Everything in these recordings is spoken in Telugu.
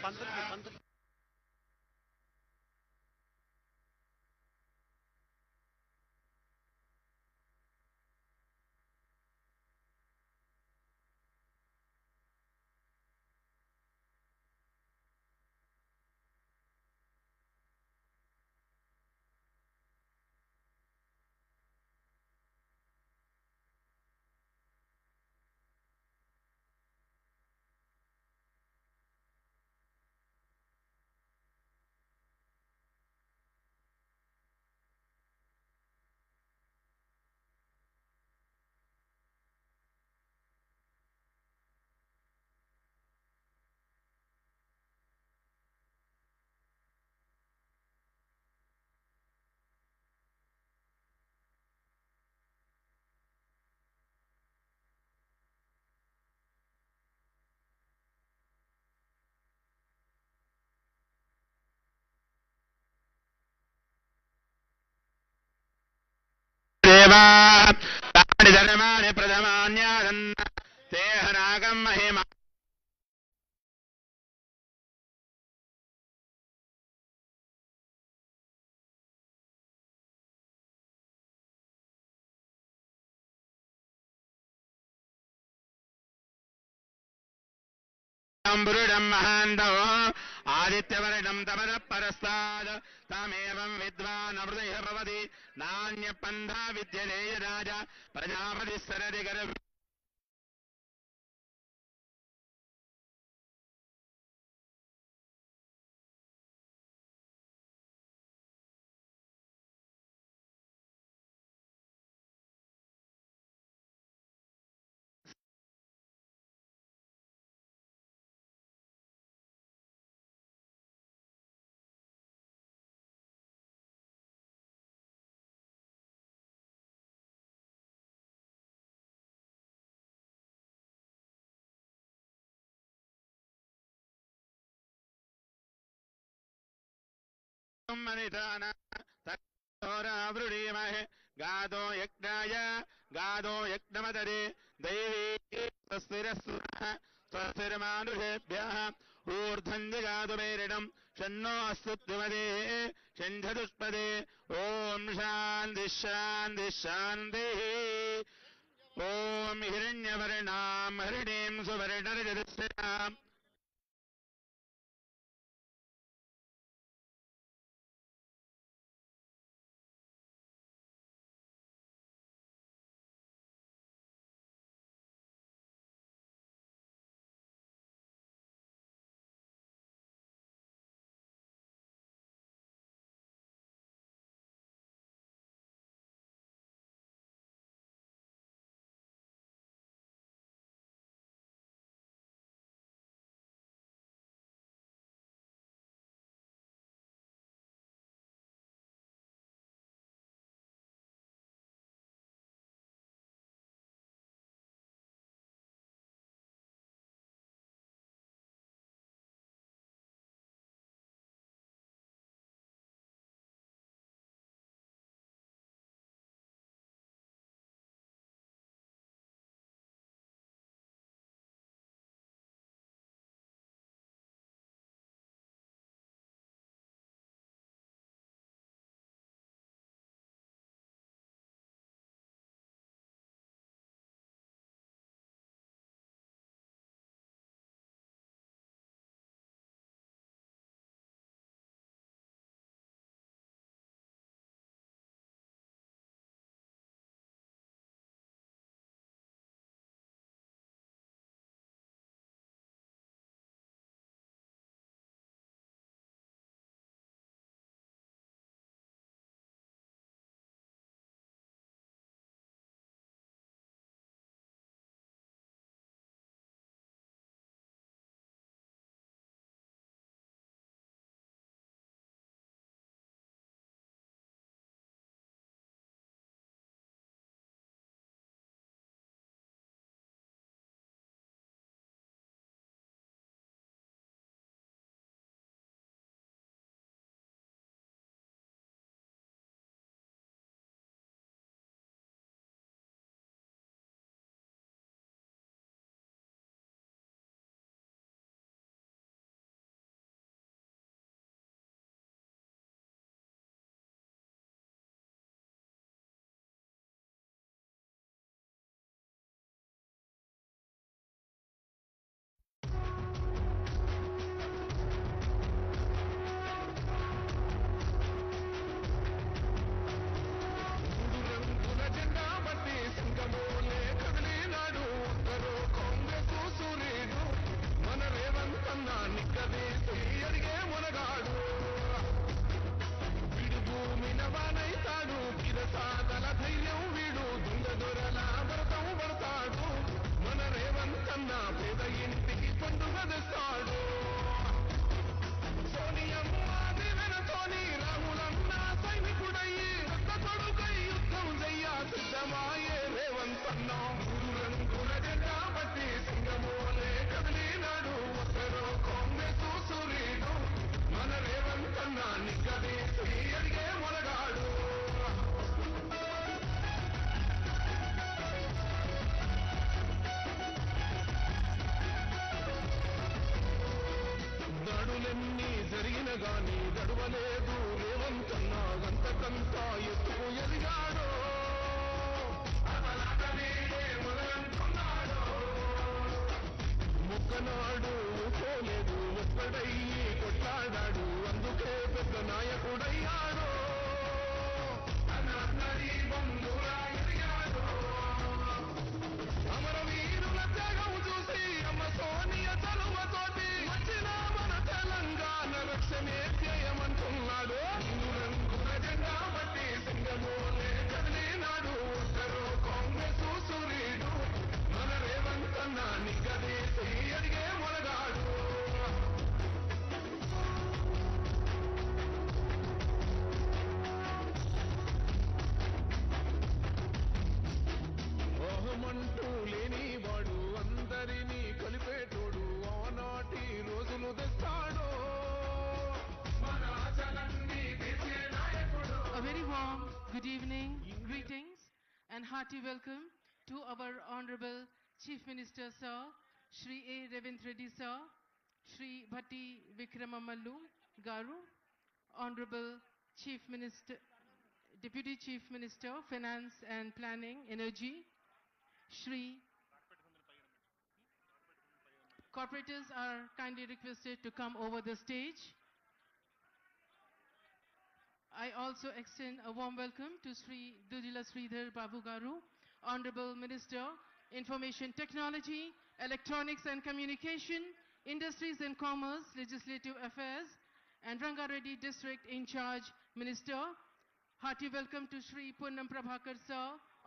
పంతులు దేవా తాని ధర్మాని ప్రథమాన్యాదన్న తేహనాగం మహిమ बुरुडं महान्तौ आदित्यवर्णं तमः परस्ताद् तमेवं विद्वान् अमृतः भवति नान्यपन्था विद्यते राजा प्रजापतिः सरति गर्भ मनिधान तोरावृणीमहे गादो यज्ञाय गादो यज्ञमदरे दैवी स्वस्तिरस्सुनः स्वस्तिर्मानुषेभ्यः ऊर्ध्वं जगातु मेरिणं शन्नो अस्तु द्विमदे षण्ढदुष्पदे ॐ शान्तिः शान्तिः शान्तिः ॐ हिरण्यवर्णां हरिणीं सुवर्णरजतस्याम् పనులెన్ని జరిగిన గాని గడవలేదు రేవంతన్నా గంతకంతా ఎత్తుకు ఎదిగాడో మొక్కనాడు పోలేదు ఒక్కడయ్యి కొట్లాడాడు అందుకే పెద్ద నాయకుడయ్యాడు అమరవీరుల త్యాగం చూసి అమ్మ సోనియ చలువతోటి వచ్చిన మన తెలంగాణ రక్షణే ధ్యేయమంటున్నాడు రంగుల జెండా బట్టి సింగమోలే కదిలినాడు ఒక్కరో కాంగ్రెస్ సూర్యుడు మన రేవంతన్న నిగ్గదీసి అడిగే మొలగాడు ఓహమంటూ లేనివాడు అందరినీ కలిపేటోడు ఆనాటి రోజులు తెస్తాడు మన ఆశలన్నీ తీర్చే నాయకుడు. A very warm good evening, greetings and hearty welcome to our Honorable Chief Minister Sir, Shri A. Revant Reddy Sir, Shri Bhatti Vikramamallu Garu, Honorable Chief Minister, Deputy Chief Minister, Finance and Planning, Energy, Shri. Corporators are kindly requested to come over the stage. I also extend a warm welcome to Shri Dudila Sridhar Babu Garu, Honorable Minister, Information Technology, Electronics and Communication, Industries and Commerce, Legislative Affairs, and Rangareddy District in charge Minister. Hearty welcome to Shri Punnam Prabhakar Sir,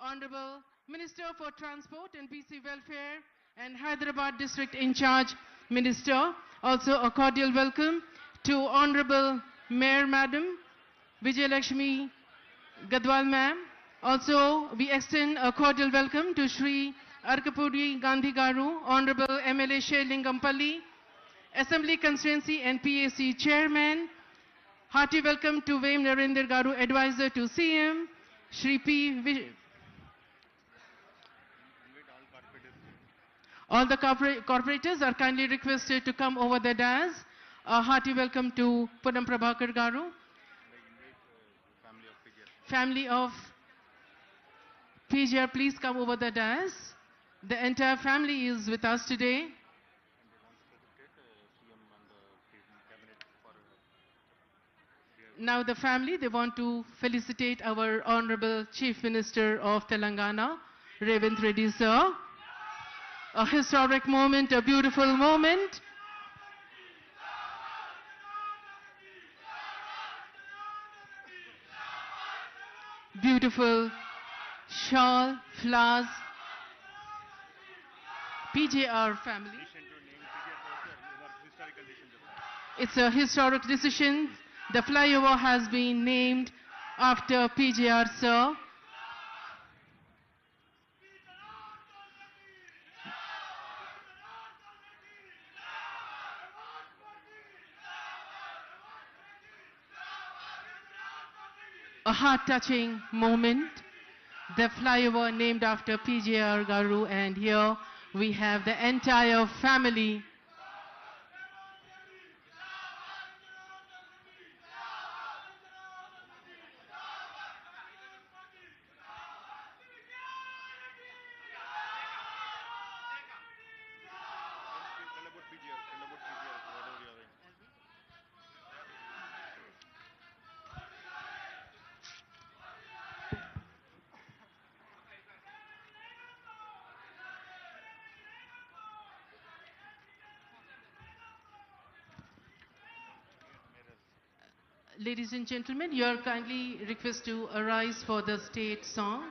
Honorable Minister for Transport and BC Welfare and Hyderabad District in charge Minister. Also a cordial welcome to Honorable Mayor Madam Vijayalakshmi Gadwal Ma'am. Also we extend a cordial welcome to Shri Arkapudi Gandhi Garu, Honorable MLA Shailingam Palli, Assembly Constituency and PAC Chairman. Hearty welcome to Vem Narendra Garu, Advisor to CM, Shri P. All the corporators are kindly requested to come over the dais. A hearty welcome to Punnam Prabhakar Garu. Family of PGR, please come over the dais. The entire family is with us today. Now the family, they want to felicitate our Honorable Chief Minister of Telangana, Revant Reddy Sir. A historic moment, a beautiful moment. Beautiful shawl, flowers. PJR family. It's a historic decision. The flyover has been named after PJR Sir. A heart-touching moment. The flyover named after PJR Garu, and here we have the entire family. Ladies and gentlemen, you are kindly requested to arise for the state song.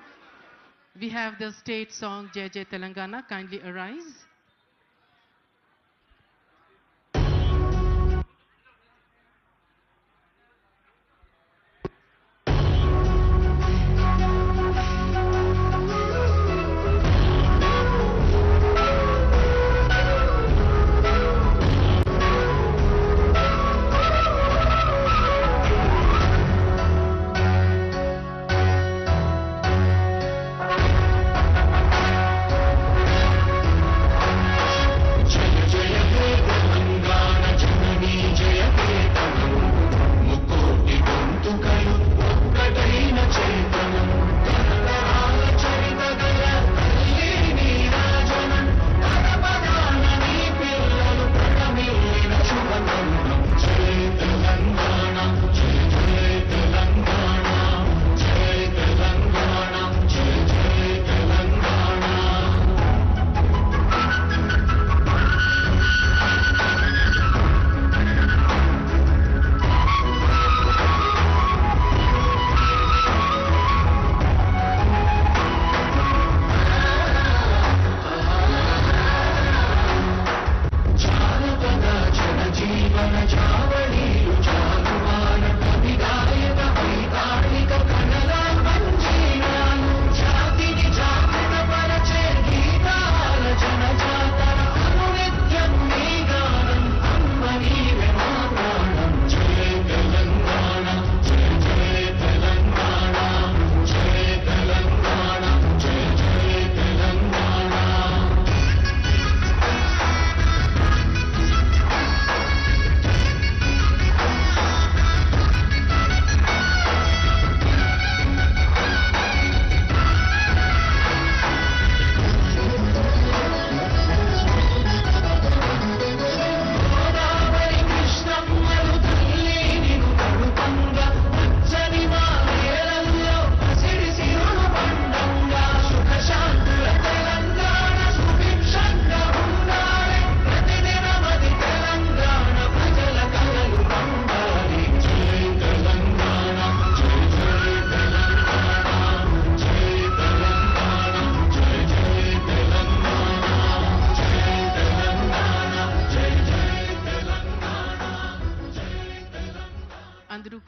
We have the state song Jai Jai Telangana. Kindly arise.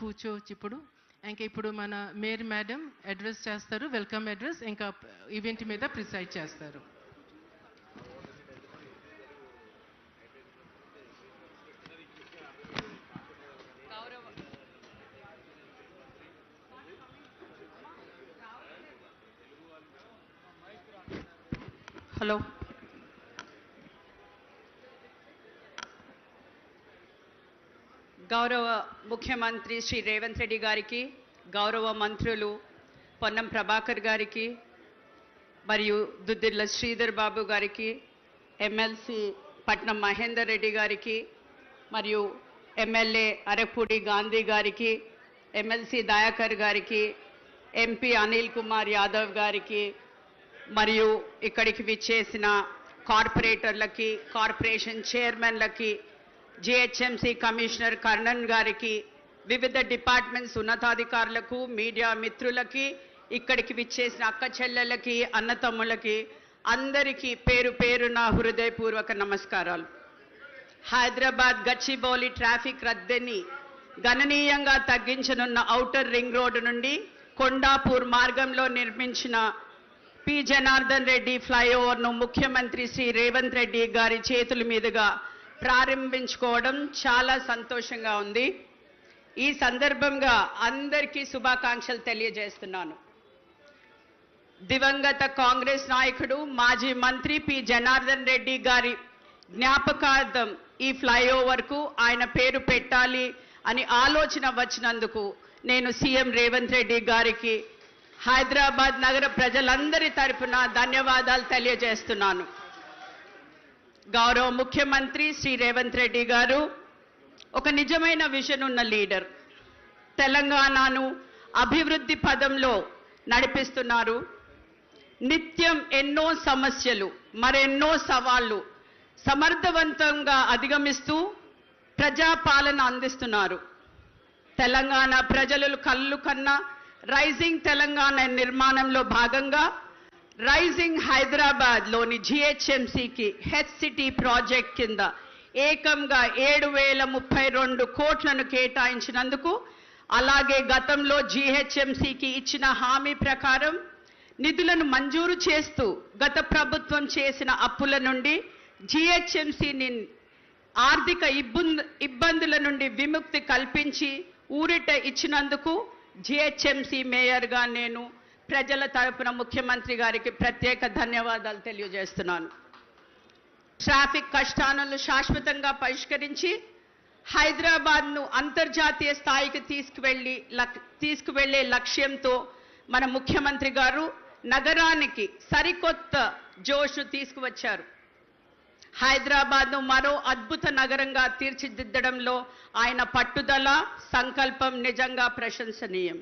కూర్చోవచ్చు ఇప్పుడు. ఇంకా ఇప్పుడు మన మేయర్ మేడం అడ్రస్ చేస్తారు, వెల్కమ్ అడ్రస్, ఇంకా ఈవెంట్ మీద ప్రిసైడ్ చేస్తారు. హలో, గౌరవ ముఖ్యమంత్రి శ్రీ రేవంత్ రెడ్డి గారికి, గౌరవ మంత్రులు పొన్నం ప్రభాకర్ గారికి మరియు దుద్దిళ్ల శ్రీధర్ బాబు గారికి, ఎమ్మెల్సీ పట్నం మహేందర్ రెడ్డి గారికి మరియు ఎమ్మెల్యే అరపూడి గాంధీ గారికి, ఎమ్మెల్సీ దయాకర్ గారికి, ఎంపీ అనిల్ కుమార్ యాదవ్ గారికి మరియు ఇక్కడికి విచ్చేసిన కార్పొరేటర్లకి, కార్పొరేషన్ చైర్మన్లకి, జిహెచ్ఎంసీ కమిషనర్ కర్ణన్ గారికి, వివిధ డిపార్ట్మెంట్స్ ఉన్నతాధికారులకు, మీడియా మిత్రులకి, ఇక్కడికి విచ్చేసిన అక్క చెల్లెళ్ళకి, అన్నతమ్ములకి అందరికీ పేరు పేరున హృదయపూర్వక నమస్కారాలు. హైదరాబాద్ గచ్చిబౌలి ట్రాఫిక్ రద్దీని గణనీయంగా తగ్గించనున్న ఔటర్ రింగ్ రోడ్డు నుండి కొండాపూర్ మార్గంలో నిర్మించిన పి జనార్దన్ రెడ్డి ఫ్లైఓవర్ను ముఖ్యమంత్రి శ్రీ రేవంత్ రెడ్డి గారి చేతుల మీదుగా ప్రారంభించుకోవడం చాలా సంతోషంగా ఉంది. ఈ సందర్భంగా అందరికీ శుభాకాంక్షలు తెలియజేస్తున్నాను. దివంగత కాంగ్రెస్ నాయకుడు మాజీ మంత్రి పి జనార్దన్ రెడ్డి గారి జ్ఞాపకార్థం ఈ ఫ్లైఓవర్కు ఆయన పేరు పెట్టాలి అని ఆలోచన వచ్చినందుకు నేను సీఎం రేవంత్ రెడ్డి గారికి హైదరాబాద్ నగర ప్రజలందరి తరపున ధన్యవాదాలు తెలియజేస్తున్నాను. గౌరవ ముఖ్యమంత్రి శ్రీ రేవంత్ రెడ్డి గారు ఒక నిజమైన విజన్ ఉన్న లీడర్. తెలంగాణను అభివృద్ధి పదంలో నడిపిస్తున్నారు. నిత్యం ఎన్నో సమస్యలు, మరెన్నో సవాళ్లు సమర్థవంతంగా అధిగమిస్తూ ప్రజాపాలన అందిస్తున్నారు. తెలంగాణ ప్రజలు కళ్ళు కన్నా రైజింగ్ తెలంగాణ నిర్మాణంలో భాగంగా రైజింగ్ హైదరాబాద్లోని జిహెచ్ఎంసీకి హెచ్ సిటీ ప్రాజెక్ట్ కింద ఏకంగా 7,032 కోట్లను కేటాయించినందుకు, అలాగే గతంలో జిహెచ్ఎంసీకి ఇచ్చిన హామీ ప్రకారం నిధులను మంజూరు చేస్తూ గత ప్రభుత్వం చేసిన అప్పుల నుండి జిహెచ్ఎంసీని ఆర్థిక ఇబ్బందుల నుండి విముక్తి కల్పించి ఊరిట ఇచ్చినందుకు జిహెచ్ఎంసీ మేయర్గా నేను ప్రజల తరపున ముఖ్యమంత్రి గారికి ప్రత్యేక ధన్యవాదాలు తెలియజేస్తున్నాను. ట్రాఫిక్ కష్టాలను శాశ్వతంగా పరిష్కరించి హైదరాబాద్ను అంతర్జాతీయ స్థాయికి తీసుకువెళ్లే లక్ష్యంతో మన ముఖ్యమంత్రి గారు నగరానికి సరికొత్త జోష్ తీసుకువచ్చారు. హైదరాబాద్ను మరో అద్భుత నగరంగా తీర్చిదిద్దడంలో ఆయన పట్టుదల, సంకల్పం నిజంగా ప్రశంసనీయం.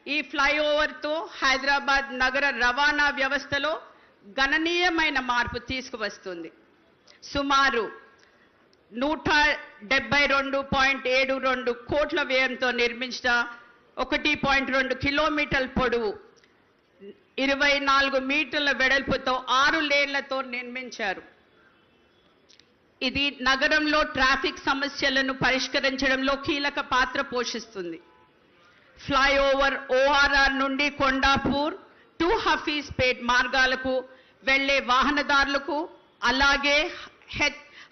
ఈ ఫ్లైఓవర్తో హైదరాబాద్ నగర రవాణా వ్యవస్థలో గణనీయమైన మార్పు తీసుకువస్తుంది. సుమారు 172.72 కోట్ల వ్యయంతో నిర్మించిన 1.2 కిలోమీటర్ల పొడవు, 24 మీటర్ల వెడల్పుతో 6 లేన్లతో నిర్మించారు. ఇది నగరంలో ట్రాఫిక్ సమస్యలను పరిష్కరించడంలో కీలక పాత్ర పోషిస్తుంది. ఫ్లైఓవర్ ఓఆర్ఆర్ నుండి కొండాపూర్ టు హఫీజ్పేట్ మార్గాలకు వెళ్లే వాహనదారులకు, అలాగే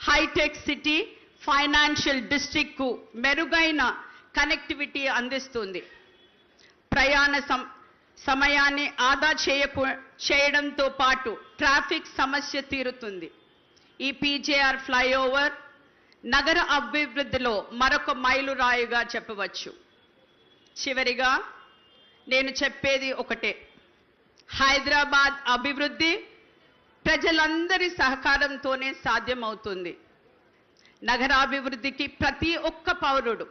హైటెక్ సిటీ, ఫైనాన్షియల్ డిస్ట్రిక్ట్కు మెరుగైన కనెక్టివిటీ అందిస్తుంది. ప్రయాణ సమయాన్ని ఆదా చేయడంతో పాటు ట్రాఫిక్ సమస్య తీరుతుంది. ఈ పీజేఆర్ ఫ్లైఓవర్ నగర అభివృద్ధిలో మరొక మైలురాయిగా చెప్పవచ్చు. చివరిగా నేను చెప్పేది ఒకటే, హైదరాబాద్ అభివృద్ధి ప్రజలందరి సహకారంతోనే సాధ్యమవుతుంది. నగరాభివృద్ధికి ప్రతి ఒక్క పౌరుడు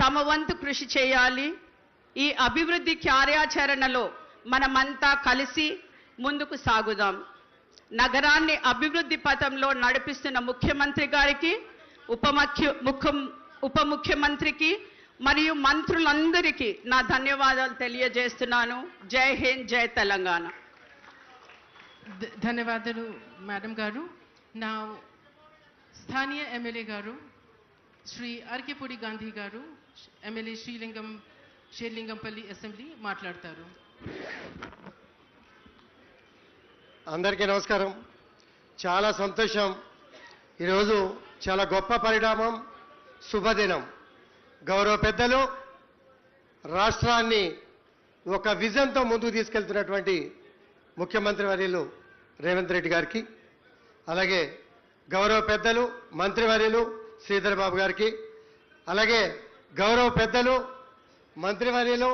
తమ వంతు కృషి చేయాలి. ఈ అభివృద్ధి కార్యాచరణలో మనమంతా కలిసి ముందుకు సాగుదాం. నగరాన్ని అభివృద్ధి పథంలో నడిపిస్తున్న ముఖ్యమంత్రి గారికి, ఉప ముఖ్యమంత్రికి మరియు మంత్రులందరికీ నా ధన్యవాదాలు తెలియజేస్తున్నాను. జై హింద్, జై తెలంగాణ. ధన్యవాదాలు మేడం గారు. నా స్థానియ ఎమ్మెల్యే గారు శ్రీ అరకెపూడి గాంధీ గారు ఎమ్మెల్యే షేర్లింగంపల్లి అసెంబ్లీ మాట్లాడతారు. అందరికీ నమస్కారం. చాలా సంతోషం. ఈరోజు చాలా గొప్ప పరిణామం, శుభదినం. గౌరవ పెద్దలు రాష్ట్రాన్ని ఒక విజన్తో ముందుకు తీసుకెళ్తున్నటువంటి ముఖ్యమంత్రి వర్యులు రేవంత్ రెడ్డి గారికి, అలాగే గౌరవ పెద్దలు మంత్రివర్యులు శ్రీధర్ బాబు గారికి, అలాగే గౌరవ పెద్దలు మంత్రివర్యులు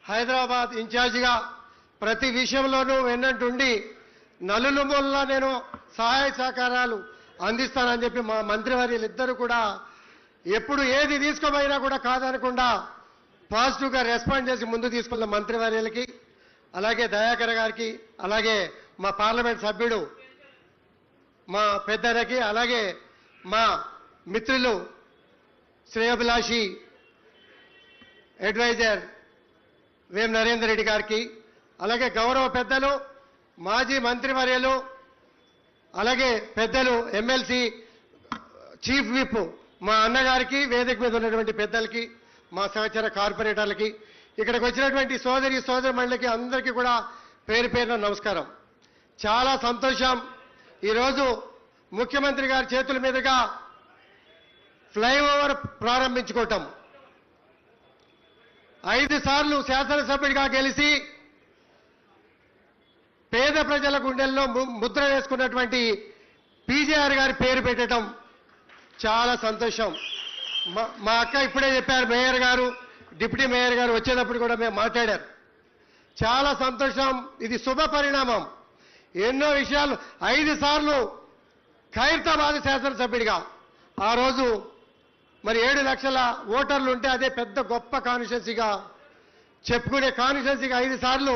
హైదరాబాద్ ఇన్ఛార్జిగా ప్రతి విషయంలోనూ వెన్నంటుండి నలుమూలలా నేను సహాయ సహకారాలు అందిస్తానని చెప్పి మా మంత్రివర్యులు ఇద్దరు కూడా ఎప్పుడు ఏది తీసుకోబోయినా కూడా కాదనకుండా పాజిటివ్గా రెస్పాండ్ చేసి ముందు తీసుకున్న మంత్రివర్యులకి, అలాగే దయాకర్ గారికి, అలాగే మా పార్లమెంట్ సభ్యుడు మా పెద్దలకి, అలాగే మా మిత్రులు శ్రేయోభిలాషి అడ్వైజర్ వేం నరేందర్ రెడ్డి గారికి, అలాగే గౌరవ పెద్దలు మాజీ మంత్రివర్యులు, అలాగే పెద్దలు ఎమ్మెల్సీ చీఫ్ విప్ మా అన్నగారికి, వేదిక మీద ఉన్నటువంటి పెద్దలకి, మా సహచర కార్పొరేటర్లకి, ఇక్కడికి వచ్చినటువంటి సోదరిమణులకి అందరికీ కూడా పేరు పేరున నమస్కారం. చాలా సంతోషం. ఈరోజు ముఖ్యమంత్రి గారి చేతుల మీదుగా ఫ్లైఓవర్ ప్రారంభించుకోవటం. 5 సార్లు శాసనసభ్యుడిగా గెలిచి పేద ప్రజల గుండెల్లో ముద్ర వేసుకున్నటువంటి పీజేఆర్ గారి పేరు పెట్టడం చాలా సంతోషం. మా అక్క ఇప్పుడే చెప్పారు, మేయర్ గారు, డిప్యూటీ మేయర్ గారు వచ్చేటప్పుడు కూడా మేము మాట్లాడారు. చాలా సంతోషం. ఇది శుభ పరిణామం. ఎన్నో విషయాలు 5 సార్లు ఖైరతాబాద్ శాసనసభ్యుడిగా, ఆ రోజు మరి 7 లక్షల ఓటర్లు ఉంటే అదే పెద్ద గొప్ప కాన్స్టిట్యున్సీగా చెప్పుకునే కాన్స్టిట్యున్సీగా 5 సార్లు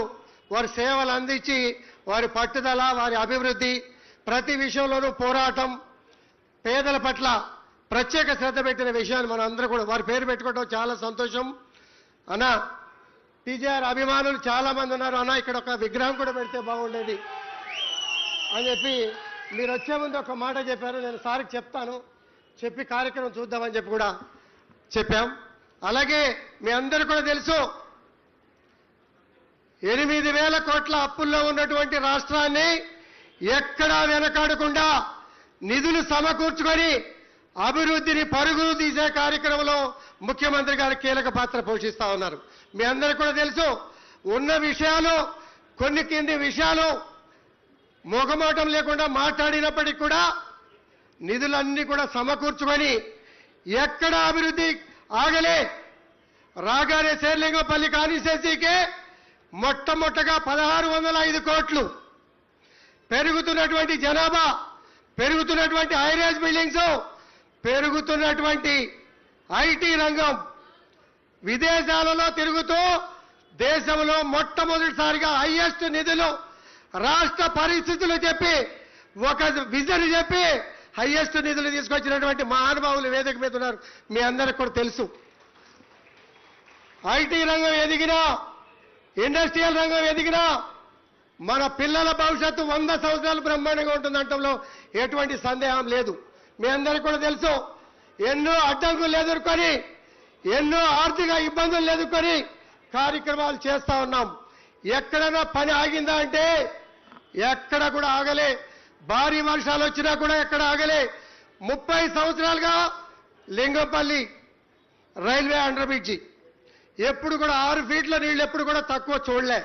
వారి సేవలు అందించి వారి పట్టుదల, వారి అభివృద్ధి, ప్రతి విషయంలోనూ పోరాటం, పేదల పట్ల ప్రత్యేక శ్రద్ధ పెట్టిన విషయాన్ని మనం అందరూ కూడా వారి పేరు పెట్టుకోవడం చాలా సంతోషం. అన్న పీజీఆర్ అభిమానులు చాలా మంది ఉన్నారు. అన్న ఇక్కడ ఒక విగ్రహం కూడా పెడితే బాగుండేది అని చెప్పి మీరు వచ్చే ముందు ఒక మాట చెప్పారు. నేను సార్కి చెప్తాను, చెప్పి కార్యక్రమం చూద్దామని చెప్పి కూడా చెప్పాం. అలాగే మీ అందరూ కూడా తెలుసు, 8,000 కోట్ల అప్పుల్లో ఉన్నటువంటి రాష్ట్రాన్ని ఎక్కడా వెనకాడకుండా నిధులు సమకూర్చుకొని అభివృద్ధిని పరుగులు తీసే కార్యక్రమంలో ముఖ్యమంత్రి గారు కీలక పాత్ర పోషిస్తా ఉన్నారు. మీ అందరికీ కూడా తెలుసు, ఉన్న విషయాలు కొన్ని విషయాలు మొగమాటం లేకుండా మాట్లాడినప్పటికీ కూడా నిధులన్నీ కూడా సమకూర్చుకొని ఎక్కడ అభివృద్ధి ఆగలే. రాగానే శేర్లింగంపల్లి కాన్స్టిట్యున్సీకే మొట్టమొదటగా 1,605 కోట్లు, పెరుగుతున్నటువంటి జనాభా, పెరుగుతున్నటువంటి హైరేజ్ బిల్డింగ్స్, పెరుగుతున్నటువంటి ఐటీ రంగం, విదేశాలలో తిరుగుతూ దేశంలో మొట్టమొదటిసారిగా హైయెస్ట్ నిధులు, రాష్ట్ర పరిస్థితులు చెప్పి ఒక విజన్ చెప్పి హైయెస్ట్ నిధులు తీసుకొచ్చినటువంటి మహానుభావులు వేదిక మీద ఉన్నారు. మీ అందరికి కూడా తెలుసు. ఐటీ రంగం ఎదిగినా, ఇండస్ట్రియల్ రంగం ఎదిగినా మన పిల్లల భవిష్యత్తు 100 సంవత్సరాలు బ్రహ్మాండంగా ఉంటుందంటంలో ఎటువంటి సందేహం లేదు. మీ అందరికీ కూడా తెలుసు, ఎన్నో అడ్డంకులు ఎదుర్కొని, ఎన్నో ఆర్థిక ఇబ్బందులు ఎదుర్కొని కార్యక్రమాలు చేస్తా ఉన్నాం. ఎక్కడైనా పని ఆగిందా అంటే ఎక్కడ కూడా ఆగలే. భారీ వర్షాలు వచ్చినా కూడా ఎక్కడ ఆగలే. 30 సంవత్సరాలుగా లింగంపల్లి రైల్వే అండర్ బ్రిడ్జి ఎప్పుడు కూడా 6 ఫీట్ల నీళ్ళు ఎప్పుడు కూడా తక్కువ చూడలే.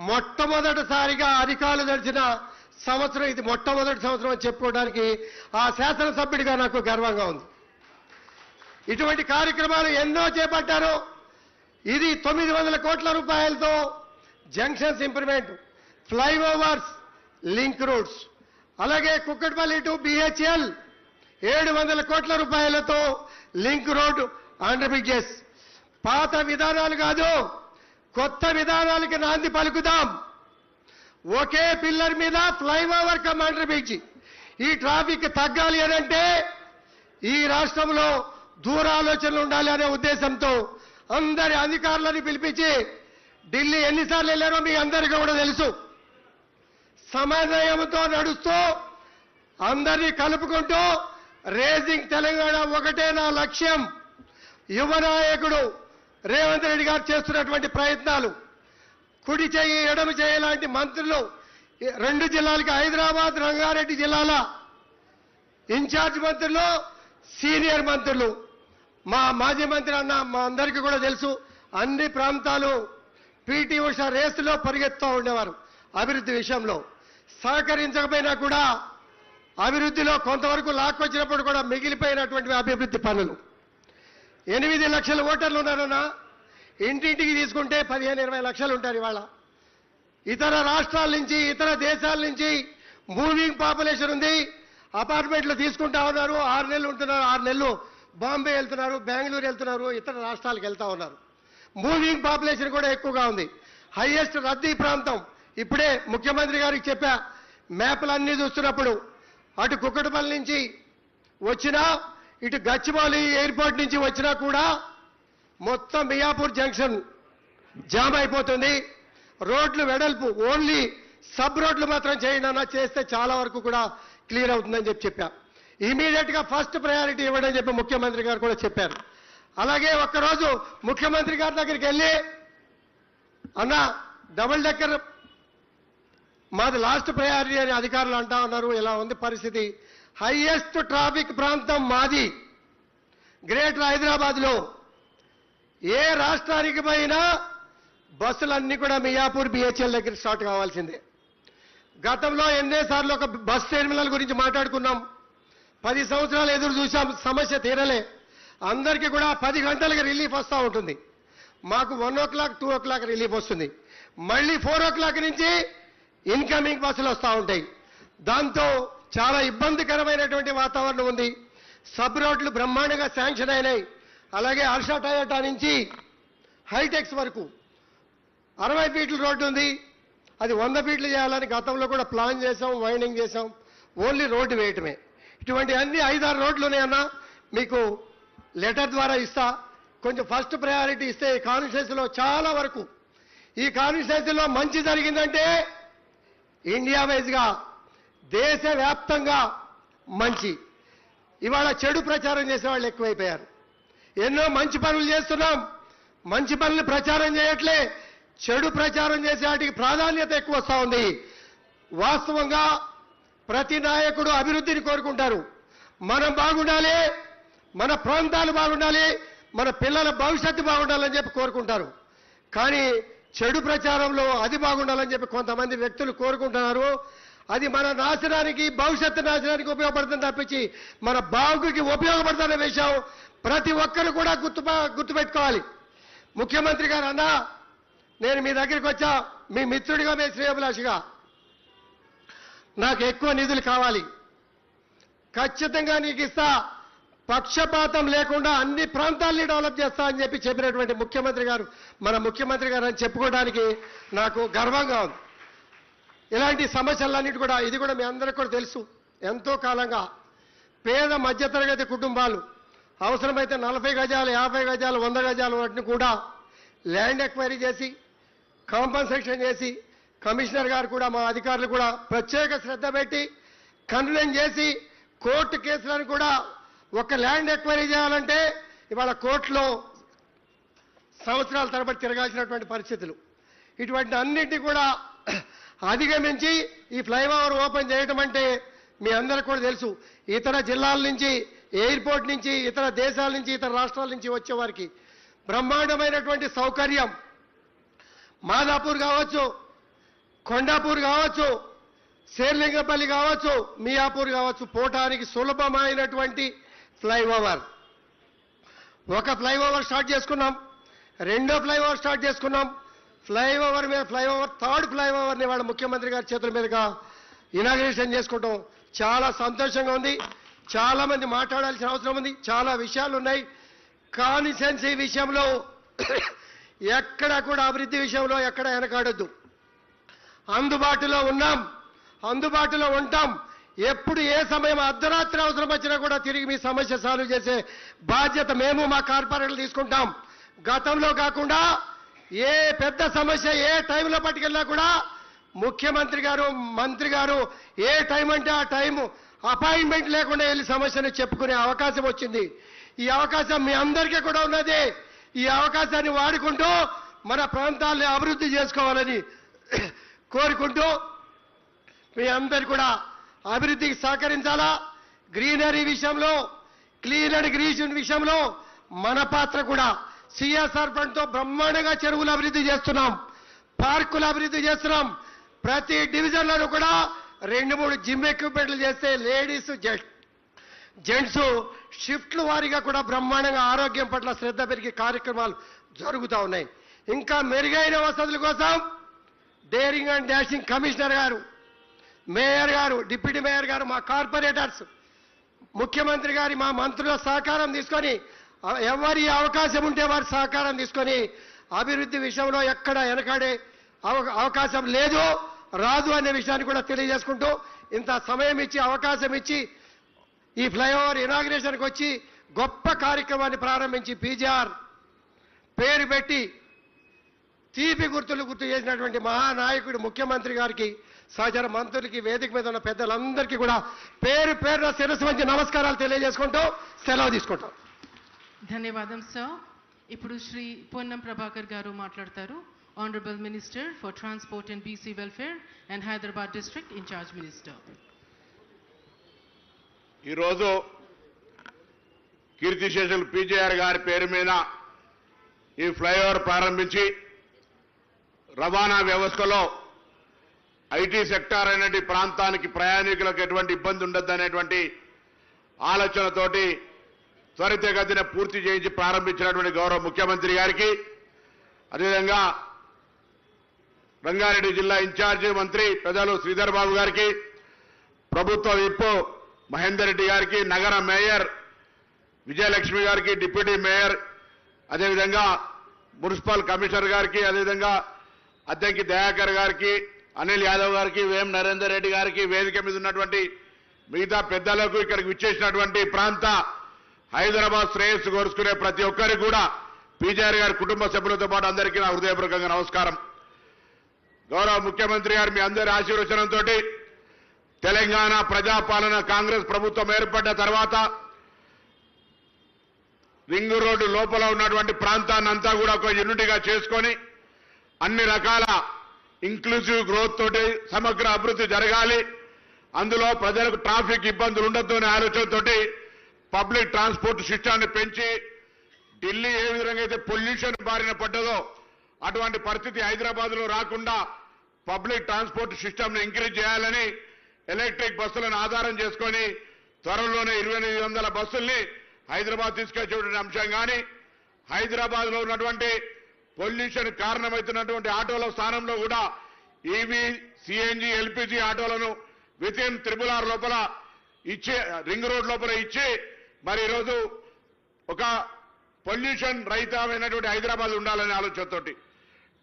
మొట్టమొదటిసారిగా అధికారులు నడిచిన సంవత్సరం ఇది, మొట్టమొదటి సంవత్సరం అని చెప్పుకోవడానికి ఆ శాసనసభ్యుడిగా నాకు గర్వంగా ఉంది. ఇటువంటి కార్యక్రమాలు ఎన్నో చేపట్టారు. ఇది 900 కోట్ల రూపాయలతో junctions improvement, flyovers, link roads, అలాగే కుక్కట్పల్లి టు బిహెచ్ఎల్ 700 కోట్ల రూపాయలతో లింక్ రోడ్ అండర్ బ్రిడ్జెస్. పాత విధానాలు కాదు, కొత్త విధానాలకి నాంది పలుకుదాం. ఒకే పిల్లర్ మీద ఫ్లైఓవర్ కమ్ అండర్ బ్రిడ్జ్. ఈ ట్రాఫిక్ తగ్గాలి అనంటే ఈ రాష్ట్రంలో దూరాలోచనలు ఉండాలి అనే ఉద్దేశంతో అందరి అధికారులని పిలిపించి ఢిల్లీ ఎన్నిసార్లు వెళ్ళారో మీ అందరికీ కూడా తెలుసు. సమన్వయంతో నడుస్తూ అందరినీ కలుపుకుంటూ రేజింగ్ తెలంగాణ ఒకటే నా లక్ష్యం. యువ నాయకుడు రేవంత్ రెడ్డి గారు చేస్తున్నటువంటి ప్రయత్నాలు, కుడి చేయి ఎడమ చేయి లాంటి మంత్రులు 2 జిల్లాలకి, హైదరాబాద్ రంగారెడ్డి జిల్లాల ఇన్ఛార్జ్ మంత్రులు, సీనియర్ మంత్రులు, మా మాజీ మంత్రి అన్న మా అందరికీ కూడా తెలుసు, అన్ని ప్రాంతాలు పీటీ ఉషా రేసులో పరిగెత్తుతూ ఉండేవారు. అభివృద్ధి విషయంలో సహకరించకపోయినా కూడా అభివృద్ధిలో కొంతవరకు లాక్కొచ్చినప్పుడు కూడా మిగిలిపోయినటువంటి అభివృద్ధి పనులు. 8 లక్షల ఓటర్లు ఉన్నారన్నా, ఇంటింటికి తీసుకుంటే 15-20 లక్షలు ఉంటారు ఇవాళ. ఇతర రాష్ట్రాల నుంచి, ఇతర దేశాల నుంచి మూవింగ్ పాపులేషన్ ఉంది. అపార్ట్మెంట్లు తీసుకుంటా ఉన్నారు, 6 నెలలు ఉంటున్నారు, 6 నెలలు బాంబే వెళ్తున్నారు, బెంగళూరు వెళ్తున్నారు, ఇతర రాష్ట్రాలకు వెళ్తా ఉన్నారు. మూవింగ్ పాపులేషన్ కూడా ఎక్కువగా ఉంది. హైయెస్ట్ రద్దీ ప్రాంతం. ఇప్పుడే ముఖ్యమంత్రి గారికి చెప్పా, మ్యాప్లన్నీ చూస్తున్నప్పుడు అటు కుక్కటపల్లి నుంచి వచ్చినా, ఇటు గచ్చిబౌలి ఎయిర్పోర్ట్ నుంచి వచ్చినా కూడా మొత్తం మియాపూర్ జంక్షన్ జామ్ అయిపోతుంది. రోడ్లు వెడల్పు, ఓన్లీ సబ్ రోడ్లు మాత్రం చేయండి అన్నా, చేస్తే చాలా వరకు కూడా క్లియర్ అవుతుందని చెప్పా. ఇమీడియట్ గా ఫస్ట్ ప్రయారిటీ ఇవ్వడం చెప్పి ముఖ్యమంత్రి గారు కూడా చెప్పారు. అలాగే ఒక్కరోజు ముఖ్యమంత్రి గారి దగ్గరికి వెళ్ళి, అన్న డబుల్ డెక్కర్ మాది లాస్ట్ ప్రయారిటీ అని అధికారులు అంటా ఉన్నారు, ఇలా ఉంది పరిస్థితి. హైయెస్ట్ ట్రాఫిక్ ప్రాంతం మాది గ్రేటర్ హైదరాబాద్ లో. ఏ రాష్ట్రానికి పోయినా బస్సులన్నీ కూడా మియాపూర్ బిహెచ్ఎల్ దగ్గర స్టార్ట్ కావాల్సిందే. గతంలో ఎన్నేసార్లు ఒక బస్ టెర్మినల్ గురించి మాట్లాడుకున్నాం. 10 సంవత్సరాలు ఎదురు చూసాం, సమస్య తీరలే. అందరికీ కూడా 10 గంటలకి రిలీఫ్ వస్తూ ఉంటుంది. మాకు 1 o'clock 2 o'clock రిలీఫ్ వస్తుంది. మళ్ళీ 4 o'clock నుంచి ఇన్కమింగ్ బస్సులు వస్తూ ఉంటాయి. దాంతో చాలా ఇబ్బందికరమైనటువంటి వాతావరణం ఉంది. సబ్ రోడ్లు బ్రహ్మాండంగా శాంక్షన్ అయినాయి. అలాగే హర్ష టయోటా నుంచి హైటెక్స్ వరకు 60 ఫీట్ల రోడ్డు ఉంది. అది 100 ఫీట్లు చేయాలని గతంలో కూడా ప్లాన్ చేశాం, వైండింగ్ చేశాం. ఓన్లీ రోడ్డు వేయటమే. ఇటువంటి అన్ని 5-6 రోడ్లు ఉన్నాయన్నా, మీకు లెటర్ ద్వారా ఇస్తా. కొంచెం ఫస్ట్ ప్రయారిటీ ఇస్తే ఈ కాన్స్టిట్యూన్సీలో చాలా వరకు, ఈ కాన్స్టిట్యూన్సీలో మంచి జరిగిందంటే ఇండియా వైజ్గా దేశవ్యాప్తంగా మంచి. ఇవాళ చెడు ప్రచారం చేసే వాళ్ళు ఎక్కువైపోయారు. ఎన్నో మంచి పనులు చేస్తున్నాం, మంచి పనులు ప్రచారం చేయట్లే, చెడు ప్రచారం చేసే వాటికి ప్రాధాన్యత ఎక్కువ వస్తూ ఉంది. వాస్తవంగా ప్రతి నాయకుడు అభివృద్ధిని కోరుకుంటారు. మనం బాగుండాలి, మన ప్రాంతాలు బాగుండాలి, మన పిల్లల భవిష్యత్తు బాగుండాలని చెప్పి కోరుకుంటారు. కానీ చెడు ప్రచారంలో అది బాగుండాలని చెప్పి కొంతమంది వ్యక్తులు కోరుకుంటున్నారు. అది మన నాశనానికి, భవిష్యత్తు నాశనానికి ఉపయోగపడుతుంది తప్పించి మన బాగుకి ఉపయోగపడుతున్న విషయం ప్రతి ఒక్కరు కూడా గుర్తుపెట్టుకోవాలి. ముఖ్యమంత్రి గారు అన్నా, నేను మీ దగ్గరికి వచ్చా మీ మిత్రుడిగా, మీ శ్రేయోభిలాషిగా, నాకు ఎక్కువ నిధులు కావాలి, ఖచ్చితంగా నీకు ఇస్తా, పక్షపాతం లేకుండా అన్ని ప్రాంతాల్ని డెవలప్ చేస్తా అని చెప్పి చెప్పినటువంటి ముఖ్యమంత్రి గారు, మన ముఖ్యమంత్రి గారు అని చెప్పుకోవడానికి నాకు గర్వంగా ఉంది. ఇలాంటి సమస్యలన్నిటి కూడా, ఇది కూడా మీ అందరికీ కూడా తెలుసు, ఎంతో కాలంగా పేద మధ్యతరగతి కుటుంబాలు అవసరమైతే 40 గజాలు, 50 గజాలు, 100 గజాలు వాటిని కూడా ల్యాండ్ ఎక్వైరీ చేసి, కాంపన్సేషన్ చేసి, కమిషనర్ గారు కూడా, మా అధికారులు కూడా ప్రత్యేక శ్రద్ధ పెట్టి కన్వెన్ చేసి, కోర్టు కేసులను కూడా, ఒక ల్యాండ్ ఎక్వైరీ చేయాలంటే ఇవాళ కోర్టులో సంవత్సరాల తరబడి తిరగాల్సినటువంటి పరిస్థితులు. ఇటువంటి అన్నింటినీ కూడా అధిగమించి ఈ ఫ్లైఓవర్ ఓపెన్ చేయటం అంటే మీ అందరికీ కూడా తెలుసు, ఇతర జిల్లాల నుంచి, ఎయిర్పోర్ట్ నుంచి, ఇతర దేశాల నుంచి, ఇతర రాష్ట్రాల నుంచి వచ్చే వారికి బ్రహ్మాండమైనటువంటి సౌకర్యం. మాదాపూర్ కావచ్చు, కొండాపూర్ కావచ్చు, శేర్లింగపల్లి కావచ్చు, మియాపూర్ కావచ్చు, పోవటానికి సులభమైనటువంటి ఫ్లైఓవర్. ఒక ఫ్లైఓవర్ స్టార్ట్ చేసుకున్నాం, రెండో ఫ్లైఓవర్ స్టార్ట్ చేసుకున్నాం. ఫ్లైఓవర్ మీద ఫ్లైఓవర్, థర్డ్ ఫ్లైఓవర్ని వాళ్ళ ముఖ్యమంత్రి గారి చేతుల మీదుగా ఇనాగ్రేషన్ చేసుకోవటం చాలా సంతోషంగా ఉంది. చాలా మంది మాట్లాడాల్సిన అవసరం ఉంది, చాలా విషయాలు ఉన్నాయి. కాన్స్టిట్యుయెన్సీ విషయంలో ఎక్కడ కూడా అభివృద్ధి విషయంలో ఎక్కడ వెనకాడొద్దు. అందుబాటులో ఉన్నాం, అందుబాటులో ఉంటాం. ఎప్పుడు ఏ సమయం అర్ధరాత్రి అవసరం వచ్చినా కూడా తిరిగి మీ సమస్య సాల్వ్ చేసే బాధ్యత మేము, మా కార్పొరేటర్లు తీసుకుంటాం. గతంలో కాకుండా ఏ పెద్ద సమస్య ఏ టైంలో పట్టుకెళ్ళినా కూడా ముఖ్యమంత్రి గారు, మంత్రి గారు ఏ టైం అంటే ఆ టైం అపాయింట్మెంట్ లేకుండా వెళ్ళి సమస్యను చెప్పుకునే అవకాశం వచ్చింది. ఈ అవకాశం మీ అందరికీ కూడా ఉన్నది. ఈ అవకాశాన్ని వాడుకుంటూ మన ప్రాంతాల్ని అభివృద్ధి చేసుకోవాలని కోరుకుంటూ మీ అందరు కూడా అభివృద్ధికి సహకరించాలా. గ్రీనరీ విషయంలో, క్లీన్ అండ్ గ్రీన్ విషయంలో మన పాత్ర కూడా సిఎస్ఆర్ ఫండ్తో బ్రహ్మాండంగా చెరువులు అభివృద్ధి చేస్తున్నాం, పార్కులు అభివృద్ధి చేస్తున్నాం. ప్రతి డివిజన్లను కూడా 2-3 జిమ్ ఎక్విప్మెంట్లు చేస్తే లేడీస్ జెంట్స్ షిఫ్ట్ల వారీగా కూడా బ్రహ్మాండంగా ఆరోగ్యం పట్ల శ్రద్ధ పెరిగే కార్యక్రమాలు జరుగుతూ ఉన్నాయి. ఇంకా మెరుగైన వసతుల కోసం డేరింగ్ అండ్ డాషింగ్ కమిషనర్ గారు, మేయర్ గారు, డిప్యూటీ మేయర్ గారు, మా కార్పొరేటర్స్, ముఖ్యమంత్రి గారి మా మంత్రుల సహకారం తీసుకొని ఎవరి అవకాశం ఉంటే వారి సహకారం తీసుకొని అభివృద్ధి విషయంలో ఎక్కడ వెనకాడే అవకాశం లేదు, రాదు అనే విషయాన్ని కూడా తెలియజేసుకుంటూ ఇంత సమయం ఇచ్చి అవకాశం ఇచ్చి ఈ ఫ్లైఓవర్ ఇనాగ్రేషన్కి వచ్చి గొప్ప కార్యక్రమాన్ని ప్రారంభించి పీజీఆర్ పేరు పెట్టి తీపి గుర్తులు గుర్తు చేసినటువంటి మహానాయకుడు ముఖ్యమంత్రి గారికి, సహచర మంత్రులకి, వేదిక మీద ఉన్న పెద్దలందరికీ కూడా పేరు పేరున శిరస్సు వంచి నమస్కారాలు తెలియజేసుకుంటూ సెలవు తీసుకుంటాం. ధన్యవాదం సార్. ఇప్పుడు శ్రీ పొన్నం ప్రభాకర్ గారు మాట్లాడతారు. Honourable minister for transport and BC welfare and Hyderabad district incharge minister. ఈరోజు కీర్తిశేషులు పీజేఆర్ గారి పేరు మీద ఈ ఫ్లైఓవర్ ప్రారంభించి రవాణా వ్యవస్థలో ఐటీ సెక్టార్ అనేటి ప్రాంతానికి ప్రయాణికులకు ఎటువంటి ఇబ్బంది ఉండద్దు అనేటువంటి ఆలోచనతోటి త్వరితగతిన పూర్తి చేయించి ప్రారంభించినటువంటి గౌరవ ముఖ్యమంత్రి గారికి, అదేవిధంగా రంగారెడ్డి జిల్లా ఇన్ఛార్జి మంత్రి పెద్దలు శ్రీధర్ బాబు గారికి, ప్రభుత్వ విప్ మహేందర్ రెడ్డి గారికి, నగర మేయర్ విజయలక్ష్మి గారికి, డిప్యూటీ మేయర్, అదేవిధంగా మున్సిపల్ కమిషనర్ గారికి, అదేవిధంగా అద్దంకి దయాకర్ గారికి, అనిల్ యాదవ్ గారికి, వేం నరేందర్ రెడ్డి గారికి, వేదిక మీద ఉన్నటువంటి మిగతా పెద్దలకు, ఇక్కడికి విచ్చేసినటువంటి ప్రాంత హైదరాబాద్ శ్రేయస్సు కోరుకునే ప్రతి ఒక్కరికి కూడా పీజీఆర్ గారి కుటుంబ సభ్యులతో పాటు అందరికీ నా హృదయపూర్వకంగా నమస్కారం. గౌరవ ముఖ్యమంత్రి గారు మీ అందరి ఆశీర్వచనంతో తెలంగాణ ప్రజాపాలన కాంగ్రెస్ ప్రభుత్వం ఏర్పడ్డ తర్వాత రింగ్ రోడ్డు లోపల ఉన్నటువంటి ప్రాంతాన్ని అంతా కూడా ఒక యూనిట్గా చేసుకొని అన్ని రకాల ఇంక్లూజివ్ గ్రోత్ తోటి సమగ్ర అభివృద్ధి జరగాలి, అందులో ప్రజలకు ట్రాఫిక్ ఇబ్బందులు ఉండొద్దు అనే ఆలోచనతోటి పబ్లిక్ ట్రాన్స్పోర్ట్ సిస్టాన్ని పెంచి ఢిల్లీ ఏ విధంగా అయితే పొల్యూషన్ బారిన పడ్డదో అటువంటి పరిస్థితి హైదరాబాద్లో రాకుండా పబ్లిక్ ట్రాన్స్పోర్ట్ సిస్టమ్ని ఇంక్రీజ్ చేయాలని ఎలక్ట్రిక్ బస్సులను ఆధారం చేసుకొని త్వరలోనే 2800 బస్సుల్ని హైదరాబాద్ తీసుకొచ్చేటువంటి అంశం కానీ, హైదరాబాద్లో ఉన్నటువంటి పొల్యూషన్ కారణమవుతున్నటువంటి ఆటోల స్థానంలో కూడా ఈవీ, సిఎన్జి, ఎల్పిజి ఆటోలను వితిన్ RRR లోపల ఇచ్చి, రింగ్ రోడ్ లోపల ఇచ్చి మరి ఈరోజు ఒక పొల్యూషన్ రహితమైనటువంటి హైదరాబాద్ ఉండాలనే ఆలోచనతోటి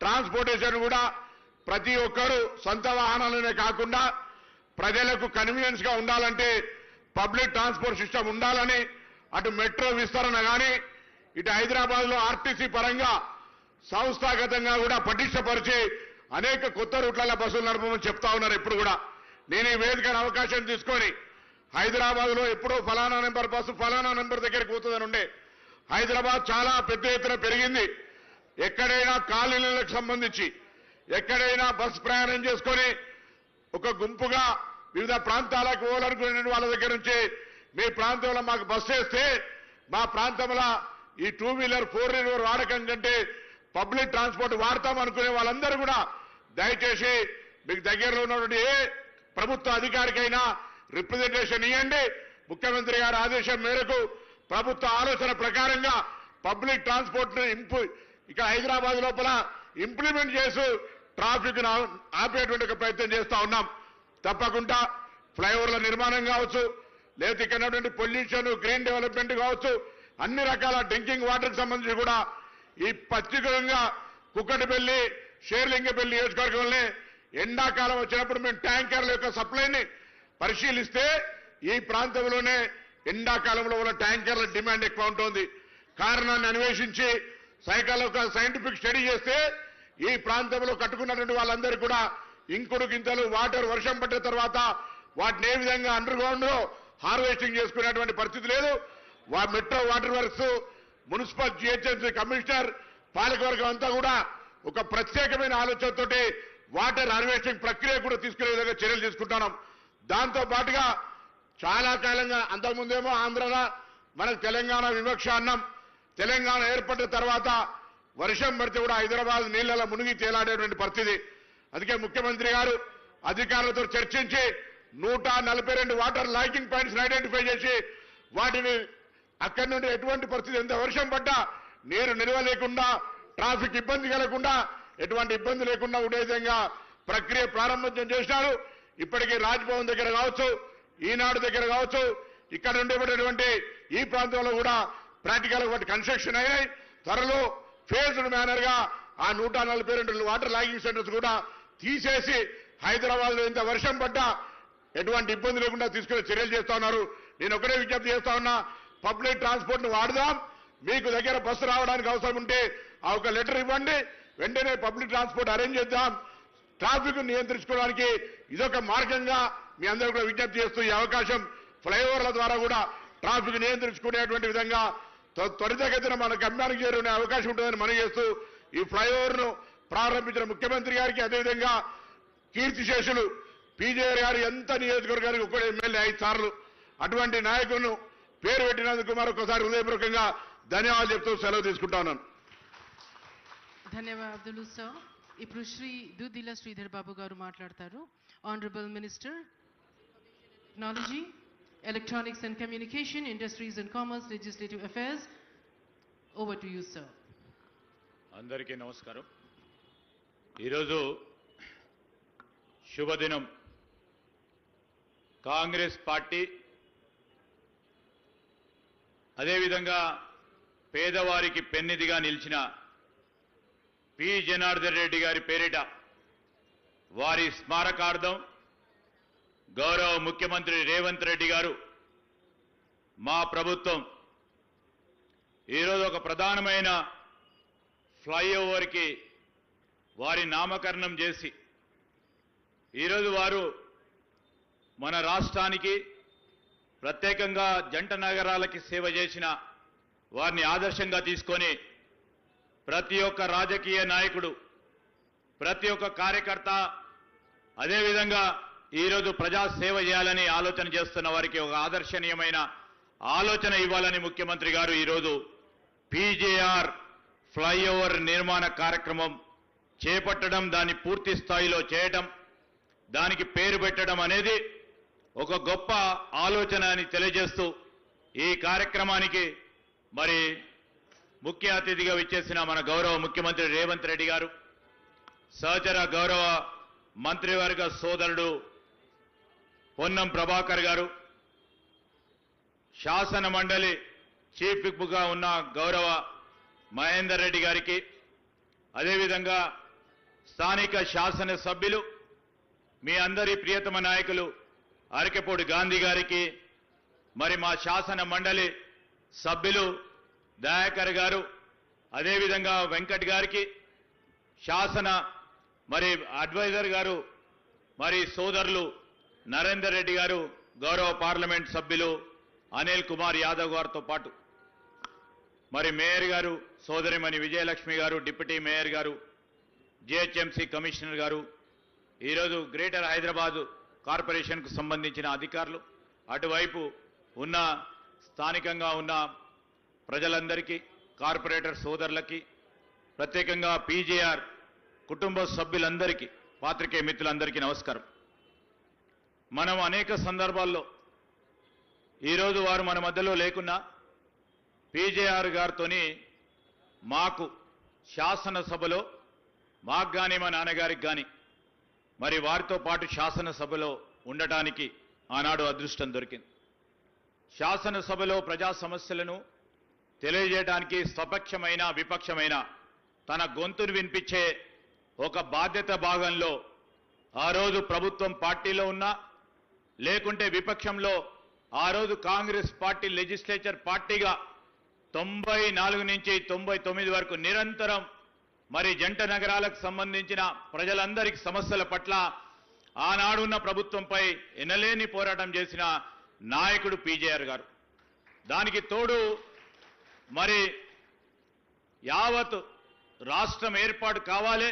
ట్రాన్స్పోర్టేషన్ కూడా ప్రతి ఒక్కరూ సొంత వాహనాలనే కాకుండా ప్రజలకు కన్వీనియన్స్ గా ఉండాలంటే పబ్లిక్ ట్రాన్స్పోర్ట్ సిస్టమ్ ఉండాలని అటు మెట్రో విస్తరణ కానీ ఇటు హైదరాబాద్ లో ఆర్టీసీ పరంగా సంస్థాగతంగా కూడా పటిష్టపరిచి అనేక కొత్త రూట్ల బస్సులు నడపమని చెప్తా ఉన్నారు. ఇప్పుడు కూడా నేను ఈ వేదికను అవకాశం తీసుకొని హైదరాబాద్ లో ఎప్పుడో ఫలానా నెంబర్ బస్సు ఫలానా నెంబర్ దగ్గరికి పోతుందని ఉండే, హైదరాబాద్ చాలా పెద్ద ఎత్తున పెరిగింది. ఎక్కడైనా కాలనీలకు సంబంధించి ఎక్కడైనా బస్సు ప్రయాణం చేసుకొని ఒక గుంపుగా వివిధ ప్రాంతాలకు పోవాలనుకునే వాళ్ళ దగ్గర నుంచి మీ ప్రాంతంలో మాకు బస్సు వేస్తే మా ప్రాంతంలో ఈ 2 వీలర్ 4 వీలర్ వాడకం కంటే పబ్లిక్ ట్రాన్స్పోర్ట్ వాడతాం అనుకునే వాళ్ళందరూ కూడా దయచేసి మీకు దగ్గరలో ఉన్నటువంటి ఏ ప్రభుత్వ అధికారికైనా రిప్రజెంటేషన్ ఇవ్వండి. ముఖ్యమంత్రి గారి ఆదేశం మేరకు ప్రభుత్వ ఆలోచన ప్రకారంగా పబ్లిక్ ట్రాన్స్పోర్ట్ ను ఇక్కడ హైదరాబాద్ లోపల ఇంప్లిమెంట్ చేసి ట్రాఫిక్ ఆపేటువంటి ఒక ప్రయత్నం చేస్తా ఉన్నాం. తప్పకుండా ఫ్లైఓవర్ల నిర్మాణం కావచ్చు, లేదా ఇక్కడ ఉన్నటువంటి పొల్యూషన్, గ్రీన్ డెవలప్మెంట్ కావచ్చు, అన్ని రకాల డ్రింకింగ్ వాటర్కి సంబంధించి కూడా ఈ ప్రత్యేకంగా కుక్కటిపల్లి, షేర్లింగపల్లి నియోజకవర్గంలో ఎండాకాలం వచ్చినప్పుడు మేము ట్యాంకర్ల యొక్క సప్లైని పరిశీలిస్తే ఈ ప్రాంతంలోనే ఎండాకాలంలో ఉన్న ట్యాంకర్ల డిమాండ్ ఎక్కువ ఉంటుంది. కారణాన్ని అన్వేషించి సైంటిఫిక్ స్టడీ చేస్తే ఈ ప్రాంతంలో కట్టుకున్నటువంటి వాళ్ళందరూ కూడా ఇంకుడు గింతలు వాటర్ వర్షం పడ్డ తర్వాత వాటిని ఏ విధంగా అండర్ గ్రౌండ్ లో హార్వెస్టింగ్ చేసుకునేటువంటి పరిస్థితి లేదు. Metro water works, municipal GHMC commissioner, పాలకవర్గం అంతా కూడా ఒక ప్రత్యేకమైన ఆలోచనతోటి వాటర్ హార్వెస్టింగ్ ప్రక్రియ కూడా తీసుకునే విధంగా చర్యలు తీసుకుంటున్నాం. దాంతో పాటుగా చాలా కాలంగా అంతకుముందేమో ఆంధ్రలో మనకు తెలంగాణ వివక్ష అన్నాం. తెలంగాణ ఏర్పడిన తర్వాత వర్షం పడితే కూడా హైదరాబాద్ నీళ్లలో మునిగి తేలాడేటువంటి పరిస్థితి. అందుకే ముఖ్యమంత్రి గారు అధికారులతో చర్చించి 142 వాటర్ లాకింగ్ పాయింట్స్ ఐడెంటిఫై చేసి వాటిని అక్కడి నుండి ఎటువంటి పరిస్థితి, ఎంత వర్షం పడ్డా నీరు నిల్వ లేకుండా, ట్రాఫిక్ ఇబ్బంది కలగకుండా, ఎటువంటి ఇబ్బంది లేకుండా ఉండే విధంగా ప్రక్రియ ప్రారంభం చేశారు. ఇప్పటికీ రాజ్భవన్ దగ్గర కావచ్చు, ఈనాడు దగ్గర కావచ్చు, ఇక్కడ ఉండేటువంటి ఈ ప్రాంతంలో కూడా ప్రాక్టికల్ వాటి కన్స్ట్రక్షన్ అయినాయి. త్వరలో ఫేజ్డ్ మేనర్ గా ఆ 142 వాటర్ లాగింగ్ సెంటర్స్ కూడా తీసేసి హైదరాబాద్ లో ఎంత వర్షం పడ్డా ఎటువంటి ఇబ్బంది లేకుండా తీసుకునే చర్యలు చేస్తా ఉన్నారు. నేను ఒకటే విజ్ఞప్తి చేస్తా ఉన్నా, పబ్లిక్ ట్రాన్స్పోర్ట్ ను వాడదాం. మీకు దగ్గర బస్సు రావడానికి అవసరం ఉంటే ఆ ఒక లెటర్ ఇవ్వండి, వెంటనే పబ్లిక్ ట్రాన్స్పోర్ట్ అరేంజ్ చేద్దాం. ట్రాఫిక్ నియంత్రించుకోవడానికి ఇదొక మార్గంగా మీ అందరూ కూడా విజ్ఞప్తి చేస్తూ ఈ అవకాశం ఫ్లైఓవర్ల ద్వారా కూడా ట్రాఫిక్ నియంత్రించుకునేటువంటి విధంగా త్వరితగతిన మన గమ్యానికి చేరుకునే అవకాశం ఉంటుందని మనం చేస్తూ ఈ ఫ్లైఓవర్ ను ప్రారంభించిన ముఖ్యమంత్రి గారికి, అదేవిధంగా కీర్తిశేషులు పీజేఆర్ గారు ఎంత నియోజకవర్గానికి ఒక్కడే ఎమ్మెల్యే 5 సార్లు అటువంటి నాయకులను పేరు పెట్టినందుకు మరొకసారి హృదయపూర్వకంగా ధన్యవాదాలు చెప్తూ సెలవు తీసుకుంటా ఉన్నాను. ధన్యవాదాలు సార్. ఇప్పుడు శ్రీ దుద్దిల శ్రీధర్ బాబు గారు మాట్లాడతారు. Honourable minister technology, electronics and communication, industries and commerce, legislative affairs. Over to you sir. అందరికీ నమస్కారం. ఈరోజు శుభదినం. కాంగ్రెస్ పార్టీ అదేవిధంగా పేదవారికి పెన్నిధిగా నిలిచిన పి జనార్దన్ రెడ్డి గారి పేరిట వారి స్మారకార్థం గౌరవ ముఖ్యమంత్రి రేవంత్ రెడ్డి గారు, మా ప్రభుత్వం ఈరోజు ఒక ప్రధానమైన ఫ్లైఓవర్కి వారి నామకరణం చేసి ఈరోజు వారు మన రాష్ట్రానికి ప్రత్యేకంగా జంట నగరాలకి సేవ చేసిన వారిని ఆదర్శంగా తీసుకొని ప్రతి ఒక్క రాజకీయ నాయకుడు, ప్రతి ఒక్క కార్యకర్త, అదేవిధంగా ఈరోజు ప్రజా సేవ చేయాలని ఆలోచన చేస్తున్న వారికి ఒక ఆదర్శనీయమైన ఆలోచన ఇవ్వాలని ముఖ్యమంత్రి గారు ఈరోజు పీజేఆర్ ఫ్లైఓవర్ నిర్మాణ కార్యక్రమం చేపట్టడం, దాన్ని పూర్తి స్థాయిలో చేయడం, దానికి పేరు పెట్టడం అనేది ఒక గొప్ప ఆలోచన అని తెలియజేస్తూ ఈ కార్యక్రమానికి మరి ముఖ్య అతిథిగా విచ్చేసిన మన గౌరవ ముఖ్యమంత్రి రేవంత్ రెడ్డి గారు, సహచర గౌరవ మంత్రివర్గ సోదరుడు పొన్నం ప్రభాకర్ గారు, శాసన మండలి చీఫ్ విప్గా ఉన్న గౌరవ మహేందర్ రెడ్డి గారికి, అదేవిధంగా స్థానిక శాసన సభ్యులు మీ అందరి ప్రియతమ నాయకులు అరకెపూడి గాంధీ గారికి, మరి మా శాసన మండలి సభ్యులు దయాకర్ గారు, అదేవిధంగా వెంకట్ గారికి, శాసన మరి అడ్వైజర్ గారు, మరి సోదరులు నరేందర్ రెడ్డి గారు, గౌరవ పార్లమెంట్ సభ్యులు అనిల్ కుమార్ యాదవ్ గారితో పాటు మరి మేయర్ గారు సోదరిమణి విజయలక్ష్మి గారు, డిప్యూటీ మేయర్ గారు, జిహెచ్ఎంసీ కమిషనర్ గారు, ఈరోజు గ్రేటర్ హైదరాబాద్ కార్పొరేషన్కు సంబంధించిన అధికారులు, అటువైపు ఉన్న స్థానికంగా ఉన్న ప్రజలందరికీ, కార్పొరేటర్ సోదరులకి, ప్రత్యేకంగా పీజేఆర్ కుటుంబ సభ్యులందరికీ, పాత్రికేయ మిత్రులందరికీ నమస్కారం. మనం అనేక సందర్భాల్లో ఈరోజు వారు మన మధ్యలో లేకున్నా పీజేఆర్ గారితోని మాకు శాసనసభలో మాకు కానీ మా నాన్నగారికి కానీ మరి వారితో పాటు శాసనసభలో ఉండటానికి ఆనాడు అదృష్టం దొరికింది. శాసనసభలో ప్రజా సమస్యలను తెలియజేయడానికి స్వపక్షమైన విపక్షమైన తన గొంతును వినిపించే ఒక బాధ్యత భాగంలో ఆ రోజు ప్రభుత్వం పార్టీలో ఉన్నా లేకుంటే విపక్షంలో ఆ రోజు కాంగ్రెస్ పార్టీ లెజిస్లేచర్ పార్టీగా 94 నుంచి 99 వరకు నిరంతరం మరి జంట నగరాలకు సంబంధించిన ప్రజలందరికీ సమస్యల పట్ల ఆనాడున్న ప్రభుత్వంపై ఎనలేని పోరాటం చేసిన నాయకుడు పీజేఆర్ గారు. దానికి తోడు మరి యావత్ రాష్ట్రం ఏర్పాటు కావాలి,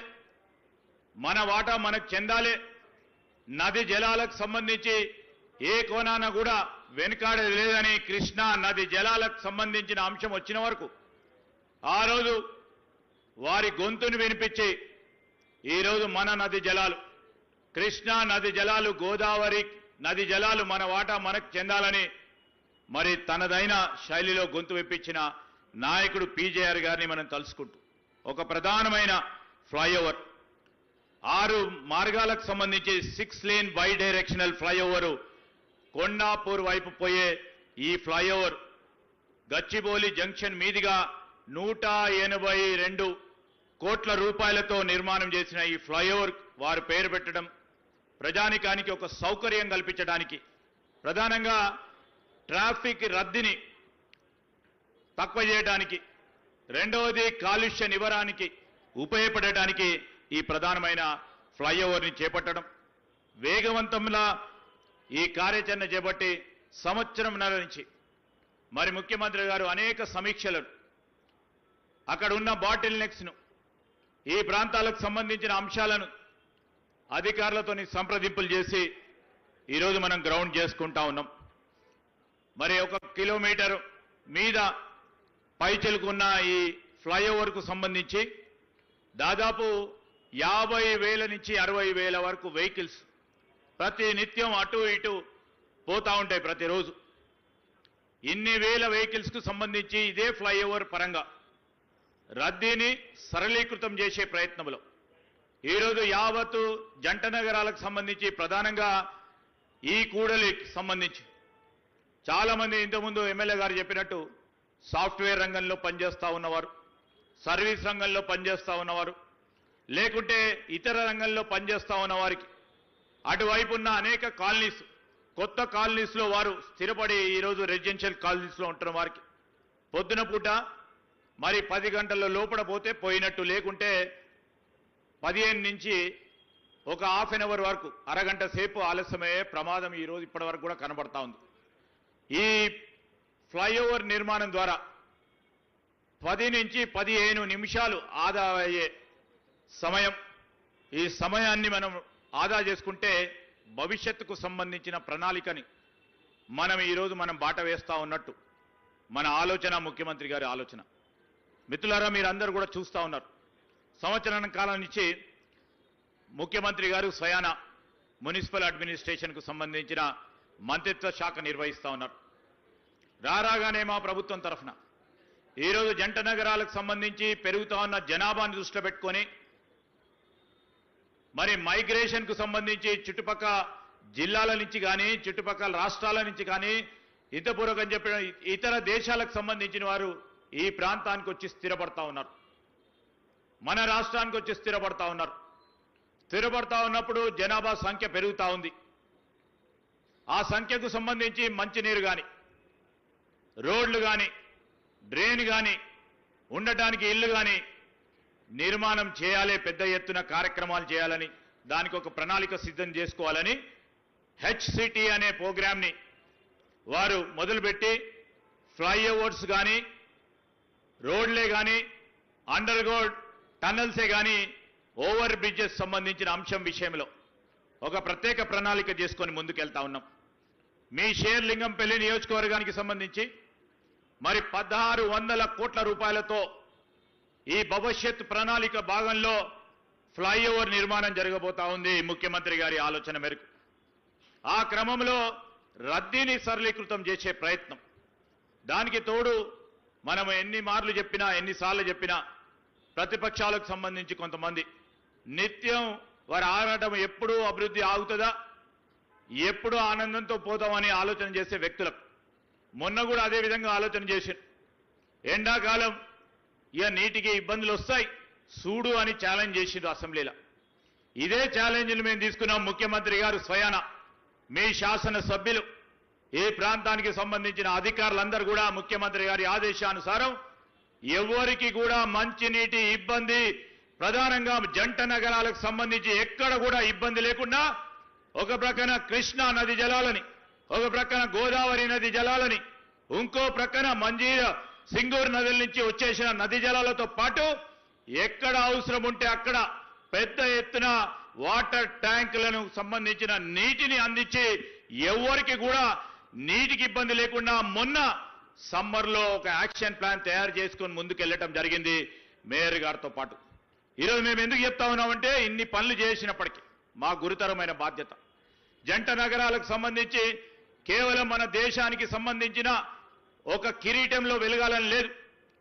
మన వాటా మనకు చెందాలి, నది జలాలకు సంబంధించి ఏ కోణాన కూడా వెనుకాడేది లేదని కృష్ణా నది జలాలకు సంబంధించిన అంశం వచ్చిన వరకు ఆ రోజు వారి గొంతును వినిపించి ఈరోజు మన నది జలాలు, కృష్ణా నది జలాలు, గోదావరి నది జలాలు మన వాటా మనకు చెందాలని మరి తనదైన శైలిలో గొంతు విప్పించిన నాయకుడు పీజేఆర్ గారిని మనం తలుసుకుంటూ ఒక ప్రధానమైన ఫ్లైఓవర్ 6 మార్గాలకు సంబంధించి 6 lane by directional flyover Kondapur వైపు పోయే ఈ ఫ్లైఓవర్ గచ్చిబౌలి జంక్షన్ మీదుగా 182 కోట్ల రూపాయలతో నిర్మాణం చేసిన ఈ ఫ్లైఓవర్ వారు పేరు పెట్టడం ప్రజానికానికి ఒక సౌకర్యం కల్పించడానికి, ప్రధానంగా ట్రాఫిక్ రద్దీని తక్కువ చేయడానికి, రెండవది కాలుష్య నివారణకి ఉపయోగపడడానికి ఈ ప్రధానమైన ఫ్లైఓవర్ని చేపట్టడం, వేగవంతంగా ఈ కార్యాచరణ చేపట్టి సంవత్సరంన్నర నుంచి మరి ముఖ్యమంత్రి గారు అనేక సమీక్షలను, అక్కడ ఉన్న బాటిల్ నెక్స్ను, ఈ ప్రాంతాలకు సంబంధించిన అంశాలను అధికారులతో సంప్రదింపులు చేసి ఈరోజు మనం గ్రౌండ్ చేసుకుంటా ఉన్నాం. మరి 1 కిలోమీటర్ మీద పైచెలుకున్న ఈ ఫ్లైఓవర్కు సంబంధించి దాదాపు 50,000 నుంచి 60,000 వరకు వెహికల్స్ ప్రతి నిత్యం అటు ఇటు పోతా ఉంటాయి. ప్రతిరోజు ఇన్ని వేల వెహికల్స్కు సంబంధించి ఇదే ఫ్లైఓవర్ పరంగా రద్దీని సరళీకృతం చేసే ప్రయత్నంలో ఈరోజు యావత్తు జంట నగరాలకు సంబంధించి ప్రధానంగా ఈ కూడలికి సంబంధించి చాలామంది ఇంతకుముందు ఎమ్మెల్యే గారు చెప్పినట్టు సాఫ్ట్వేర్ రంగంలో పనిచేస్తూ ఉన్నవారు, సర్వీస్ రంగంలో పనిచేస్తూ ఉన్నవారు, లేకుంటే ఇతర రంగంలో పనిచేస్తూ ఉన్న వారికి అటువైపు ఉన్న అనేక కాలనీస్, కొత్త కాలనీస్లో వారు స్థిరపడి ఈరోజు రెసిడెన్షియల్ కాలనీస్లో ఉంటున్న వారికి పొద్దున పూట మరి 10 గంటల లోపల పోతే పోయినట్టు, లేకుంటే 15 నుంచి ఒక హాఫ్ అన్ అవర్ వరకు అరగంట సేపు ఆలస్యమయ్యే ప్రమాదం ఈరోజు ఇప్పటి వరకు కూడా కనబడతా ఉంది. ఈ ఫ్లైఓవర్ నిర్మాణం ద్వారా 10 నుంచి 15 నిమిషాలు ఆదా అయ్యే సమయం, ఈ సమయాన్ని మనం ఆదా చేసుకుంటే భవిష్యత్తుకు సంబంధించిన ప్రణాళికని మనం ఈరోజు బాట వేస్తా ఉన్నట్టు మన ఆలోచన, ముఖ్యమంత్రి గారి ఆలోచన. మిత్రులారా, మీరందరూ కూడా చూస్తూ ఉన్నారు. సంవత్సరం కాలం నుంచి ముఖ్యమంత్రి గారు స్వయాన మున్సిపల్ అడ్మినిస్ట్రేషన్కు సంబంధించిన మంత్రిత్వ శాఖ నిర్వహిస్తూ ఉన్నారు. రాగానే మా ప్రభుత్వం తరఫున ఈరోజు జంట నగరాలకు సంబంధించి పెరుగుతా ఉన్న జనాభాను దృష్టిలో పెట్టుకొని మరి మైగ్రేషన్కు సంబంధించి చుట్టుపక్కల జిల్లాల నుంచి కానీ చుట్టుపక్కల రాష్ట్రాల నుంచి కానీ హితపూర్వకం చెప్పిన ఇతర దేశాలకు సంబంధించిన వారు ఈ ప్రాంతానికి వచ్చి స్థిరపడతా ఉన్నారు, మన రాష్ట్రానికి వచ్చి స్థిరపడతా ఉన్నారు. స్థిరపడతా ఉన్నప్పుడు జనాభా సంఖ్య పెరుగుతూ ఉంది. ఆ సంఖ్యకు సంబంధించి మంచినీరు కానీ, రోడ్లు కానీ, డ్రైన్ కానీ, ఉండటానికి ఇల్లు కానీ నిర్మాణం చేయాలి, పెద్ద ఎత్తున కార్యక్రమాలు చేయాలని, దానికి ఒక ప్రణాళిక సిద్ధం చేసుకోవాలని హెచ్సిటీ అనే ప్రోగ్రామ్ని వారు మొదలుపెట్టి ఫ్లైఓవర్స్ కానీ, రోడ్లే కానీ, అండర్ గ్రౌండ్ టన్నల్సే కానీ, ఓవర్ బ్రిడ్జెస్ సంబంధించిన అంశం విషయంలో ఒక ప్రత్యేక ప్రణాళిక చేసుకొని ముందుకెళ్తా ఉన్నాం. మీ షేర్లింగంపల్లి నియోజకవర్గానికి సంబంధించి మరి 1600 కోట్ల రూపాయలతో ఈ భవిష్యత్ ప్రణాళిక భాగంలో ఫ్లైఓవర్ నిర్మాణం జరగబోతా ఉంది ముఖ్యమంత్రి గారి ఆలోచన మేరకు. ఆ క్రమంలో రద్దీని సరళీకృతం చేసే ప్రయత్నం. దానికి తోడు మనం ఎన్నిసార్లు చెప్పినా ప్రతిపక్షాలకు సంబంధించి కొంతమంది నిత్యం వారి ఆరాటం ఎప్పుడు అభివృద్ధి ఆగుతుందా, ఎప్పుడు ఆనందంతో పోతామని ఆలోచన చేసే వ్యక్తులకు మొన్న కూడా అదే విధంగా ఆలోచన చేశారు. ఎండాకాలం ఇక నీటికి ఇబ్బందులు వస్తాయి చూడు అని ఛాలెంజ్ చేసిండు అసెంబ్లీలో. ఇదే ఛాలెంజ్ని మేము తీసుకున్నాం. ముఖ్యమంత్రి గారు స్వయాన మీ శాసన సభ్యులు ఈ ప్రాంతానికి సంబంధించిన అధికారులందరూ కూడా ముఖ్యమంత్రి గారి ఆదేశానుసారం ఎవరికి కూడా మంచినీటి ఇబ్బంది, ప్రధానంగా జంట నగరాలకు సంబంధించి ఎక్కడ కూడా ఇబ్బంది లేకుండా ఒక ప్రక్కన కృష్ణా నది జలాలని, ఒక ప్రక్కన గోదావరి నది జలాలని, ఇంకో ప్రక్కన మంజీర సింగూరు నదుల నుంచి వచ్చేసిన నది జలాలతో పాటు ఎక్కడ అవసరం ఉంటే అక్కడ పెద్ద ఎత్తున వాటర్ ట్యాంకులను సంబంధించిన నీటిని అందించి ఎవరికి కూడా నీటికి ఇబ్బంది లేకుండా మొన్న సమ్మర్లో ఒక యాక్షన్ ప్లాన్ తయారు చేసుకొని ముందుకెళ్లటం జరిగింది మేయర్ గారితో పాటు. ఈరోజు మేము ఎందుకు చెప్తా ఉన్నామంటే ఇన్ని పనులు చేసినప్పటికీ మా గురుతరమైన బాధ్యత జంట నగరాలకు సంబంధించి కేవలం మన దేశానికి సంబంధించిన ఒక కిరీటంలో వెలగాలని లేదు.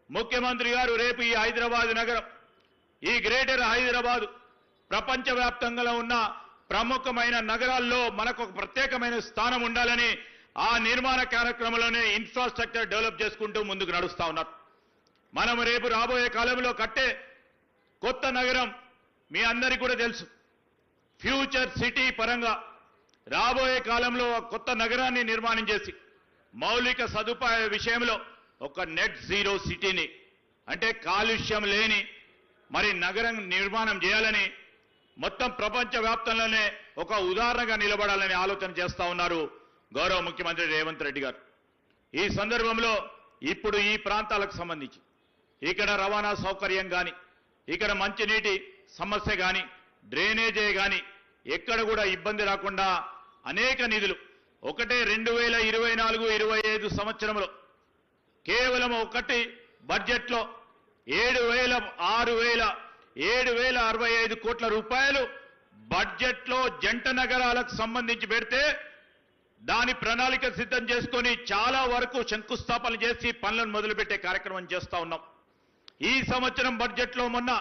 ముఖ్యమంత్రి గారు రేపు ఈ హైదరాబాద్ నగరం, ఈ గ్రేటర్ హైదరాబాద్ ప్రపంచవ్యాప్తంగా ఉన్న ప్రముఖమైన నగరాల్లో మనకు ఒక ప్రత్యేకమైన స్థానం ఉండాలని ఆ నిర్మాణ కార్యక్రమంలోనే ఇన్ఫ్రాస్ట్రక్చర్ డెవలప్ చేసుకుంటూ ముందుకు నడుస్తా ఉన్నారు. మనం రేపు రాబోయే కాలంలో కట్టే కొత్త నగరం మీ అందరికీ కూడా తెలుసు. ఫ్యూచర్ సిటీ పరంగా రాబోయే కాలంలో కొత్త నగరాన్ని నిర్మాణం చేసి మౌలిక సదుపాయాల విషయంలో ఒక నెట్ జీరో సిటీని, అంటే కాలుష్యం లేని మరి నగరం నిర్మాణం చేయాలని మొత్తం ప్రపంచ వ్యాప్తంలోనే ఒక ఉదాహరణగా నిలబడాలని ఆలోచన చేస్తా ఉన్నారు గౌరవ ముఖ్యమంత్రి రేవంత్ రెడ్డి గారు. ఈ సందర్భంలో ఇప్పుడు ఈ ప్రాంతాలకు సంబంధించి ఇక్కడ రవాణా సౌకర్యం కానీ, ఇక్కడ మంచినీటి సమస్య కానీ, డ్రైనేజీ కానీ ఎక్కడ కూడా ఇబ్బంది రాకుండా అనేక నిధులు ఒకటే 2024-25 సంవత్సరంలో కేవలం ఒకటి బడ్జెట్లో 7,065 కోట్ల రూపాయలు బడ్జెట్లో జంట నగరాలకు సంబంధించి పెడితే దాని ప్రణాళిక సిద్ధం చేసుకొని చాలా వరకు శంకుస్థాపన చేసి పనులను మొదలుపెట్టే కార్యక్రమం చేస్తా ఉన్నాం. ఈ సంవత్సరం బడ్జెట్లో మొన్న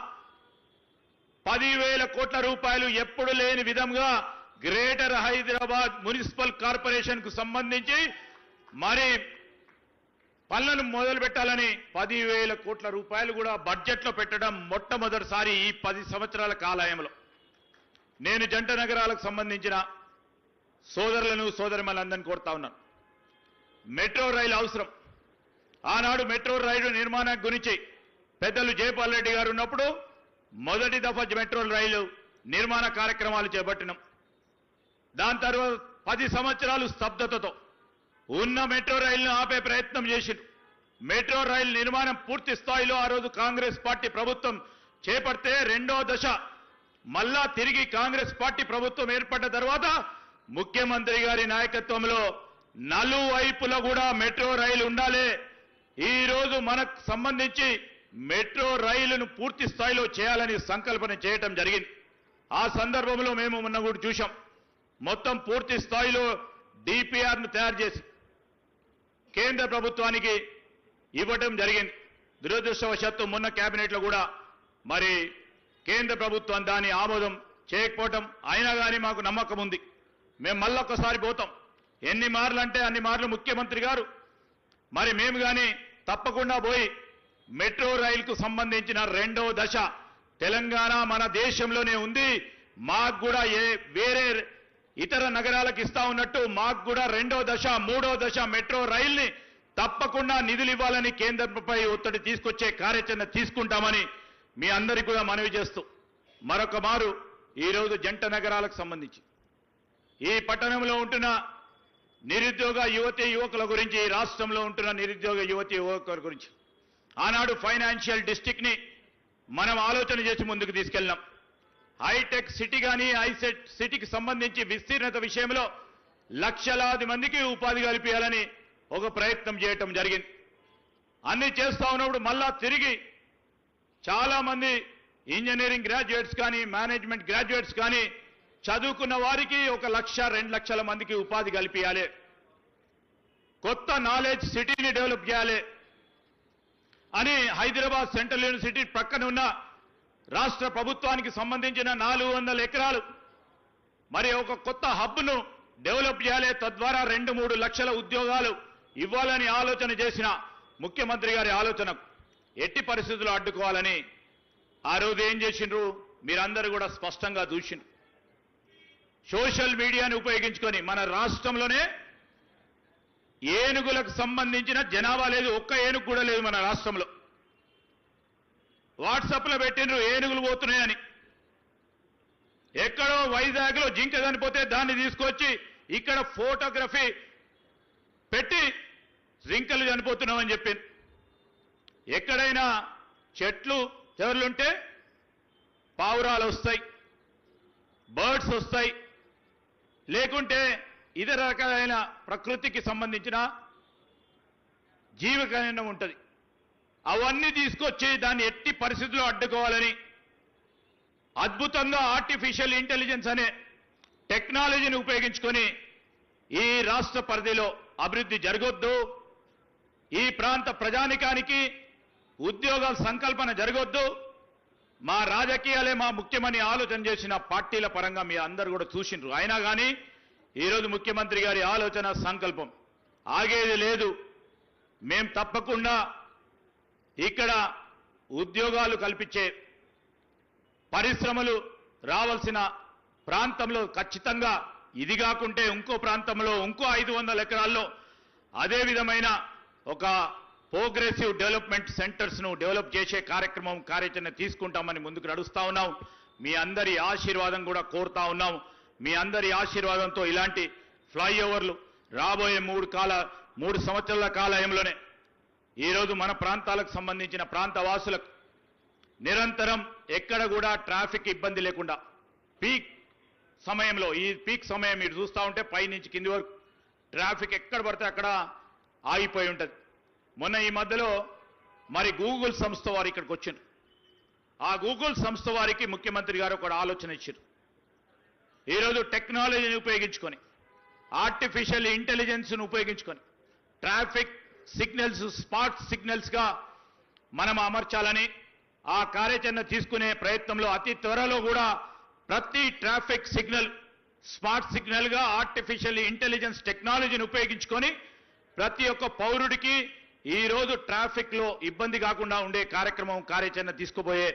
10,000 కోట్ల రూపాయలు ఎప్పుడు లేని విధంగా గ్రేటర్ హైదరాబాద్ మున్సిపల్ కార్పొరేషన్ కు సంబంధించి మరి పనులను మొదలు పెట్టాలని 10,000 కోట్ల రూపాయలు కూడా బడ్జెట్లో పెట్టడం మొట్టమొదటిసారి ఈ 10 సంవత్సరాల కాలాయంలో. నేను జంట నగరాలకు సంబంధించిన సోదరులను సోదరిమణులందరినీ కోరుతా ఉన్నాను. మెట్రో రైలు అవసరం. ఆనాడు మెట్రో రైలు నిర్మాణం గురించి పెద్దలు జయపాల్ రెడ్డి గారు ఉన్నప్పుడు మొదటి దఫా మెట్రో రైలు నిర్మాణ కార్యక్రమాలు చేపట్టినాం. దాని తర్వాత 10 సంవత్సరాలు స్తబ్దతతో ఉన్న మెట్రో రైలును ఆపే ప్రయత్నం చేసింది. మెట్రో రైలు నిర్మాణం పూర్తి స్థాయిలో ఆ రోజు కాంగ్రెస్ పార్టీ ప్రభుత్వం చేపడితే రెండో దశ మళ్ళా తిరిగి కాంగ్రెస్ పార్టీ ప్రభుత్వం ఏర్పడ్డ తర్వాత ముఖ్యమంత్రి గారి నాయకత్వంలో నలువైపులా కూడా మెట్రో రైలు ఉండాలి. ఈ రోజు మనకు సంబంధించి మెట్రో రైలును పూర్తి స్థాయిలో చేయాలని సంకల్పన చేయటం జరిగింది. ఆ సందర్భంలో మేము మొన్న కూడా చూశాం. మొత్తం పూర్తి స్థాయిలో డిపిఆర్ను తయారు చేసి కేంద్ర ప్రభుత్వానికి ఇవ్వటం జరిగింది. దురదృష్టవశాత్తు మొన్న కేబినెట్లో కూడా మరి కేంద్ర ప్రభుత్వం దాని ఆమోదం చేయకపోవటం, అయినా కానీ మాకు నమ్మకం ఉంది. మేము మళ్ళొక్కసారి పోతాం. ఎన్ని మార్లు అంటే అన్ని మార్లు ముఖ్యమంత్రి గారు మరి మేము కానీ తప్పకుండా పోయి మెట్రో రైలుకు సంబంధించిన రెండో దశ తెలంగాణ మన దేశంలోనే ఉంది, మాకు కూడా వేరే ఇతర నగరాలకు ఇస్తా ఉన్నట్టు మాకు కూడా రెండో దశ మూడో దశ మెట్రో రైల్ని తప్పకుండా నిధులు ఇవ్వాలని కేంద్రంపై ఒత్తిడి తీసుకొచ్చే కార్యాచరణ తీసుకుంటామని మీ అందరికీ కూడా మనవి చేస్తూ మరొక మారు ఈరోజు జంట నగరాలకు సంబంధించి ఈ పట్టణంలో ఉంటున్న నిరుద్యోగ యువతి యువకుల గురించి, రాష్ట్రంలో ఉంటున్న నిరుద్యోగ యువతి యువకుల గురించి ఆనాడు ఫైనాన్షియల్ డిస్ట్రిక్ట్ ని మనం ఆలోచన చేసి ముందుకు తీసుకెళ్ళాం. హైటెక్ సిటీ కానీ హైసెట్ సిటీకి సంబంధించి విస్తీర్ణత విషయంలో లక్షలాది మందికి ఉపాధి కల్పించాలని ఒక ప్రయత్నం చేయటం జరిగింది. అన్ని చేస్తా ఉన్నప్పుడు మళ్ళా తిరిగి చాలా మంది ఇంజనీరింగ్ గ్రాడ్యుయేట్స్ కానీ మేనేజ్మెంట్ గ్రాడ్యుయేట్స్ కానీ చదువుకున్న వారికి 1-2 లక్షల మందికి ఉపాధి కల్పించాలి. కొత్త నాలెడ్జ్ సిటీని డెవలప్ చేయాలి అని హైదరాబాద్ సెంట్రల్ యూనివర్సిటీ పక్కన ఉన్న రాష్ట్ర ప్రభుత్వానికి సంబంధించిన 400 ఎకరాలు మరి ఒక కొత్త హబ్ను డెవలప్ చేయాలి. తద్వారా 2-3 లక్షల ఉద్యోగాలు ఇవ్వాలని ఆలోచన చేసిన ముఖ్యమంత్రి గారి ఆలోచన ఎట్టి పరిస్థితుల్లో అడ్డుకోవాలని ఆ రోజు ఏం చేసిండ్రు మీరందరూ కూడా స్పష్టంగా చూసిండ్రు. సోషల్ మీడియాని ఉపయోగించుకొని మన రాష్ట్రంలోనే ఏనుగులకు సంబంధించిన జనాభా లేదు, ఒక్క ఏనుగు కూడా లేదు మన రాష్ట్రంలో. వాట్సాప్లో పెట్టిండ్రు ఏనుగులు పోతున్నాయని. ఎక్కడో వైజాగ్లో జింక చనిపోతే దాన్ని తీసుకొచ్చి ఇక్కడ ఫోటోగ్రఫీ పెట్టి జింకలు చనిపోతున్నామని చెప్పింది. ఎక్కడైనా చెట్లు చెవర్లుంటే పావురాలు వస్తాయి, బర్డ్స్ వస్తాయి, లేకుంటే ఇతర రకాలైన ప్రకృతికి సంబంధించిన జీవకణం ఉంటుంది. అవన్నీ తీసుకొచ్చి దాన్ని ఎట్టి పరిస్థితుల్లో అడ్డుకోవాలని అద్భుతంగా ఆర్టిఫిషియల్ ఇంటెలిజెన్స్ అనే టెక్నాలజీని ఉపయోగించుకొని ఈ రాష్ట్ర పరిధిలో అభివృద్ధి జరగొద్దు, ఈ ప్రాంత ప్రజానికానికి ఉద్యోగాల సంకల్పన జరగొద్దు, మా రాజకీయాలే మా ముఖ్యమని ఆలోచన చేసిన పార్టీల పరంగా మీ అందరూ కూడా చూసిండ్రు. అయినా కానీ ఈరోజు ముఖ్యమంత్రి గారి ఆలోచన సంకల్పం ఆగేది లేదు. మేం తప్పకుండా ఇక్కడ ఉద్యోగాలు కల్పించే పరిశ్రమలు రావాల్సిన ప్రాంతంలో ఖచ్చితంగా ఇది కాకుంటే ఇంకో ప్రాంతంలో ఇంకో 500 ఎకరాల్లో అదే విధమైన ఒక ప్రోగ్రెసివ్ డెవలప్మెంట్ సెంటర్స్ ను డెవలప్ చేసే కార్యాచరణ తీసుకుంటామని ముందుకు నడుస్తా ఉన్నాం. మీ అందరి ఆశీర్వాదం కూడా కోరుతా ఉన్నాం. మీ అందరి ఆశీర్వాదంతో ఇలాంటి ఫ్లైఓవర్లు రాబోయే 3 సంవత్సరాల కాలంలోనే ఈరోజు మన ప్రాంతాలకు సంబంధించిన ప్రాంత వాసులకు నిరంతరం ఎక్కడ కూడా ట్రాఫిక్ ఇబ్బంది లేకుండా పీక్ సమయంలో, ఈ పీక్ సమయం మీరు చూస్తూ ఉంటే పై నుంచి కింది వరకు ట్రాఫిక్ ఎక్కడ పడితే అక్కడ ఆగిపోయి ఉంటుంది. మొన్న ఈ మధ్యలో మరి గూగుల్ సంస్థ వారు ఇక్కడికి వచ్చారు. ఆ గూగుల్ సంస్థ వారికి ముఖ్యమంత్రి గారు ఒక ఆలోచన ఇచ్చారు. ఈరోజు టెక్నాలజీని ఉపయోగించుకొని, ఆర్టిఫిషియల్ ఇంటెలిజెన్స్ను ఉపయోగించుకొని ట్రాఫిక్ సిగ్నల్స్ స్పాట్ సిగ్నల్స్గా మనం అమర్చాలని ఆ కార్యాచరణ తీసుకునే ప్రయత్నంలో అతి త్వరలో కూడా ప్రతి ట్రాఫిక్ సిగ్నల్ స్మార్ట్ సిగ్నల్గా ఆర్టిఫిషియల్ ఇంటెలిజెన్స్ టెక్నాలజీని ఉపయోగించుకొని ప్రతి ఒక్క పౌరుడికి ఈరోజు ట్రాఫిక్లో ఇబ్బంది కాకుండా ఉండే కార్యాచరణ తీసుకుపోయే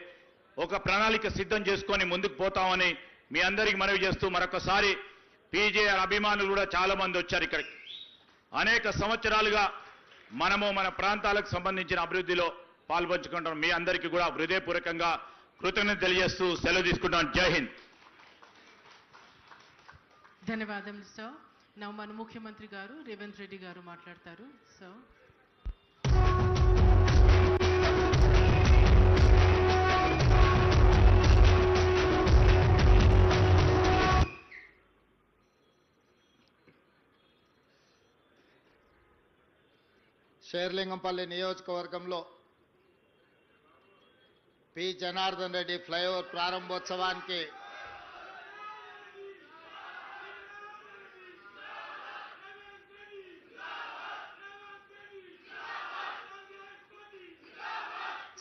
ఒక ప్రణాళిక సిద్ధం చేసుకొని ముందుకు పోతామని మీ అందరికీ మనవి చేస్తూ మరొకసారి పీజేఆర్ అభిమానులు కూడా చాలా మంది వచ్చారు ఇక్కడికి. అనేక సంవత్సరాలుగా మనము మన ప్రాంతాలకు సంబంధించిన అభివృద్ధిలో పాల్పంచుకుంటాం. మీ అందరికీ కూడా హృదయపూర్వకంగా కృతజ్ఞత తెలియజేస్తూ సెలవు తీసుకుంటాం. జై హింద్. ధన్యవాదములు సార్. నా మన ముఖ్యమంత్రి గారు రేవంత్ రెడ్డి గారు మాట్లాడతారు. సార్ శేర్లింగంపల్లి నియోజకవర్గంలో పి జనార్దన్ రెడ్డి ఫ్లైఓవర్ ప్రారంభోత్సవానికి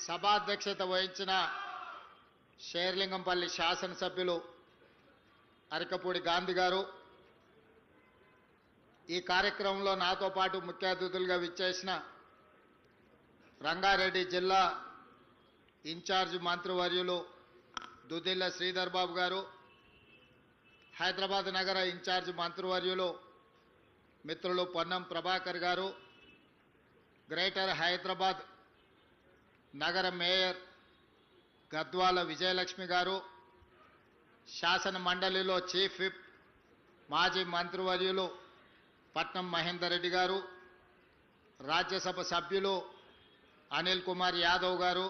సభాధ్యక్షత వహించిన శేర్లింగంపల్లి శాసనసభ్యులు అరకపూడి గాంధీ గారు, ఈ కార్యక్రమంలో నాతో పాటు ముఖ్య అతిథులుగా విచ్చేసిన రంగారెడ్డి జిల్లా ఇన్ఛార్జ్ మంత్రివర్యులు దుద్దిల్ల శ్రీధర్ బాబు గారు, హైదరాబాద్ నగర ఇన్ఛార్జ్ మంత్రివర్యులు మిత్రులు పొన్నం ప్రభాకర్ గారు, గ్రేటర్ హైదరాబాద్ నగర మేయర్ గద్వాల విజయలక్ష్మి గారు, శాసన మండలిలో చీఫ్ విప్ మాజీ మంత్రివర్యులు పట్నం మహేందర్ రెడ్డి గారు, రాజ్యసభ సభ్యులు అనిల్ కుమార్ యాదవ్ గారు,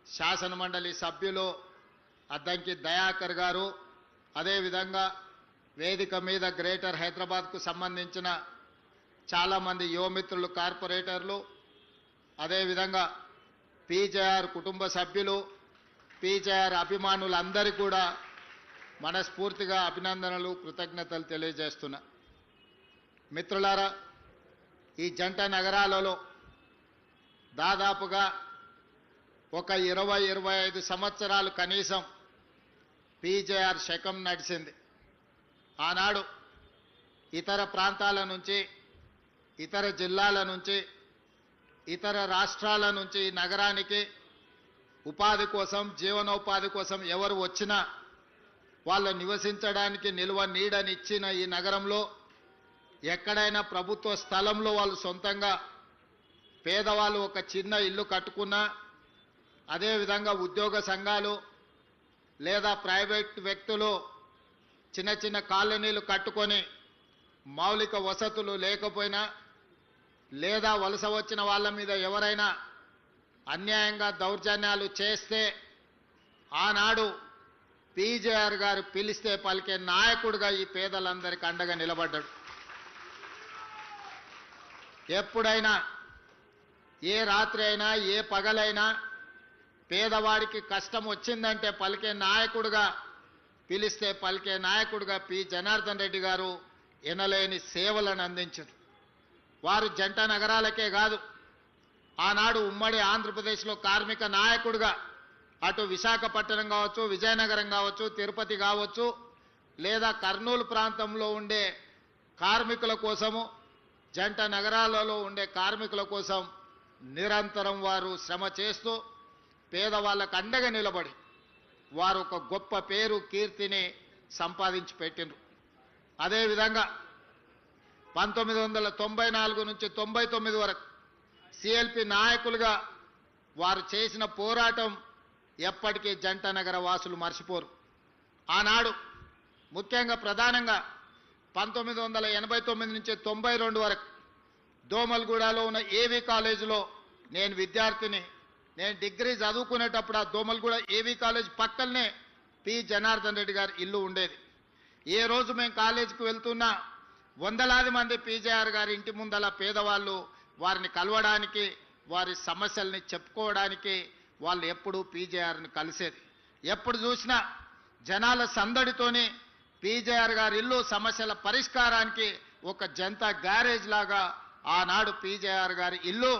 శాసన మండలి సభ్యులు అద్దంకి దయాకర్ గారు, అదేవిధంగా వేదిక మీద గ్రేటర్ హైదరాబాద్కు సంబంధించిన చాలామంది యువమిత్రులు కార్పొరేటర్లు, అదేవిధంగా పీజేఆర్ కుటుంబ సభ్యులు, పీజేఆర్ అభిమానులందరికీ కూడా మనస్ఫూర్తిగా అభినందనలు కృతజ్ఞతలు తెలియజేస్తున్నా. మిత్రులారా, ఈ జంట నగరాలలో దాదాపుగా ఒక 20-25 సంవత్సరాలు కనీసం పీజేఆర్ శకం నడిచింది. ఆనాడు ఇతర ప్రాంతాల నుంచి, ఇతర జిల్లాల నుంచి, ఇతర రాష్ట్రాల నుంచి ఈ నగరానికి ఉపాధి కోసం, జీవనోపాధి కోసం ఎవరు వచ్చినా వాళ్ళు నివసించడానికి నిల్వ నీడనిచ్చిన ఈ నగరంలో ఎక్కడైనా ప్రభుత్వ స్థలంలో వాళ్ళు సొంతంగా పేదవాళ్ళు ఒక చిన్న ఇల్లు కట్టుకున్నా, అదేవిధంగా ఉద్యోగ సంఘాలు లేదా ప్రైవేట్ వ్యక్తులు చిన్న చిన్న కాలనీలు కట్టుకొని మౌలిక వసతులు లేకపోయినా లేదా వలస వచ్చిన వాళ్ళ మీద ఎవరైనా అన్యాయంగా దౌర్జన్యాలు చేస్తే ఆనాడు పీజేఆర్ గారు పిలిస్తే పలికే నాయకుడిగా ఈ పేదలందరికీ అండగా నిలబడ్డాడు. ఎప్పుడైనా ఏ రాత్రి అయినా ఏ పగలైనా పేదవాడికి కష్టం వచ్చిందంటే పలికే నాయకుడిగా, పిలిస్తే పలికే నాయకుడిగా పి జనార్దన్ రెడ్డి గారు ఎనలేని సేవలను అందించారు. వారు జంట నగరాలకే కాదు, ఆనాడు ఉమ్మడి ఆంధ్రప్రదేశ్లో కార్మిక నాయకుడిగా అటు విశాఖపట్నం కావచ్చు, విజయనగరం కావచ్చు, తిరుపతి కావచ్చు, లేదా కర్నూలు ప్రాంతంలో ఉండే కార్మికుల కోసము, జంట నగరాలలో ఉండే కార్మికుల కోసం నిరంతరం వారు శ్రమ చేస్తూ పేదవాళ్ళకు అండగా నిలబడి వారు ఒక గొప్ప పేరు కీర్తిని సంపాదించి పెట్టిండ్రు. అదేవిధంగా 1994 నుంచి 99 వరకు సిఎల్పి నాయకులుగా వారు చేసిన పోరాటం ఎప్పటికీ జంట నగర వాసులు మర్చిపోరు. ఆనాడు ముఖ్యంగా ప్రధానంగా 1989 నుంచి 92 వరకు దోమల్గూడలో ఉన్న ఏవీ కాలేజీలో నేను విద్యార్థిని, నేను డిగ్రీ చదువుకునేటప్పుడు ఆ దోమల్గూడ ఏవీ కాలేజ్ పక్కనే పి జనార్దన్ రెడ్డి గారి ఇల్లు ఉండేది. ఏ రోజు మేము కాలేజీకి వెళ్తున్నా వందలాది మంది పీజేఆర్ గారి ఇంటి ముందల పేదవాళ్ళు వారిని కలవడానికి, వారి సమస్యల్ని చెప్పుకోవడానికి వాళ్ళు ఎప్పుడూ పీజేఆర్ని కలిసేది. ఎప్పుడు చూసినా జనాల సందడితోని పీజేఆర్ గారి ఇల్లు సమస్యల పరిష్కారానికి ఒక జనతా గ్యారేజ్ లాగా ఆనాడు పీజేఆర్ గారి ఇల్లు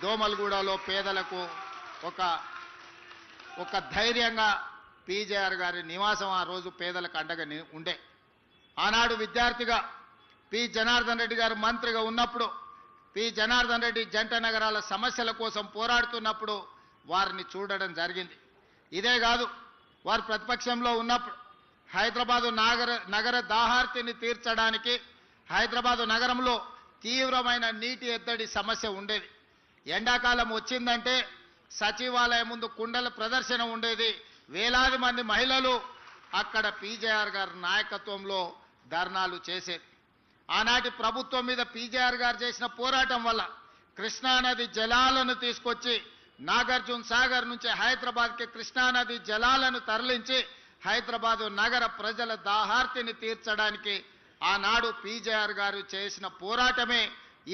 దోమల్గూడలో పేదలకు ఒక ధైర్యంగా పీజేఆర్ గారి నివాసం ఆ రోజు పేదలకు అండగా ఉండే. ఆనాడు విద్యార్థిగా పి జనార్దన్ రెడ్డి గారు మంత్రిగా ఉన్నప్పుడు పి జనార్దన్ రెడ్డి జంట నగరాల సమస్యల కోసం పోరాడుతున్నప్పుడు వారిని చూడడం జరిగింది. ఇదే కాదు, వారు ప్రతిపక్షంలో ఉన్నప్పుడు హైదరాబాదు నగర దాహార్తిని తీర్చడానికి హైదరాబాదు నగరంలో తీవ్రమైన నీటి ఎద్దడి సమస్య ఉండేది. ఎండాకాలం వచ్చిందంటే సచివాలయం ముందు కుండల ప్రదర్శన ఉండేది. వేలాది మంది మహిళలు అక్కడ పీజేఆర్ గారి నాయకత్వంలో ధర్నాలు చేసేది. ఆనాటి ప్రభుత్వం మీద పీజేఆర్ గారు చేసిన పోరాటం వల్ల కృష్ణానది జలాలను తీసుకొచ్చి నాగార్జున సాగర్ నుంచి హైదరాబాద్కి కృష్ణానది జలాలను తరలించి హైదరాబాదు నగర ప్రజల దాహార్తిని తీర్చడానికి ఆనాడు పీజేఆర్ గారు చేసిన పోరాటమే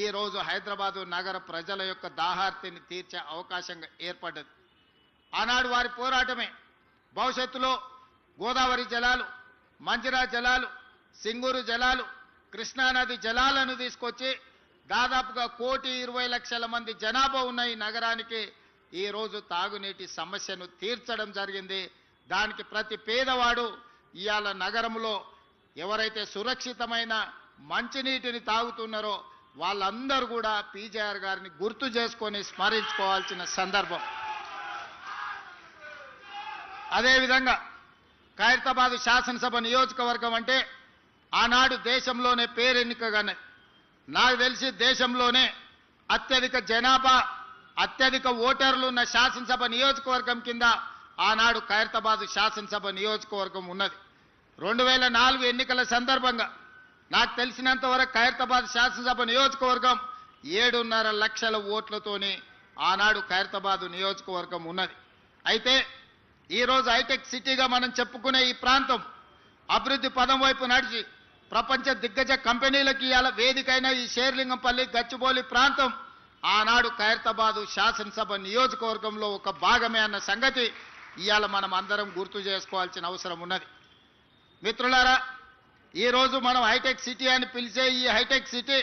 ఈ రోజు హైదరాబాదు నగర ప్రజల యొక్క దాహార్తిని తీర్చే అవకాశంగా ఏర్పడ్డది. ఆనాడు వారి పోరాటమే భవిష్యత్తులో గోదావరి జలాలు, మంజిరా జలాలు, సింగూరు జలాలు, కృష్ణానది జలాలను తీసుకొచ్చి దాదాపుగా 1,20,00,000 మంది జనాభా ఉన్న ఈ నగరానికి ఈరోజు తాగునీటి సమస్యను తీర్చడం జరిగింది. దానికి ప్రతి పేదవాడు ఇవాళ నగరంలో ఎవరైతే సురక్షితమైన మంచినీటిని తాగుతున్నారో వాళ్ళందరూ కూడా పీజేఆర్ గారిని గుర్తు చేసుకొని స్మరించుకోవాల్సిన సందర్భం. అదేవిధంగా ఖైరతాబాద్ శాసనసభ నియోజకవర్గం అంటే ఆనాడు దేశంలోనే పేరెన్నికగానే, నాకు తెలిసి దేశంలోనే అత్యధిక జనాభా, అత్యధిక ఓటర్లు ఉన్న శాసనసభ నియోజకవర్గం కింద ఆనాడు ఖైరతాబాద్ శాసనసభ నియోజకవర్గం ఉన్నది. 2004 ఎన్నికల సందర్భంగా నాకు తెలిసినంత వరకు ఖైరతాబాద్ శాసనసభ నియోజకవర్గం 7.5 లక్షల ఓట్లతోని ఆనాడు ఖైరతాబాద్ నియోజకవర్గం ఉన్నది. అయితే ఈరోజు హైటెక్ సిటీగా మనం చెప్పుకునే ఈ ప్రాంతం అభివృద్ధి పదం వైపు నడిచి ప్రపంచ దిగ్గజ కంపెనీలకి ఇవాళ వేదికైన ఈ షేర్లింగంపల్లి, గచ్చిబౌలి ప్రాంతం ఆనాడు ఖైరతాబాద్ శాసనసభ నియోజకవర్గంలో ఒక భాగమే అన్న సంగతి ఇవాళ మనం అందరం గుర్తు చేసుకోవాల్సిన అవసరం ఉన్నది. మిత్రులారా, ఈరోజు మనం హైటెక్ సిటీ అని పిలిచే ఈ హైటెక్ సిటీ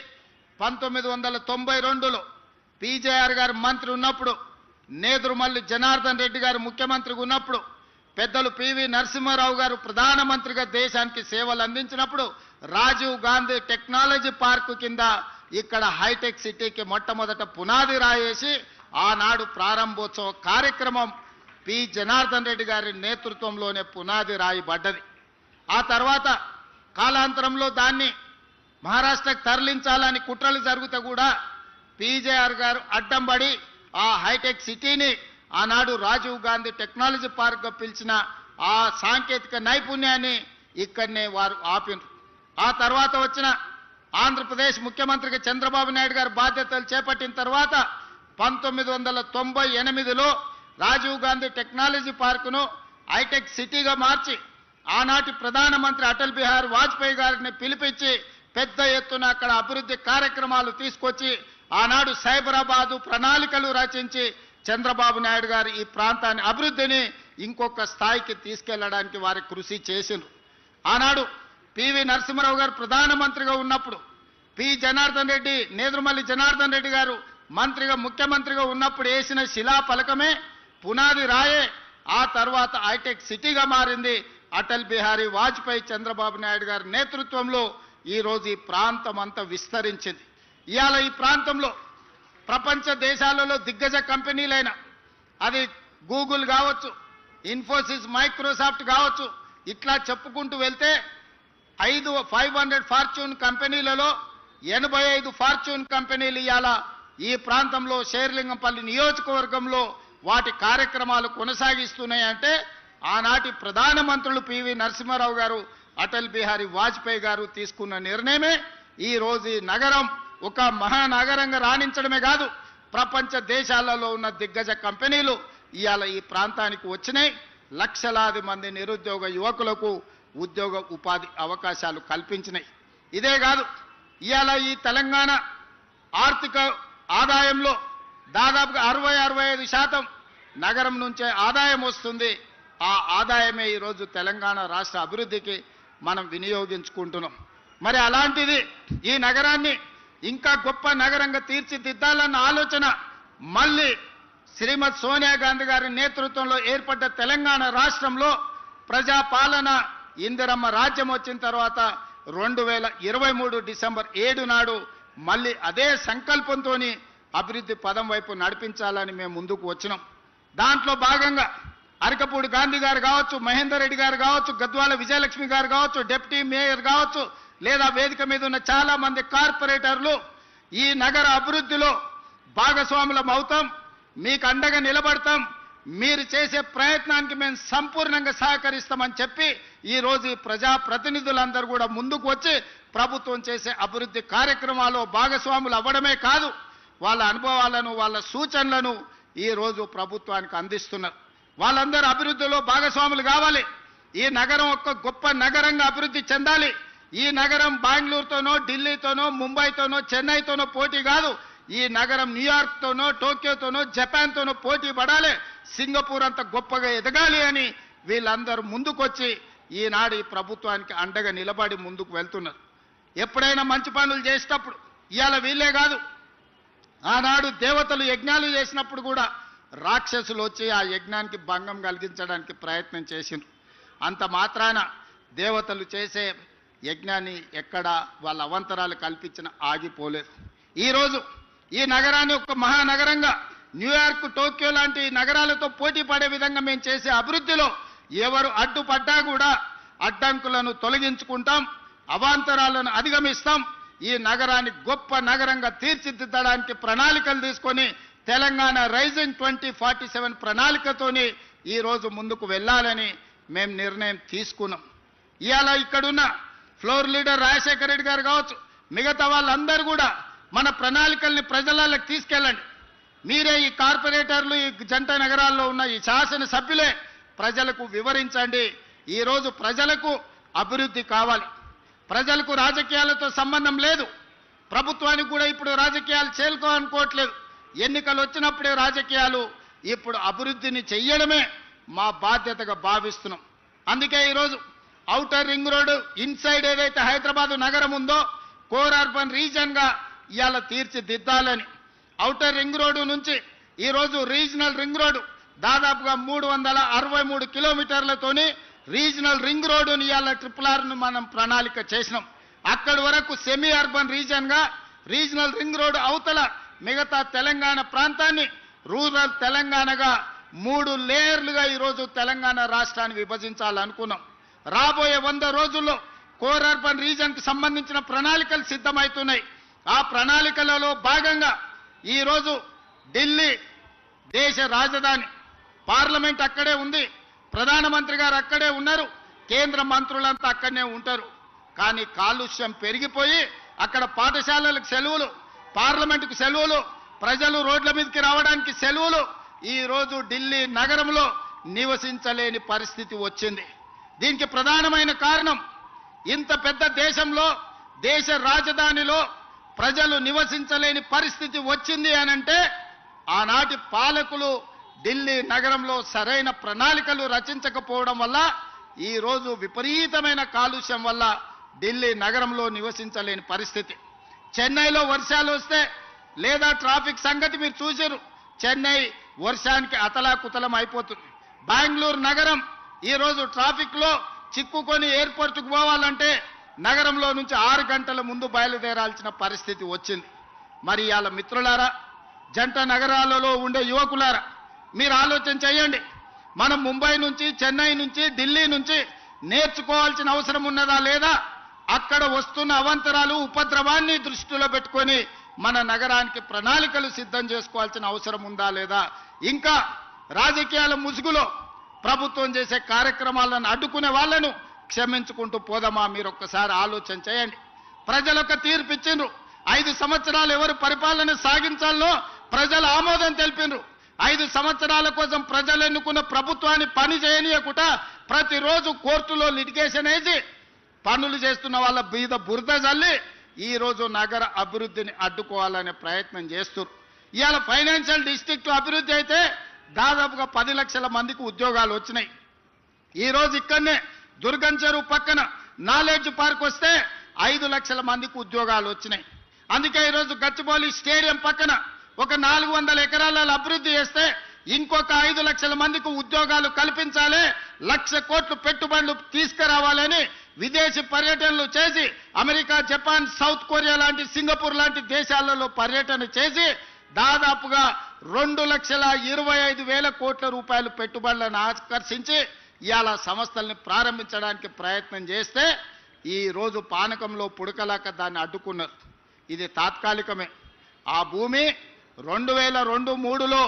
1992లో పీజేఆర్ గారు మంత్రి ఉన్నప్పుడు, నేదురుమల్లి జనార్దన్ రెడ్డి గారు ముఖ్యమంత్రిగా ఉన్నప్పుడు, పెద్దలు పివి నరసింహారావు గారు ప్రధానమంత్రిగా దేశానికి సేవలు అందించినప్పుడు రాజీవ్ గాంధీ టెక్నాలజీ పార్కు కింద ఇక్కడ హైటెక్ సిటీకి మొట్టమొదట పునాది రాయేసి ఆనాడు ప్రారంభోత్సవ కార్యక్రమం పి జనార్దన్ రెడ్డి గారి నేతృత్వంలోనే పునాది రాయబడ్డది. ఆ తర్వాత కాలాంతరంలో దాన్ని మహారాష్ట్రకు తరలించాలని కుట్రలు జరుగుతూ కూడా పీజేఆర్ గారు అడ్డం పడి ఆ హైటెక్ సిటీని ఆనాడు రాజీవ్ గాంధీ టెక్నాలజీ పార్క్గా పిలిచిన ఆ సాంకేతిక నైపుణ్యాన్ని ఇక్కడనే వారు ఆపినారు. ఆ తర్వాత వచ్చిన ఆంధ్రప్రదేశ్ ముఖ్యమంత్రిగా చంద్రబాబు నాయుడు గారు బాధ్యతలు చేపట్టిన తర్వాత 1998లో రాజీవ్ గాంధీ టెక్నాలజీ పార్కును హైటెక్ సిటీగా మార్చి ఆనాటి ప్రధానమంత్రి అటల్ బిహారీ వాజ్పేయి గారిని పిలిపించి పెద్ద ఎత్తున అక్కడ అభివృద్ధి కార్యక్రమాలు తీసుకొచ్చి ఆనాడు సైబరాబాదు ప్రణాళికలు రచించి చంద్రబాబు నాయుడు గారు ఈ ప్రాంతాన్ని అభివృద్ధిని ఇంకొక స్థాయికి తీసుకెళ్లడానికి వారి కృషి చేసిండ్రు. ఆనాడు పివి నరసింహారావు గారు ప్రధానమంత్రిగా ఉన్నప్పుడు జనార్దన్ రెడ్డి నేదురుమల్లి జనార్దన్ రెడ్డి గారు మంత్రిగా ముఖ్యమంత్రిగా ఉన్నప్పుడు వేసిన శిలా ఫలకమే పునాది రాయే ఆ తర్వాత హైటెక్ సిటీగా మారింది. అటల్ బిహారీ వాజ్పేయి చంద్రబాబు నాయుడు గారి నేతృత్వంలో ఈరోజు ఈ ప్రాంతం అంతా విస్తరించింది. ఇవాళ ఈ ప్రాంతంలో ప్రపంచ దేశాలలో దిగ్గజ కంపెనీలైన అది గూగుల్ కావచ్చు, ఇన్ఫోసిస్, మైక్రోసాఫ్ట్ కావచ్చు, ఇట్లా చెప్పుకుంటూ వెళ్తే 500 ఫార్చ్యూన్ కంపెనీలలో 85 ఫార్చ్యూన్ కంపెనీలు ఇవాళ ఈ ప్రాంతంలో శేర్లింగంపల్లి నియోజకవర్గంలో వాటి కార్యక్రమాలు కొనసాగిస్తున్నాయంటే ఆనాటి ప్రధానమంత్రులు పివి నరసింహారావు గారు, అటల్ బిహారీ వాజ్పేయి గారు తీసుకున్న నిర్ణయమే ఈ రోజు ఈ నగరం ఒక మహానగరంగా రాణించడమే కాదు, ప్రపంచ దేశాలలో ఉన్న దిగ్గజ కంపెనీలు ఇవాళ ఈ ప్రాంతానికి వచ్చినాయి. లక్షలాది మంది నిరుద్యోగ యువకులకు ఉద్యోగ ఉపాధి అవకాశాలు కల్పించినాయి. ఇదే కాదు, ఇవాళ ఈ తెలంగాణ ఆర్థిక ఆదాయంలో దాదాపుగా 60-65% నగరం నుంచే ఆదాయం వస్తుంది. ఆ ఆదాయమే ఈరోజు తెలంగాణ రాష్ట్ర అభివృద్ధికి మనం వినియోగించుకుంటున్నాం. మరి అలాంటిది ఈ నగరాన్ని ఇంకా గొప్ప నగరంగా తీర్చిదిద్దాలన్న ఆలోచన మళ్ళీ శ్రీమతి సోనియా గాంధీ గారి నేతృత్వంలో ఏర్పడ్డ తెలంగాణ రాష్ట్రంలో ప్రజాపాలన ఇందిరమ్మ రాజ్యం వచ్చిన తర్వాత 2023 డిసెంబర్ 7 నాడు మళ్ళీ అదే సంకల్పంతో అభివృద్ధి పదం వైపు నడిపించాలని మేము ముందుకు వచ్చినాం. దాంట్లో భాగంగా అరకపూడి గాంధీ గారు కావచ్చు, మహేందర్ రెడ్డి గారు కావచ్చు, గద్వాల విజయలక్ష్మి గారు కావచ్చు, డిప్యూటీ మేయర్ కావచ్చు, లేదా వేదిక మీద ఉన్న చాలా మంది కార్పొరేటర్లు ఈ నగర అభివృద్ధిలో భాగస్వాములం అవుతాం, మీకు అండగా నిలబడతాం, మీరు చేసే ప్రయత్నానికి మేము సంపూర్ణంగా సహకరిస్తామని చెప్పి ఈరోజు ఈ ప్రజాప్రతినిధులందరూ కూడా ముందుకు వచ్చి ప్రభుత్వం చేసే అభివృద్ధి కార్యక్రమాల్లో భాగస్వాములు అవ్వడమే కాదు, వాళ్ళ అనుభవాలను వాళ్ళ సూచనలను ఈరోజు ప్రభుత్వానికి అందిస్తున్నారు. వాళ్ళందరూ అభివృద్ధిలో భాగస్వాములు కావాలి. ఈ నగరం ఒక గొప్ప నగరంగా అభివృద్ధి చెందాలి. ఈ నగరం బెంగళూరుతోనో, ఢిల్లీతోనో, ముంబైతోనో, చెన్నైతోనో పోటీ కాదు. ఈ నగరం న్యూయార్క్తోనో, టోక్యోతోనో, జపాన్తోనో పోటీ పడాలి, సింగపూర్ అంత గొప్పగా ఎదగాలి అని వీళ్ళందరూ ముందుకొచ్చి ఈనాడు ఈ ప్రభుత్వానికి అండగా నిలబడి ముందుకు వెళ్తున్నారు. ఎప్పుడైనా మంచి పనులు చేసేటప్పుడు ఇవాళ వీళ్ళే కాదు, ఆనాడు దేవతలు యజ్ఞాలు చేసినప్పుడు కూడా రాక్షసులు వచ్చి ఆ యజ్ఞానికి భంగం కలిగించడానికి ప్రయత్నం చేసిండ్రు. అంత మాత్రాన దేవతలు చేసే యజ్ఞాన్ని ఎక్కడ వాళ్ళ అవంతరాలు కల్పించిన ఆగిపోలేదు. ఈరోజు ఈ నగరాన్ని ఒక మహానగరంగా న్యూయార్క్, టోక్యో లాంటి నగరాలతో పోటీ పడే విధంగా మేము చేసే అభివృద్ధిలో ఎవరు అడ్డుపడ్డా కూడా అడ్డంకులను తొలగించుకుంటాం, అవాంతరాలను అధిగమిస్తాం. ఈ నగరాన్ని గొప్ప నగరంగా తీర్చిదిద్దడానికి ప్రణాళికలు తీసుకొని తెలంగాణ రైజింగ్ 2047 ప్రణాళికతోని ఈరోజు ముందుకు వెళ్ళాలని మేము నిర్ణయం తీసుకున్నాం. ఇవాళ ఇక్కడున్న ఫ్లోర్ లీడర్ రాజశేఖర రెడ్డి గారు కావచ్చు, మిగతా వాళ్ళందరూ కూడా మన ప్రణాళికల్ని ప్రజలకు తీసుకెళ్ళండి. మీరే ఈ కార్పొరేటర్లు, ఈ జంట నగరాల్లో ఉన్న ఈ శాసన సభ్యులే ప్రజలకు వివరించండి. ఈరోజు ప్రజలకు అభివృద్ధి కావాలి, ప్రజలకు రాజకీయాలతో సంబంధం లేదు. ప్రభుత్వానికి కూడా ఇప్పుడు రాజకీయాలు చేరుకోవాలనుకోవట్లేదు. ఎన్నికలు వచ్చినప్పుడే రాజకీయాలు, ఇప్పుడు అభివృద్ధిని చెయ్యడమే మా బాధ్యతగా భావిస్తున్నాం. అందుకే ఈరోజు ఔటర్ రింగ్ రోడ్డు ఇన్సైడ్ ఏదైతే హైదరాబాద్ నగరం ఉందో కోర్ అర్బన్ రీజన్గా ఇవాళ తీర్చిదిద్దాలని, ఔటర్ రింగ్ రోడ్డు నుంచి ఈరోజు రీజనల్ రింగ్ రోడ్డు దాదాపుగా 363 కిలోమీటర్లతోని రీజనల్ రింగ్ రోడ్డుని ఇవాళ RRRను మనం ప్రణాళిక చేసినాం. అక్కడి వరకు సెమీ అర్బన్ రీజన్గా రీజనల్ రింగ్ రోడ్డు అవతల మిగతా తెలంగాణ ప్రాంతాన్ని రూరల్ తెలంగాణగా 3 లేయర్లుగా ఈరోజు తెలంగాణ రాష్ట్రాన్ని విభజించాలనుకున్నాం. రాబోయే 100 రోజుల్లో కోర్ అర్బన్ రీజన్కి సంబంధించిన ప్రణాళికలు సిద్ధమవుతున్నాయి. ఆ ప్రణాళికలలో భాగంగా ఈరోజు ఢిల్లీ దేశ రాజధాని, పార్లమెంట్ అక్కడే ఉంది, ప్రధానమంత్రి గారు అక్కడే ఉన్నారు. కేంద్ర మంత్రులంతా అక్కడనే ఉంటారు. కానీ కాలుష్యం పెరిగిపోయి అక్కడ పాఠశాలలకు సెలవులు, పార్లమెంటుకు సెలవులు, ప్రజలు రోడ్ల మీదకి రావడానికి సెలవులు. ఈ రోజు ఢిల్లీ నగరంలో నివసించలేని పరిస్థితి వచ్చింది. దీనికి ప్రధానమైన కారణం ఇంత పెద్ద దేశంలో, దేశ రాజధానిలో ప్రజలు నివసించలేని పరిస్థితి వచ్చింది అనంటే ఆనాటి పాలకులు ఢిల్లీ నగరంలో సరైన ప్రణాళికలు రచించకపోవడం వల్ల ఈ రోజు విపరీతమైన కాలుష్యం వల్ల ఢిల్లీ నగరంలో నివసించలేని పరిస్థితి. చెన్నైలో వర్షాలు వస్తే లేదా ట్రాఫిక్ సంగతి మీరు చూశారు, చెన్నై వర్షానికి అతలాకుతలం అయిపోతుంది. బెంగళూరు నగరం ఈ రోజు ట్రాఫిక్ లో చిక్కుకొని ఎయిర్పోర్ట్కు పోవాలంటే నగరంలో నుంచి 6 గంటల ముందు బయలుదేరాల్సిన పరిస్థితి వచ్చింది. మరి ఇవాళ మిత్రులారా, జంట నగరాలలో ఉండే యువకులారా, మీరు ఆలోచన చేయండి. మనం ముంబై నుంచి, చెన్నై నుంచి, ఢిల్లీ నుంచి నేర్చుకోవాల్సిన అవసరం ఉన్నదా లేదా? అక్కడ వస్తున్న అవాంతరాలు, ఉపద్రవాన్ని దృష్టిలో పెట్టుకొని మన నగరానికి ప్రణాళికలు సిద్ధం చేసుకోవాల్సిన అవసరం ఉందా లేదా? ఇంకా రాజకీయాల ముసుగులో ప్రభుత్వం చేసే కార్యక్రమాలను అడ్డుకునే వాళ్ళను క్షమించుకుంటూ పోదామా? మీరు ఒక్కసారి ఆలోచన చేయండి. ప్రజలకు తీర్పు ఇచ్చిండ్రు. 5 సంవత్సరాలు ఎవరు పరిపాలన సాగించాలో ప్రజలు ఆమోదం తెలిపిండ్రు. 5 సంవత్సరాల కోసం ప్రజలు ఎన్నుకున్న ప్రభుత్వాన్ని పని చేయనీయకుండా ప్రతిరోజు కోర్టులో లిటిగేషన్ వేసి పనులు చేస్తున్న వాళ్ళ బీద బురద జల్లి ఈ రోజు నగర అభివృద్ధిని అడ్డుకోవాలనే ప్రయత్నం చేస్తున్నారు. ఇవాళ ఫైనాన్షియల్ డిస్ట్రిక్ట్ అభివృద్ధి అయితే దాదాపుగా 10 లక్షల మందికి ఉద్యోగాలు వచ్చినాయి. ఈ రోజు ఇక్కడనే దుర్గం చెరువు పక్కన నాలెడ్జ్ పార్క్ వస్తే 5 లక్షల మందికి ఉద్యోగాలు వచ్చినాయి. అందుకే ఈరోజు గచ్చిబౌలి స్టేడియం పక్కన ఒక 400 ఎకరాల అభివృద్ధి చేస్తే ఇంకొక 5 లక్షల మందికి ఉద్యోగాలు కల్పించాలి, 1,00,000 కోట్లు పెట్టుబడులు తీసుకురావాలని విదేశీ పర్యటనలు చేసి అమెరికా, జపాన్, సౌత్ కొరియా లాంటి, సింగపూర్ లాంటి దేశాలలో పర్యటన చేసి దాదాపుగా 2,25,000 కోట్ల రూపాయలు పెట్టుబడులను ఆకర్షించి ఇవాళ సంస్థల్ని ప్రారంభించడానికి ప్రయత్నం చేస్తే ఈ రోజు పానకంలో పుడకలాక దాన్ని అడ్డుకున్నారు. ఇది తాత్కాలికమే. ఆ భూమి 2002-03లో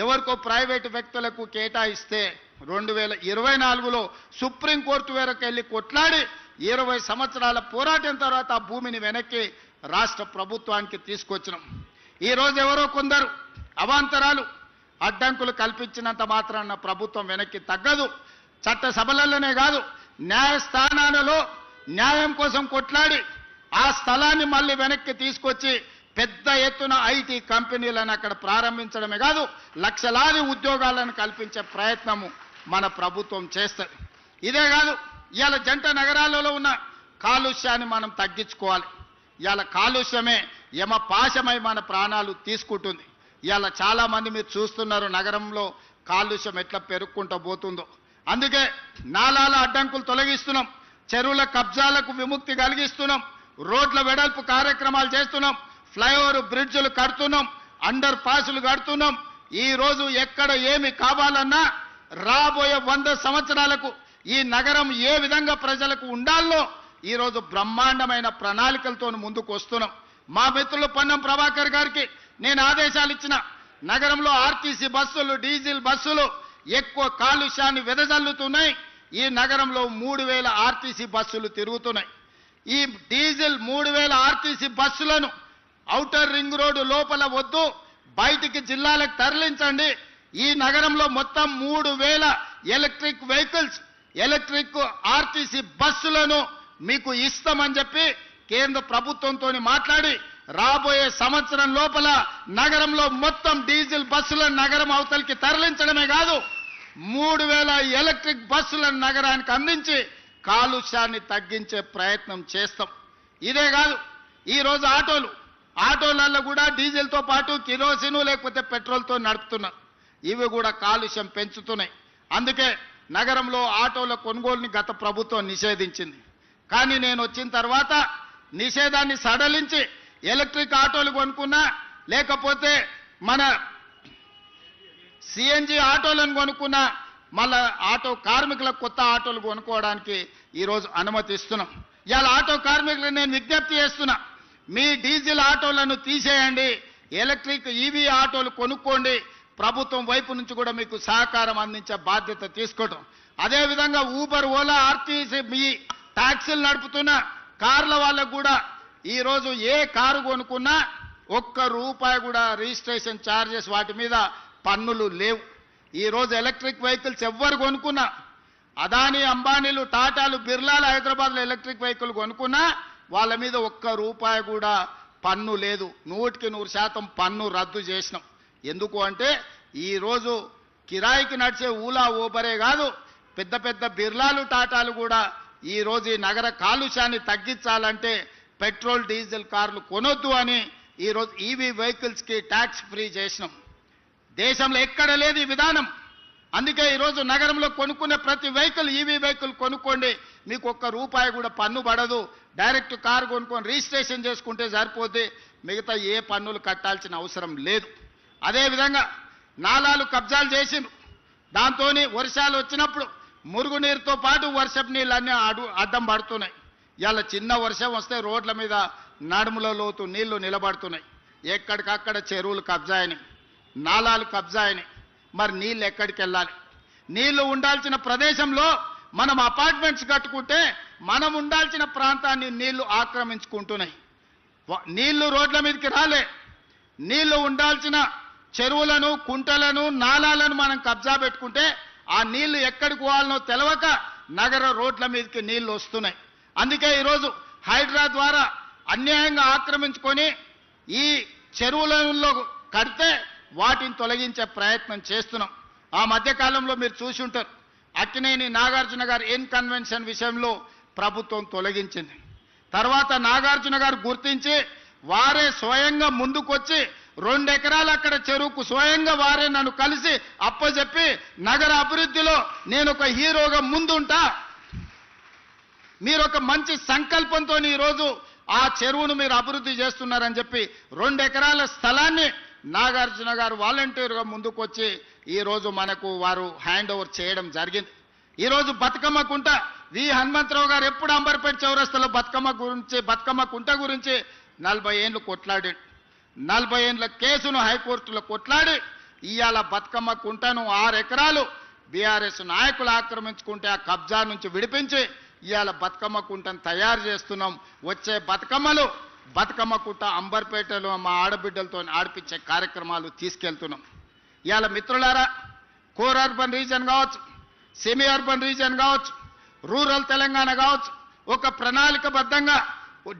ఎవరికో ప్రైవేటు వ్యక్తులకు కేటాయిస్తే 2024లో సుప్రీంకోర్టు వరకు వెళ్ళి కొట్లాడి 20 సంవత్సరాల పోరాటం తర్వాత ఆ భూమిని వెనక్కి రాష్ట్ర ప్రభుత్వానికి తీసుకొచ్చినాం. ఈ రోజు ఎవరో కొందరు అవాంతరాలు, అడ్డంకులు కల్పించినంత మాత్రాన ప్రభుత్వం వెనక్కి తగ్గదు. చట్ట సభలలోనే కాదు, న్యాయస్థానాలలో న్యాయం కోసం కొట్లాడి ఆ స్థలాన్ని మళ్ళీ వెనక్కి తీసుకొచ్చి పెద్ద ఎత్తున ఐటీ కంపెనీలను అక్కడ ప్రారంభించడమే కాదు, లక్షలాది ఉద్యోగాలను కల్పించే ప్రయత్నము మన ప్రభుత్వం చేస్తుంది. ఇదే కాదు, ఇవాళ జంట నగరాలలో ఉన్న కాలుష్యాన్ని మనం తగ్గించుకోవాలి. ఇవాళ కాలుష్యమే యమపాశమై మన ప్రాణాలు తీసుకుంటుంది. ఇవాళ చాలా మంది మీరు చూస్తున్నారు నగరంలో కాలుష్యం ఎట్లా పెరుక్కుంటూ పోతుందో. అందుకే నాలాల అడ్డంకులు తొలగిస్తున్నాం, చెరువుల కబ్జాలకు విముక్తి కలిగిస్తున్నాం, రోడ్ల వెడల్పు కార్యక్రమాలు చేస్తున్నాం, ఫ్లైఓవర్ బ్రిడ్జ్లు కడుతున్నాం, అండర్ పాసులు కడుతున్నాం. ఈ రోజు ఎక్కడ ఏమి కావాలన్నా రాబోయే 100 సంవత్సరాలకు ఈ నగరం ఏ విధంగా ప్రజలకు ఉండాలో ఈ రోజు బ్రహ్మాండమైన ప్రణాళికలతో ముందుకు వస్తున్నాం. మా మిత్రులు పొన్నం ప్రభాకర్ గారికి నేను ఆదేశాలు ఇచ్చిన, నగరంలో ఆర్టీసీ బస్సులు, డీజిల్ బస్సులు ఎక్కువ కాలుష్యాన్ని వెదజల్లుతున్నాయి. ఈ నగరంలో 3,000 ఆర్టీసీ బస్సులు తిరుగుతున్నాయి. ఈ డీజిల్ 3,000 ఆర్టీసీ బస్సులను ఔటర్ రింగ్ రోడ్డు లోపల వద్దు, బయటికి జిల్లాలకు తరలించండి. ఈ నగరంలో మొత్తం 3,000 ఎలక్ట్రిక్ వెహికల్స్, ఎలక్ట్రిక్ ఆర్టీసీ బస్సులను మీకు ఇస్తామని చెప్పి కేంద్ర ప్రభుత్వంతో మాట్లాడి రాబోయే సంవత్సరం లోపల నగరంలో మొత్తం డీజిల్ బస్సులను నగరం అవతలికి తరలించడమే కాదు, 3,000 ఎలక్ట్రిక్ బస్సులను నగరానికి అందించి కాలుష్యాన్ని తగ్గించే ప్రయత్నం చేస్తాం. ఇదే కాదు, ఈ రోజు ఆటోలలో కూడా డీజిల్తో పాటు కిరోసిన్ లేకపోతే పెట్రోల్తో నడుపుతున్నారు. ఇవి కూడా కాలుష్యం పెంచుతున్నాయి. అందుకే నగరంలో ఆటోల కొనుగోలుని గత ప్రభుత్వం నిషేధించింది. కానీ నేను వచ్చిన తర్వాత నిషేధాన్ని సడలించి ఎలక్ట్రిక్ ఆటోలు కొనుక్కున్నా, లేకపోతే మన సిఎన్జి ఆటోలను కొనుక్కున్నా, మళ్ళా ఆటో కార్మికులకు కొత్త ఆటోలు కొనుక్కోవడానికి ఈరోజు అనుమతి ఇస్తున్నాం. ఇవాళ ఆటో కార్మికులకు నేను విజ్ఞప్తి చేస్తున్నా, మీ డీజిల్ ఆటోలను తీసేయండి, ఎలక్ట్రిక్ ఈవీ ఆటోలు కొనుక్కోండి. ప్రభుత్వం వైపు నుంచి కూడా మీకు సహకారం అందించే బాధ్యత తీసుకోవడం. అదేవిధంగా ఊబర్, ఓలా, ఆర్టీసీ మీ ట్యాక్సీలు నడుపుతున్న కార్ల వాళ్ళకు కూడా ఈరోజు ఏ కారు కొనుక్కున్నా ₹1 కూడా రిజిస్ట్రేషన్ ఛార్జెస్ వాటి మీద పన్నులు లేవు. ఈరోజు ఎలక్ట్రిక్ వెహికల్స్ ఎవ్వరు కొనుక్కున్నా, అదానీ, అంబానీలు, టాటాలు, బిర్లాలు హైదరాబాద్లో ఎలక్ట్రిక్ వెహికల్ కొనుక్కున్నా వాళ్ళ మీద ₹1 కూడా పన్ను లేదు. 100% పన్ను రద్దు చేసినాం. ఎందుకు అంటే ఈరోజు కిరాయికి నడిచే ఊలా, ఊబరే కాదు, పెద్ద పెద్ద బిర్లాలు, టాటాలు కూడా ఈరోజు ఈ నగర కాలుష్యాన్ని తగ్గించాలంటే పెట్రోల్, డీజిల్ కార్లు కొనొద్దు అని ఈరోజు ఈవీ వెహికల్స్కి ట్యాక్స్ ఫ్రీ చేసినాం. దేశంలో ఎక్కడ లేదు ఈ విధానం. అందుకే ఈరోజు నగరంలో కొనుక్కునే ప్రతి వెహికల్ ఈవీ వెహికల్ కొనుక్కోండి, మీకు ₹1 కూడా పన్ను పడదు. డైరెక్ట్ కారు కొనుక్కొని రిజిస్ట్రేషన్ చేసుకుంటే సరిపోతే మిగతా ఏ పన్నులు కట్టాల్సిన అవసరం లేదు. అదేవిధంగా నాలాలు కబ్జాలు చేసిండ్రు. దాంతో వర్షాలు వచ్చినప్పుడు మురుగునీరుతో పాటు వర్షపు నీళ్ళన్నీ అడ్డం పడుతున్నాయి. ఇలా చిన్న వర్షం వస్తే రోడ్ల మీద నడుముల లోతు నీళ్లు నిలబడుతున్నాయి. ఎక్కడికక్కడ చెరువులు కబ్జా అయినాయి, నాలాలు కబ్జా అయినాయి. మరి నీళ్ళు ఎక్కడికి వెళ్ళాలి? నీళ్లు ఉండాల్సిన ప్రదేశంలో మనం అపార్ట్మెంట్స్ కట్టుకుంటే మనం ఉండాల్సిన ప్రాంతాన్ని నీళ్లు ఆక్రమించుకుంటున్నాయి. నీళ్లు రోడ్ల మీదకి రాలే. నీళ్లు ఉండాల్సిన చెరువులను, కుంటలను, నాలాలను మనం కబ్జా పెట్టుకుంటే ఆ నీళ్లు ఎక్కడికి పోవాలనో తెలవక నగర రోడ్ల మీదకి నీళ్లు వస్తున్నాయి. అందుకే ఈరోజు హైడ్రా ద్వారా అన్యాయంగా ఆక్రమించుకొని ఈ చెరువులలో కడితే వాటిని తొలగించే ప్రయత్నం చేస్తున్నాం. ఆ మధ్యకాలంలో మీరు చూసి ఉంటారు, అక్కినేని నాగార్జున గారు ఇన్కన్వెన్షన్ విషయంలో ప్రభుత్వం తొలగించింది. తర్వాత నాగార్జున గారు గుర్తించి వారే స్వయంగా ముందుకొచ్చి 2 ఎకరాలు అక్కడ చెరువుకు స్వయంగా వారే నన్ను కలిసి అప్పచెప్పి నగర అభివృద్ధిలో నేను ఒక హీరోగా ముందుంటా, మీరు ఒక మంచి సంకల్పంతో ఈరోజు ఆ చెరువును మీరు అభివృద్ధి చేస్తున్నారని చెప్పి 2 ఎకరాల స్థలాన్ని నాగార్జున గారు వాలంటీర్గా ముందుకొచ్చి ఈరోజు మనకు వారు హ్యాండ్ ఓవర్ చేయడం జరిగింది. ఈరోజు బతుకమ్మ కుంట వి హనుమంతరావు గారు ఎప్పుడు అంబర్పేట చౌరస్తాలో బతుకమ్మ కుంట గురించి 40 ఏళ్ళు కొట్లాడాడు. 40 ఏళ్ళ కేసును హైకోర్టులో కొట్లాడి ఇవాళ బతుకమ్మ కుంటను 6 ఎకరాలు బీఆర్ఎస్ నాయకులు ఆక్రమించుకుంటే ఆ కబ్జా నుంచి విడిపించి ఇవాళ బతుకమ్మ కుంటను తయారు చేస్తున్నాం. వచ్చే బతుకమ్మలు బతుకమ్మ కుంట అంబర్పేటలో మా ఆడబిడ్డలతో ఆడిపించే కార్యక్రమాలు తీసుకెళ్తున్నాం. ఇవాళ మిత్రులారా, కోర్ అర్బన్ రీజన్ కావచ్చు, సెమీ అర్బన్ రీజన్ కావచ్చు, రూరల్ తెలంగాణ కావచ్చు, ఒక ప్రణాళికబద్ధంగా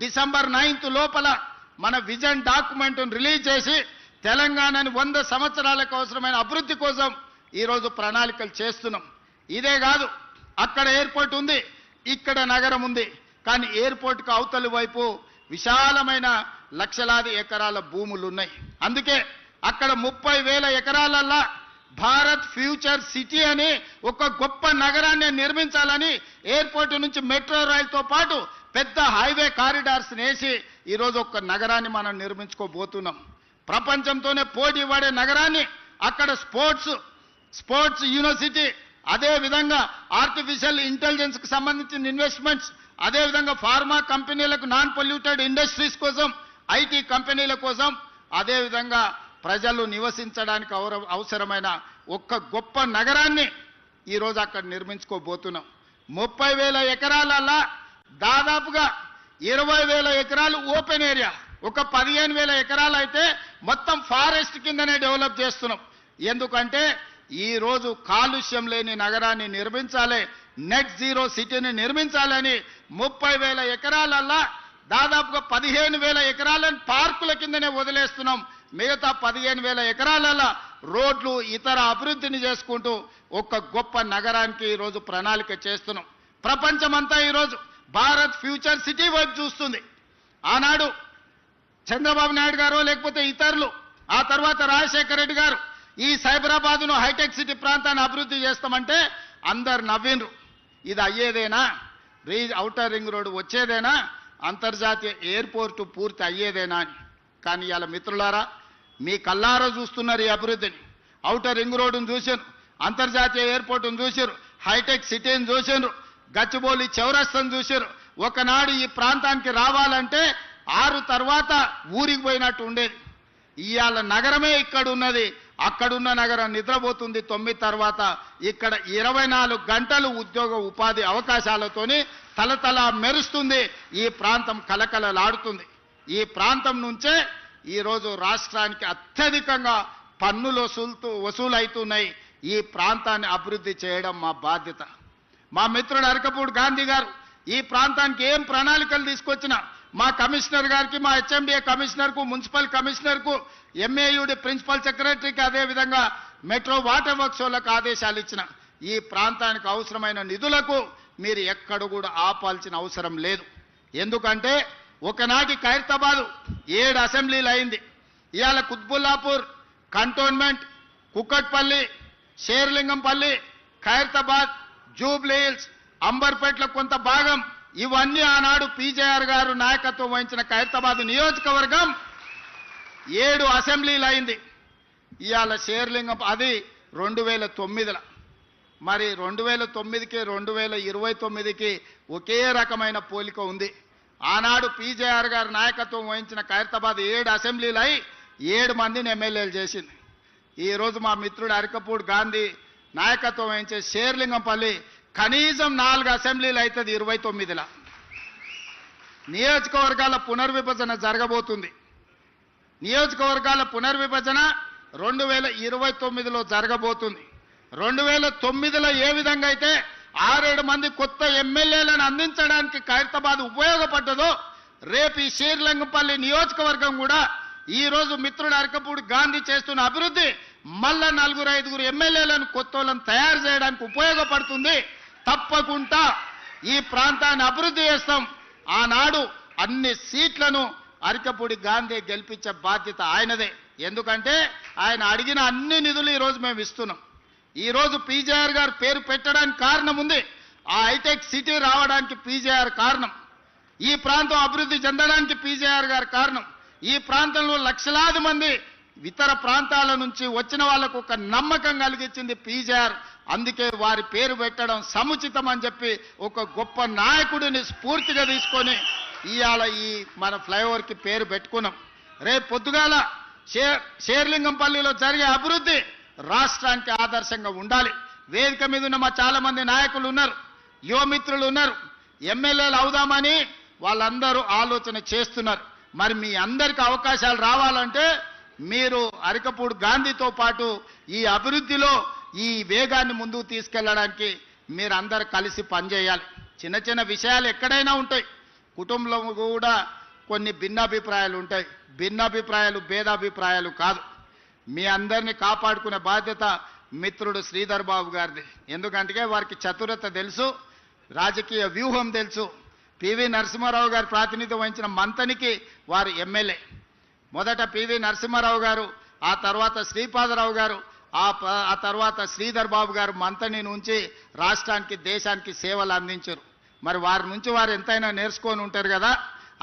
డిసెంబర్ 9th లోపల మన విజన్ డాక్యుమెంట్ను రిలీజ్ చేసి తెలంగాణని 100 సంవత్సరాలకు అవసరమైన అభివృద్ధి కోసం ఈరోజు ప్రణాళికలు చేస్తున్నాం. ఇదే కాదు, అక్కడ ఎయిర్పోర్ట్ ఉంది, ఇక్కడ నగరం ఉంది. కానీ ఎయిర్పోర్ట్కి అవతలి వైపు విశాలమైన లక్షలాది ఎకరాల భూములు ఉన్నాయి. అందుకే అక్కడ 30,000 ఎకరాలల్లా భారత్ ఫ్యూచర్ సిటీ అని ఒక గొప్ప నగరాన్ని నిర్మించాలని ఎయిర్పోర్ట్ నుంచి మెట్రో రైలుతో పాటు పెద్ద హైవే కారిడార్స్ వేసి ఈరోజు ఒక నగరాన్ని మనం నిర్మించుకోబోతున్నాం. ప్రపంచంతోనే పోటీ పడే నగరాన్ని అక్కడ స్పోర్ట్స్ యూనివర్సిటీ, అదేవిధంగా ఆర్టిఫిషియల్ ఇంటెలిజెన్స్కి సంబంధించిన ఇన్వెస్ట్మెంట్స్, అదేవిధంగా ఫార్మా కంపెనీలకు నాన్ పొల్యూటెడ్ ఇండస్ట్రీస్ కోసం, ఐటీ కంపెనీల కోసం, అదేవిధంగా ప్రజలు నివసించడానికి అవసరమైన ఒక్క గొప్ప నగరాన్ని ఈరోజు అక్కడ నిర్మించుకోబోతున్నాం. 30,000 ఎకరాలల్లా దాదాపుగా 20,000 ఎకరాలు ఓపెన్ ఏరియా, ఒక 15,000 ఎకరాలు అయితే మొత్తం ఫారెస్ట్ కిందనే డెవలప్ చేస్తున్నాం. ఎందుకంటే ఈరోజు కాలుష్యం లేని నగరాన్ని నిర్మించాలి, నెట్ జీరో సిటీని నిర్మించాలని 30,000 ఎకరాలల్లా దాదాపుగా 15,000 ఎకరాలను పార్కుల కిందనే వదిలేస్తున్నాం. మిగతా 15,000 ఎకరాలలో రోడ్లు, ఇతర అభివృద్ధిని చేసుకుంటూ ఒక గొప్ప నగరానికి ఈరోజు ప్రణాళిక చేస్తున్నాం. ప్రపంచమంతా ఈరోజు భారత్ ఫ్యూచర్ సిటీ వైపు చూస్తుంది. ఆనాడు చంద్రబాబు నాయుడు గారు లేకపోతే ఇతరులు, ఆ తర్వాత రాజశేఖర రెడ్డి గారు ఈ సైబరాబాద్ను హైటెక్ సిటీ ప్రాంతాన్ని అభివృద్ధి చేస్తామంటే అందరు నవ్విండ్రు. ఇది అయ్యేదేనా? ఔటర్ రింగ్ రోడ్డు వచ్చేదేనా? అంతర్జాతీయ ఎయిర్పోర్టు పూర్తి అయ్యేదేనా అని. కానీ ఇవాళ మిత్రులారా, మీ కల్లారా చూస్తున్నారు ఈ అభివృద్ధిని. ఔటర్ రింగ్ రోడ్డును చూసారు, అంతర్జాతీయ ఎయిర్పోర్టును చూసారు, హైటెక్ సిటీని చూసారు, గచ్చిబౌలి చౌరస్తాను చూసారు. ఒకనాడు ఈ ప్రాంతానికి రావాలంటే 6 తర్వాత ఊరికి పోయినట్టు ఉండేది. ఇవాళ నగరమే ఇక్కడ ఉన్నది, అక్కడున్న నగరం నిద్రపోతుంది 9 తర్వాత. ఇక్కడ 24 గంటలు ఉద్యోగ ఉపాధి అవకాశాలతోని తలతల మెరుస్తుంది. ఈ ప్రాంతం కలకలలాడుతుంది. ఈ ప్రాంతం నుంచే ఈరోజు రాష్ట్రానికి అత్యధికంగా పన్నులు వసూలవుతున్నాయి. ఈ ప్రాంతాన్ని అభివృద్ధి చేయడం మా బాధ్యత. మా మిత్రుడు అరకపూడి గాంధీ గారు ఈ ప్రాంతానికి ఏం ప్రణాళికలు తీసుకొచ్చినా మా కమిషనర్ గారికి, మా హెచ్ఎండిఏ కమిషనర్కు, మున్సిపల్ కమిషనర్కు, ఎంఏయుడి ప్రిన్సిపల్ సెక్రటరీకి, అదేవిధంగా మెట్రో వాటర్ వర్క్స్ వాళ్ళకు ఆదేశాలు ఇచ్చిన ఈ ప్రాంతానికి అవసరమైన నిధులకు మీరు ఎక్కడ కూడా ఆపాల్సిన అవసరం లేదు. ఎందుకంటే ఒకనాటి ఖైరతాబాద్ 7 అసెంబ్లీలు అయింది. ఇవాళ కుత్బుల్లాపూర్, కంటోన్మెంట్, కుక్కట్పల్లి, షేర్లింగంపల్లి, ఖైరతాబాద్, జూబ్లీ హిల్స్, అంబర్పేటలో కొంత భాగం, ఇవన్నీ ఆనాడు పీజేఆర్ గారు నాయకత్వం వహించిన ఖైరతాబాద్ నియోజకవర్గం 7 అసెంబ్లీలు అయింది. ఇవాళ షేర్లింగం అది 2009లో. మరి 2009కి 2029కి ఒకే రకమైన పోలిక ఉంది. ఆనాడు పీజేఆర్ గారు నాయకత్వం వహించిన ఖైరతాబాద్ 7 అసెంబ్లీలు అయి 7 మందిని ఎమ్మెల్యేలు చేసింది. ఈరోజు మా మిత్రుడు అరకపూడి గాంధీ నాయకత్వం వహించే షేర్లింగంపల్లి కనీసం 4 అసెంబ్లీలు అవుతుంది 29లో. నియోజకవర్గాల పునర్విభజన జరగబోతుంది. నియోజకవర్గాల పునర్విభజన 2029లో జరగబోతుంది. 2009లో ఏ విధంగా అయితే 6-7 మంది కొత్త ఎమ్మెల్యేలను అందించడానికి ఖైరతాబాద్ ఉపయోగపడ్డదో రేపు ఈ షేర్లింగంపల్లి నియోజకవర్గం కూడా ఈరోజు మిత్రుడు అరకపూడి గాంధీ చేస్తున్న అభివృద్ధి మళ్ళా 4-5 ఎమ్మెల్యేలను కొత్తలను తయారు చేయడానికి ఉపయోగపడుతుంది. తప్పకుండా ఈ ప్రాంతాన్ని అభివృద్ధి చేస్తాం. ఆనాడు అన్ని సీట్లను అరకపూడి గాంధీ గెలిపించే బాధ్యత ఆయనదే. ఎందుకంటే ఆయన అడిగిన అన్ని నిధులు ఈరోజు మేము ఇస్తున్నాం. ఈరోజు పీజేఆర్ గారు పేరు పెట్టడానికి కారణం ఉంది. ఆ హైటెక్ సిటీ రావడానికి పీజేఆర్ కారణం. ఈ ప్రాంతం అభివృద్ధి చెందడానికి పీజేఆర్ గారు కారణం. ఈ ప్రాంతంలో లక్షలాది మంది ఇతర ప్రాంతాల నుంచి వచ్చిన వాళ్లకు ఒక నమ్మకం కలిగించింది పీజేఆర్. అందుకే వారి పేరు పెట్టడం సముచితం అని చెప్పి ఒక గొప్ప నాయకుడిని స్ఫూర్తిగా తీసుకొని ఇవాళ ఈ మన ఫ్లైఓవర్కి పేరు పెట్టుకున్నాం. రేపు పొద్దుగాల షేర్లింగంపల్లిలో జరిగే అభివృద్ధి రాష్ట్రానికి ఆదర్శంగా ఉండాలి. వేదిక మీద ఉన్న మా చాలా మంది నాయకులు ఉన్నారు, యువమిత్రులు ఉన్నారు, ఎమ్మెల్యేలు అవుదామని వాళ్ళందరూ ఆలోచన చేస్తున్నారు. మరి మీ అందరికీ అవకాశాలు రావాలంటే మీరు అరకపూడి గాంధీతో పాటు ఈ అభివృద్ధిలో ఈ వేగాన్ని ముందుకు తీసుకెళ్లడానికి మీరందరూ కలిసి పనిచేయాలి. చిన్న చిన్న విషయాలు ఎక్కడైనా ఉంటాయి. కుటుంబంలో కూడా కొన్ని భిన్నాభిప్రాయాలు ఉంటాయి. భిన్నాభిప్రాయాలు భేదాభిప్రాయాలు కాదు. మీ అందరినీ కాపాడుకునే బాధ్యత మిత్రుడు శ్రీధర్ బాబు గారిది. ఎందుకంటే వారికి చతురత తెలుసు, రాజకీయ వ్యూహం తెలుసు. పివి నరసింహారావు గారు ప్రాతినిధ్యం వహించిన మంతనికి వారు ఎమ్మెల్యే. మొదట పివి నరసింహారావు గారు, ఆ తర్వాత శ్రీపాదరావు గారు, ఆ తర్వాత శ్రీధర్ బాబు గారు మంతని నుంచి రాష్ట్రానికి దేశానికి సేవలు అందించారు. మరి వారి నుంచి వారు ఎంతైనా నేర్చుకొని ఉంటారు కదా.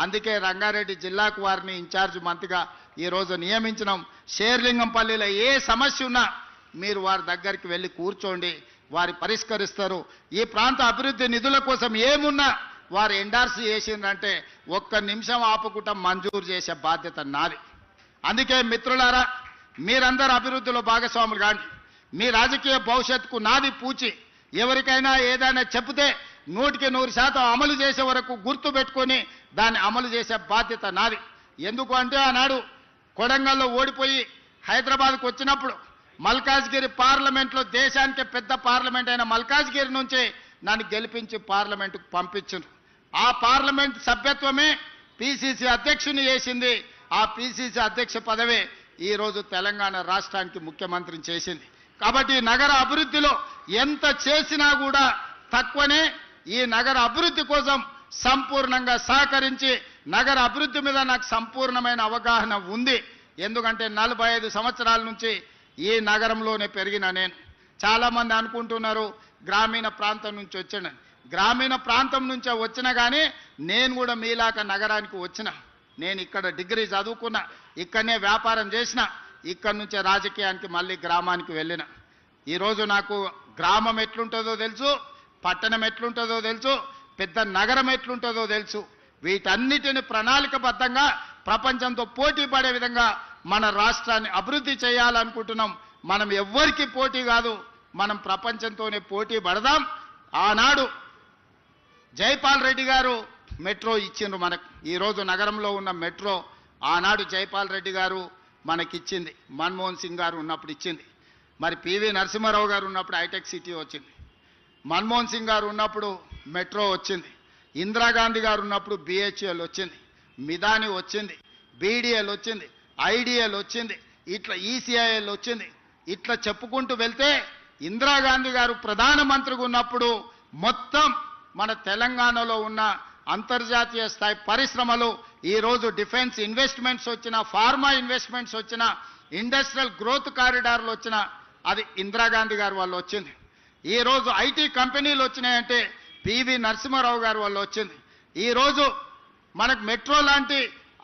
అందుకే రంగారెడ్డి జిల్లాకు వారిని ఇన్ఛార్జ్ మంత్రిగా ఈరోజు నియమించినాం. షేర్లింగంపల్లిలో ఏ సమస్య ఉన్నా మీరు వారి దగ్గరికి వెళ్ళి కూర్చోండి, వారి పరిష్కరిస్తారు. ఈ ప్రాంత అభివృద్ధి నిధుల కోసం ఏమున్నా వారు ఎండార్స్ చేసిందంటే 1 నిమిషం ఆపుకుంటా మంజూరు చేసే బాధ్యత నాది. అందుకే మిత్రులారా, మీరందరూ అభివృద్ధిలో భాగస్వాములు కాండి. మీ రాజకీయ భవిష్యత్తుకు నాది పూచి. ఎవరికైనా ఏదైనా చెప్తే 100% అమలు చేసే వరకు గుర్తు పెట్టుకొని దాన్ని అమలు చేసే బాధ్యత నాది. ఎందుకు అంటే ఆనాడు కొడంగల్లో ఓడిపోయి హైదరాబాద్కు వచ్చినప్పుడు మల్కాజ్గిరి పార్లమెంట్లో దేశానికి పెద్ద పార్లమెంట్ అయిన మల్కాజ్గిరి నుంచి నన్ను గెలిపించి పార్లమెంటుకు పంపించారు. ఆ పార్లమెంట్ సభ్యత్వమే పిసిసి అధ్యక్షుని చేసింది. ఆ పిసిసి అధ్యక్ష పదవే ఈరోజు తెలంగాణ రాష్ట్రానికి ముఖ్యమంత్రిని చేసింది. కాబట్టి నగర అభివృద్ధిలో ఎంత చేసినా కూడా తక్కువనే. ఈ నగర అభివృద్ధి కోసం సంపూర్ణంగా సహకరించి నగర అభివృద్ధి మీద నాకు సంపూర్ణమైన అవగాహన ఉంది. ఎందుకంటే 45 సంవత్సరాల నుంచి ఈ నగరంలోనే పెరిగిన నేను. చాలామంది అనుకుంటున్నారు గ్రామీణ ప్రాంతం నుంచి వచ్చాను. గ్రామీణ ప్రాంతం నుంచే వచ్చినా కానీ నేను కూడా మీలాక నగరానికి వచ్చిన. నేను ఇక్కడ డిగ్రీ చదువుకున్నా, ఇక్కడనే వ్యాపారం చేసిన, ఇక్కడి నుంచే రాజకీయానికి మళ్ళీ గ్రామానికి వెళ్ళిన. ఈరోజు నాకు గ్రామం ఎట్లుంటుందో తెలుసు, పట్టణం ఎట్లుంటుందో తెలుసు, పెద్ద నగరం ఎట్లుంటుందో తెలుసు. వీటన్నిటిని ప్రణాళికబద్ధంగా ప్రపంచంతో పోటీ పడే విధంగా మన రాష్ట్రాన్ని అభివృద్ధి చేయాలనుకుంటున్నాం. మనం ఎవ్వరికి పోటీ కాదు, మనం ప్రపంచంతోనే పోటీ పడదాం. ఆనాడు జైపాల్ రెడ్డి గారు మెట్రో ఇచ్చిండ్రు మనకు. ఈరోజు నగరంలో ఉన్న మెట్రో ఆనాడు జైపాల్ రెడ్డి గారు మనకిచ్చింది. మన్మోహన్ సింగ్ గారు ఉన్నప్పుడు ఇచ్చింది. మరి పివి నరసింహారావు గారు ఉన్నప్పుడు హైటెక్ సిటీ వచ్చింది. మన్మోహన్ సింగ్ గారు ఉన్నప్పుడు మెట్రో వచ్చింది. ఇందిరాగాంధీ గారు ఉన్నప్పుడు బిహెచ్ఎల్ వచ్చింది, మిదాని వచ్చింది, బీడీఎల్ వచ్చింది, ఐడిఎల్ వచ్చింది, ఇట్లా ఈసీఐఎల్ వచ్చింది. ఇట్లా చెప్పుకుంటూ వెళ్తే ఇందిరాగాంధీ గారు ప్రధానమంత్రిగా ఉన్నప్పుడు మొత్తం మన తెలంగాణలో ఉన్న అంతర్జాతీయ స్థాయి పరిశ్రమలు, ఈరోజు డిఫెన్స్ ఇన్వెస్ట్మెంట్స్ వచ్చిన, ఫార్మా ఇన్వెస్ట్మెంట్స్ వచ్చిన, ఇండస్ట్రియల్ గ్రోత్ కారిడార్లు వచ్చిన, అది ఇందిరాగాంధీ గారి వల్ల వచ్చింది. ఈరోజు ఐటీ కంపెనీలు వచ్చినాయంటే పివి నరసింహారావు గారి వల్ల వచ్చింది. ఈరోజు మనకు మెట్రో లాంటి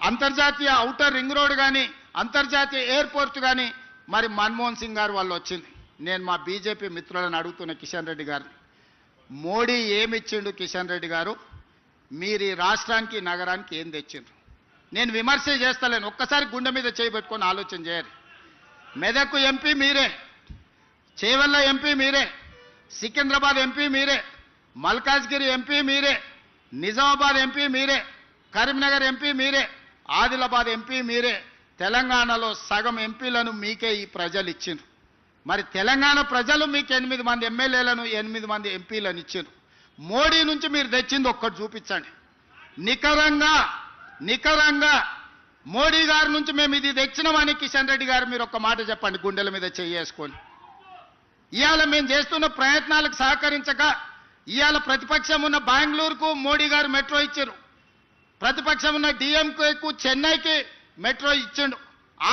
అంతర్జాతీయ ఔటర్ రింగ్ రోడ్ కానీ, అంతర్జాతీయ ఎయిర్పోర్ట్ కానీ మరి మన్మోహన్ సింగ్ గారి వల్ల వచ్చింది. నేను మా బీజేపీ మిత్రులను అడుగుతున్న కిషన్ రెడ్డి గారిని, మోడీ ఏమిచ్చిండు కిషన్ రెడ్డి గారు? మీరు ఈ రాష్ట్రానికి నగరానికి ఏం తెచ్చిండ్రు? నేను విమర్శ చేస్తలేను, ఒక్కసారి గుండె మీద చేయబెట్టుకొని ఆలోచన చేయాలి. మెదక్ ఎంపీ మీరే, చేవెళ్ళ ఎంపీ మీరే, సికింద్రాబాద్ ఎంపీ మీరే, మల్కాజ్గిరి ఎంపీ మీరే, నిజామాబాద్ ఎంపీ మీరే, కరీంనగర్ ఎంపీ మీరే, ఆదిలాబాద్ ఎంపీ మీరే. తెలంగాణలో సగం ఎంపీలను మీకే ఈ ప్రజలు ఇచ్చిండ్రు. మరి తెలంగాణ ప్రజలు మీకు 8 మంది ఎమ్మెల్యేలను 8 మంది ఎంపీలను ఇచ్చిండ్రు. మోడీ నుంచి మీరు తెచ్చింది ఒక్కటి చూపించండి. నికరంగా మోడీ గారి నుంచి మేము ఇది తెచ్చినామని కిషన్ రెడ్డి గారు మీరు ఒక్క మాట చెప్పండి, గుండెల మీద చేసుకొని. ఇవాళ మేము చేస్తున్న ప్రయత్నాలకు సహకరించక ఇవాళ ప్రతిపక్షం ఉన్న బెంగళూరుకు మోడీ గారు మెట్రో ఇచ్చారు, ప్రతిపక్షం ఉన్న డిఎంకేకు చెన్నైకి మెట్రో ఇచ్చిండు,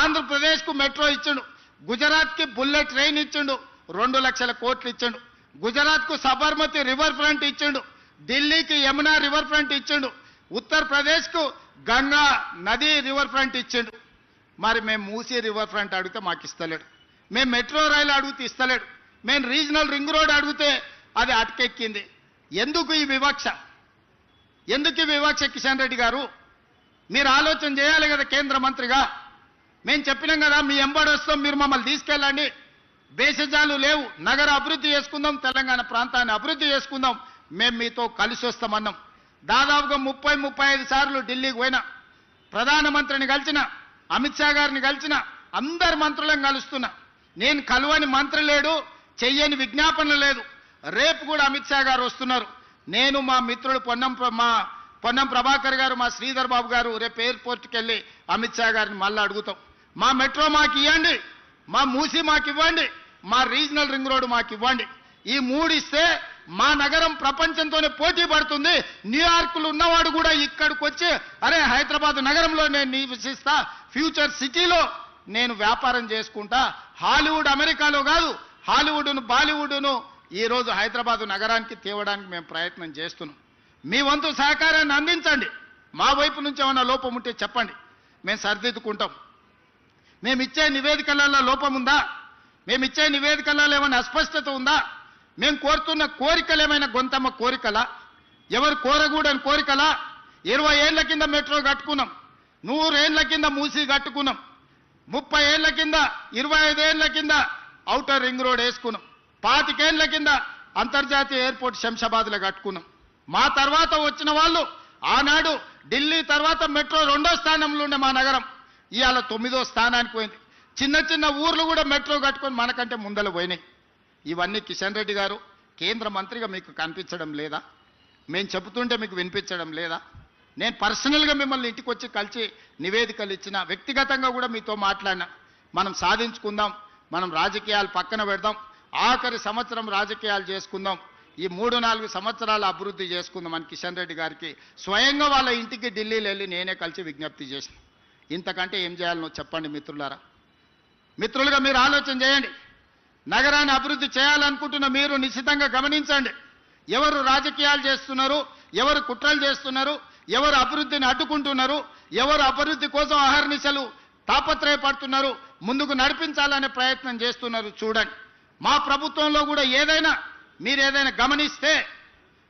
ఆంధ్రప్రదేశ్కు మెట్రో ఇచ్చిండు, గుజరాత్కి బుల్లెట్ ట్రైన్ ఇచ్చిండు, 2 లక్షల కోట్లు ఇచ్చిండు, గుజరాత్కు సబర్మతి రివర్ ఫ్రంట్ ఇచ్చిండు, ఢిల్లీకి యమునా రివర్ ఫ్రంట్ ఇచ్చిండు, ఉత్తరప్రదేశ్కు గంగా నది రివర్ ఫ్రంట్ ఇచ్చిండు. మరి మేము మూసీ రివర్ ఫ్రంట్ అడిగితే మాకు ఇస్తలేడు, మేము మెట్రో రైలు అడిగితే ఇస్తలేడు, మేము రీజనల్ రింగ్ రోడ్ అడిగితే అది అటకెక్కింది. ఎందుకు ఈ వివక్ష? ఎందుకు ఈ వివక్ష? కిషన్ రెడ్డి గారు మీరు ఆలోచన చేయాలి కదా కేంద్ర మంత్రిగా. మేము చెప్పినాం కదా, మీ ఎంబడి వస్తాం, మీరు మమ్మల్ని తీసుకెళ్ళండి, భేషజాలు లేవు, నగర అభివృద్ధి చేసుకుందాం, తెలంగాణ ప్రాంతాన్ని అభివృద్ధి చేసుకుందాం, మేము మీతో కలిసి వస్తామన్నాం. దాదాపుగా 30-35 సార్లు ఢిల్లీకి పోయినా, ప్రధానమంత్రిని కలిసిన, అమిత్ షా గారిని కలిసిన, అందరు మంత్రులను కలుస్తున్నా. నేను కలువని మంత్రి లేడు, చెయ్యని విజ్ఞాపన లేదు. రేపు కూడా అమిత్ షా గారు వస్తున్నారు. నేను మా మిత్రుడు పొన్నం ప్రభాకర్ గారు, మా శ్రీధర్ బాబు గారు రేపు ఎయిర్పోర్ట్కి వెళ్ళి అమిత్ షా గారిని మళ్ళీ అడుగుతాం, మా మెట్రో మాకు ఇవ్వండి, మా మూసీ మాకు ఇవ్వండి, మా రీజనల్ రింగ్ రోడ్ మాకు ఇవ్వండి. ఈ 3 ఇస్తే మా నగరం ప్రపంచంతోనే పోటీ పడుతుంది. న్యూయార్క్లో ఉన్నవాడు కూడా ఇక్కడికి వచ్చి అరే హైదరాబాద్ నగరంలో నేను నివసిస్తా, ఫ్యూచర్ సిటీలో నేను వ్యాపారం చేసుకుంటా, హాలీవుడ్ అమెరికాలో కాదు, హాలీవుడ్ను బాలీవుడ్ను ఈరోజు హైదరాబాద్ నగరానికి తేవడానికి మేము ప్రయత్నం చేస్తున్నాం. మీ వంతు సహకారాన్ని అందించండి. మా వైపు నుంచి ఏమైనా లోపం ఉంటే చెప్పండి, మేము సరిదిద్దుకుంటాం. మేము ఇచ్చే నివేదికలలో లోపం ఉందా? మేము ఇచ్చే నివేదికలలో ఏమైనా అస్పష్టత ఉందా? మేము కోరుతున్న కోరికలు ఏమైనా గొంతమ్మ కోరికలా? ఎవరు కోరకూడని కోరికలా? 20 ఏళ్ల కింద మెట్రో కట్టుకున్నాం, 100 ఏళ్ల కింద మూసీ కట్టుకున్నాం, 30 ఏళ్ల కింద 25 ఏళ్ల కింద ఔటర్ రింగ్ రోడ్ వేసుకున్నాం, 25 ఏళ్ల కింద అంతర్జాతీయ ఎయిర్పోర్ట్ శంషాబాద్లో కట్టుకున్నాం. మా తర్వాత వచ్చిన వాళ్ళు ఆనాడు ఢిల్లీ తర్వాత మెట్రో 2వ స్థానంలో ఉండే మా నగరం ఇవాళ 9వ స్థానానికి పోయింది. చిన్న ఊర్లు కూడా మెట్రో కట్టుకొని మనకంటే ముందర పోయినాయి. ఇవన్నీ కిషన్ రెడ్డి గారు కేంద్ర మంత్రిగా మీకు కనిపించడం లేదా? మేము చెబుతుంటే మీకు వినిపించడం లేదా? నేను పర్సనల్గా మిమ్మల్ని ఇంటికి వచ్చి కలిసి నివేదికలు ఇచ్చిన, వ్యక్తిగతంగా కూడా మీతో మాట్లాడినా. మనం సాధించుకుందాం, మనం రాజకీయాలు పక్కన పెడదాం, ఆఖరి సంవత్సరం రాజకీయాలు చేసుకుందాం, ఈ 3-4 సంవత్సరాల అభివృద్ధి చేసుకుందాం అని కిషన్ రెడ్డి గారికి స్వయంగా వాళ్ళ ఇంటికి ఢిల్లీలో వెళ్ళి నేనే కలిసి విజ్ఞప్తి చేసిన. ఇంతకంటే ఏం చేయాలనో చెప్పండి మిత్రులారా. మిత్రులుగా మీరు ఆలోచన చేయండి. నగరాన్ని అభివృద్ధి చేయాలనుకుంటున్న మీరు నిశ్చితంగా గమనించండి. ఎవరు రాజకీయాలు చేస్తున్నారు, ఎవరు కుట్రలు చేస్తున్నారు, ఎవరు అభివృద్ధిని అడ్డుకుంటున్నారు, ఎవరు అభివృద్ధి కోసం అహర్నిశలు తాపత్రయపడుతున్నారు, ముందుకు నడిపించాలనే ప్రయత్నం చేస్తున్నారు చూడండి. మా ప్రభుత్వంలో కూడా మీరు ఏదైనా గమనిస్తే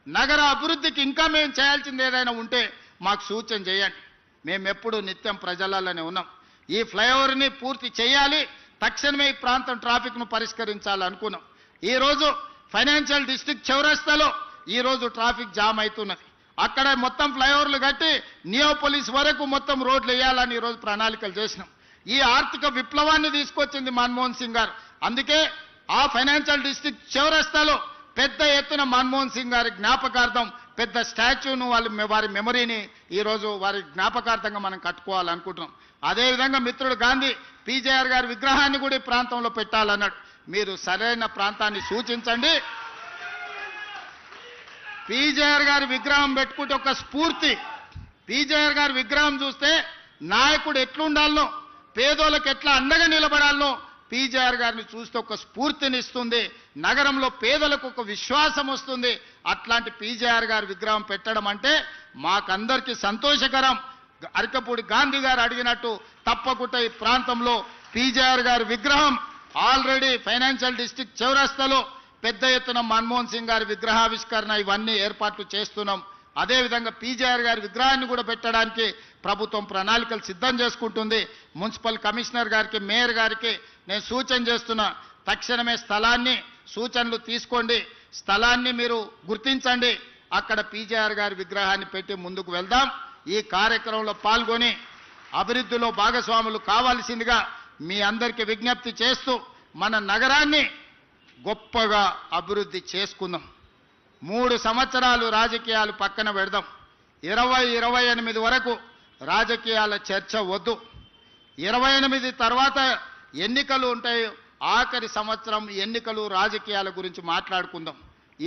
నగర అభివృద్ధికి ఇంకా మేము చేయాల్సింది ఏదైనా ఉంటే మాకు సూచన చేయండి. మేము ఎప్పుడు నిత్యం ప్రజలలోనే ఉన్నాం. ఈ ఫ్లైఓవర్ని పూర్తి చేయాలి, తక్షణమే ఈ ప్రాంతం ట్రాఫిక్ను పరిష్కరించాలనుకున్నాం. ఈరోజు ఫైనాన్షియల్ డిస్ట్రిక్ట్ చౌరస్తాలో ఈరోజు ట్రాఫిక్ జామ్ అవుతున్నది. అక్కడ మొత్తం ఫ్లైఓవర్లు కట్టి నియోపోలిస్ వరకు మొత్తం రోడ్లు వేయాలని ఈరోజు ప్రణాళికలు చేసినాం. ఈ ఆర్థిక విప్లవాన్ని తీసుకొచ్చింది మన్మోహన్ సింగ్ గారు. అందుకే ఆ ఫైనాన్షియల్ డిస్ట్రిక్ట్ చౌరస్తాలో పెద్ద ఎత్తున మన్మోహన్ సింగ్ గారి జ్ఞాపకార్థం పెద్ద స్టాచ్యూను వారి మెమరీని ఈరోజు వారి జ్ఞాపకార్థంగా మనం కట్టుకోవాలనుకుంటున్నాం. అదేవిధంగా మిత్రుడు గాంధీ పీజేఆర్ గారి విగ్రహాన్ని కూడా ఈ ప్రాంతంలో పెట్టాలన్నాడు. మీరు సరైన ప్రాంతాన్ని సూచించండి. పీజేఆర్ గారి విగ్రహం పెట్టుకుంటే ఒక స్ఫూర్తి. పీజేఆర్ గారి విగ్రహం చూస్తే నాయకుడు ఎట్లుండాలనో, పేదోళ్ళకి ఎట్లా అండగా నిలబడాలనో పీజేఆర్ గారిని చూస్తే ఒక స్ఫూర్తినిస్తుంది. నగరంలో పేదలకు ఒక విశ్వాసం వస్తుంది. అట్లాంటి పీజేఆర్ గారి విగ్రహం పెట్టడం అంటే మాకందరికీ సంతోషకరం. అరకపూడి గాంధీ గారు అడిగినట్టు తప్పకుండా ఈ ప్రాంతంలో పీజేఆర్ గారి విగ్రహం ఆల్రెడీ ఫైనాన్షియల్ డిస్ట్రిక్ట్ చౌరస్తాలో పెద్ద ఎత్తున మన్మోహన్ సింగ్ గారి విగ్రహావిష్కరణ ఇవన్నీ ఏర్పాట్లు చేస్తున్నాం. అదేవిధంగా పీజేఆర్ గారి విగ్రహాన్ని కూడా పెట్టడానికి ప్రభుత్వం ప్రణాళికలు సిద్ధం చేసుకుంటుంది. మున్సిపల్ కమిషనర్ గారికి, మేయర్ గారికి నేను సూచన చేస్తున్నా, తక్షణమే స్థలాన్ని సూచనలు తీసుకోండి, స్థలాన్ని మీరు గుర్తించండి, అక్కడ పీజేఆర్ గారి విగ్రహాన్ని పెట్టి ముందుకు వెళ్దాం. ఈ కార్యక్రమంలో పాల్గొని అభివృద్ధిలో భాగస్వాములు కావాల్సిందిగా మీ అందరికీ విజ్ఞప్తి చేస్తూ మన నగరాన్ని గొప్పగా అభివృద్ధి చేసుకుందాం. 3 సంవత్సరాలు రాజకీయాలు పక్కన పెడదాం. 2028 వరకు రాజకీయాల చర్చ వద్దు. 28 తర్వాత ఎన్నికలు ఉంటాయి. ఆఖరి సంవత్సరం ఎన్నికలు, రాజకీయాల గురించి మాట్లాడుకుందాం.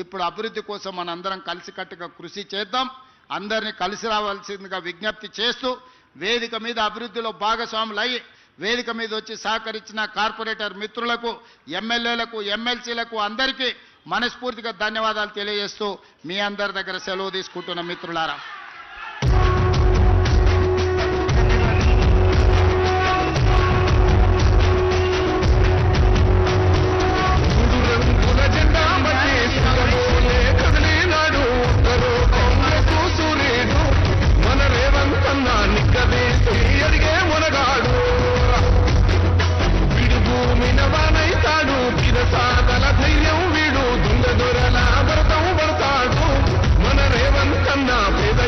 ఇప్పుడు అభివృద్ధి కోసం మనందరం కలిసికట్టుగా కృషి చేద్దాం. అందరినీ కలిసి రావాల్సిందిగా విజ్ఞప్తి చేస్తూ వేదిక మీద అభివృద్ధిలో భాగస్వాములు అయ్యి వేదిక మీద వచ్చి సహకరించిన కార్పొరేటర్ మిత్రులకు, ఎమ్మెల్యేలకు, ఎమ్మెల్సీలకు అందరికీ మనస్ఫూర్తిగా ధన్యవాదాలు తెలియజేస్తూ మీ అందరి దగ్గర సెలవు తీసుకుంటున్న మిత్రులారా. ధైర్యం వీడు దొంగ దొరల భరతం పడతాడు మన రేవంత్ అన్న పేద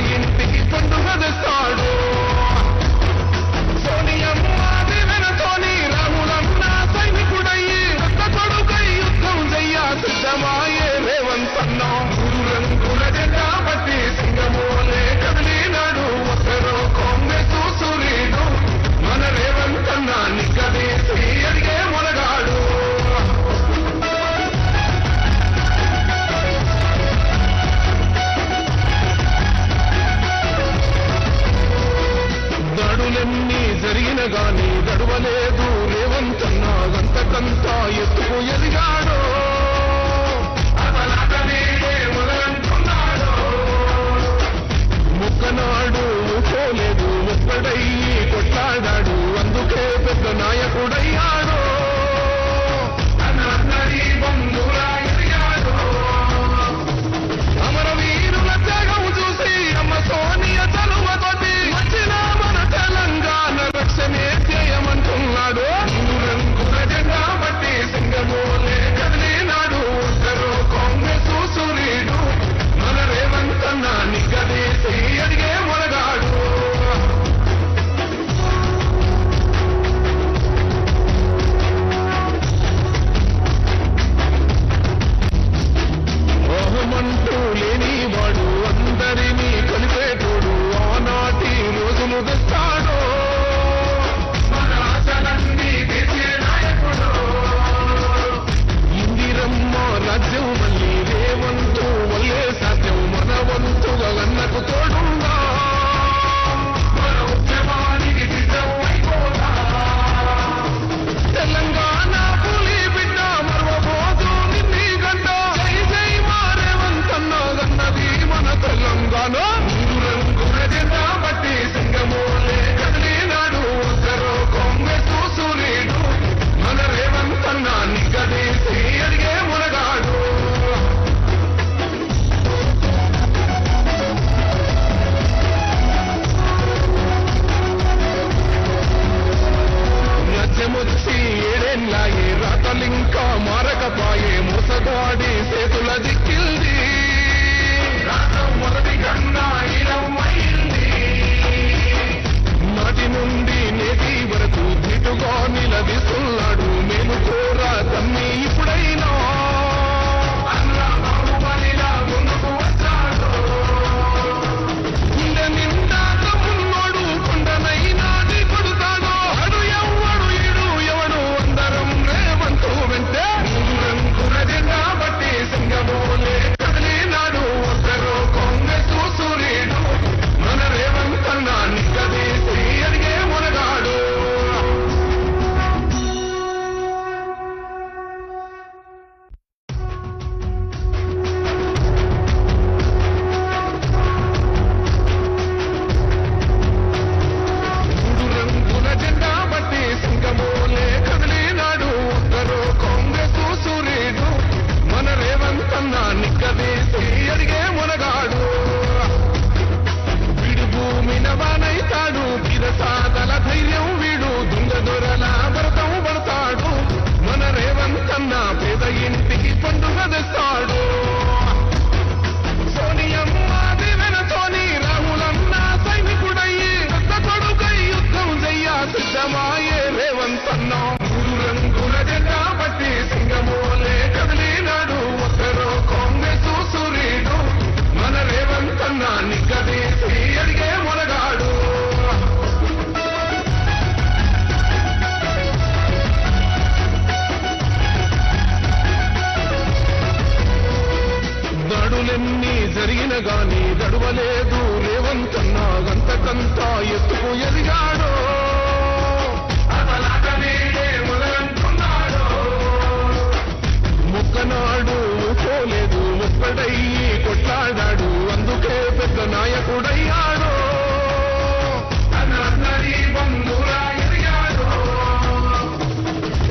ఏండ్లాయే రాతలింకా మారకపాయే మోసగాడి చేతుల దిక్కింది రాతం మొదటి కన్నా ఇలమైంది నాటి నుండి నేటి వరకు దిటుగా నిలదీస్తున్నాడు మేము కోరా తమ్మి ఇప్పుడైనా అన్నా బాహుబలిలా ముందుకు వచ్చాడు గుండె నిండా తమ్మున్నోడు కొండనైనా కొడుతాడో అడు ఎవ్వడు ఇడు ఎవడు అందరం రేవంతు వెంటే రంగుల జెండా బట్టి సింగమోలే కదిలినాడు ఒక్కరో కాంగ్రెస్ సూర్యుడు మన రేవంతన్నా నిక్కదీసి అడిగే మునగాడు మూడు రంగుల జెండా బట్టి సింగమోలే కదిలినాడు ఒక్కరో కాంగ్రెస్ సూర్యుడు మన రేవంతన్నా నిక్కదీసి అడిగే మునగాడు వీడు భూమిన వానైతాడు పిరసాదల ధైర్యం వీడు దొంగ దొరల భరతం పడతాడు మన రేవంతన్న పేద ఇంటికి పండుగ తెస్తాడు సోనియమ్మ దివెనతోని రాహులన్న సైనికుడయ్యి పెద్ద కొడుకై యుద్ధం చెయ్య సిద్ధమాయే రేవంతన్న మూడు రంగుల జెండా బట్టి సింగమోలే కదిలినాడు ఒక్కరో కాంగ్రెస్ సూర్యుడు మన రేవంతన్న నిక్కదీసి అడిగే మొనగాడు దాడులెన్ని జరిగిన గాని దడువలేదు రేవంతన్న గంతకంతా ఎత్తుకు ఎదిగాడు అసలాట నేడే మొదలంటున్నాడు మొక్కనాడు పోలేదు ఒక్కడయ్యి కొట్లాడాడు అందుకే పెద్ద నాయకుడయ్యాడు అన్నది బంధురా ఎదిగాడు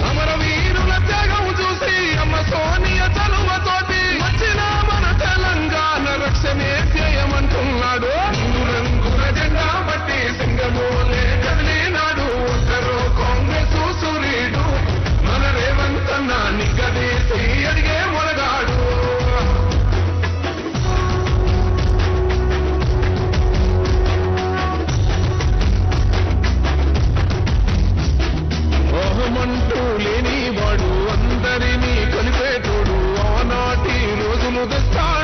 అమరవీరుల త్యాగం చూసి అమ్మ సోనియ చలువతోటి వచ్చిన మన తెలంగాణ రక్షణే ధ్యేయమంటున్నాడు మూడు రంగుల జెండా బట్టి సింగమోలే కదిలినాడు ఒక్కరో కాంగ్రెస్ సూర్యుడు మన రేవంతన్న నిక్కదీసి అడిగే మొనగాడు ఓహమంటూ లేనివాడు అందరినీ కలిపేటోడు ఆనాటి రోజులు తెస్తాడు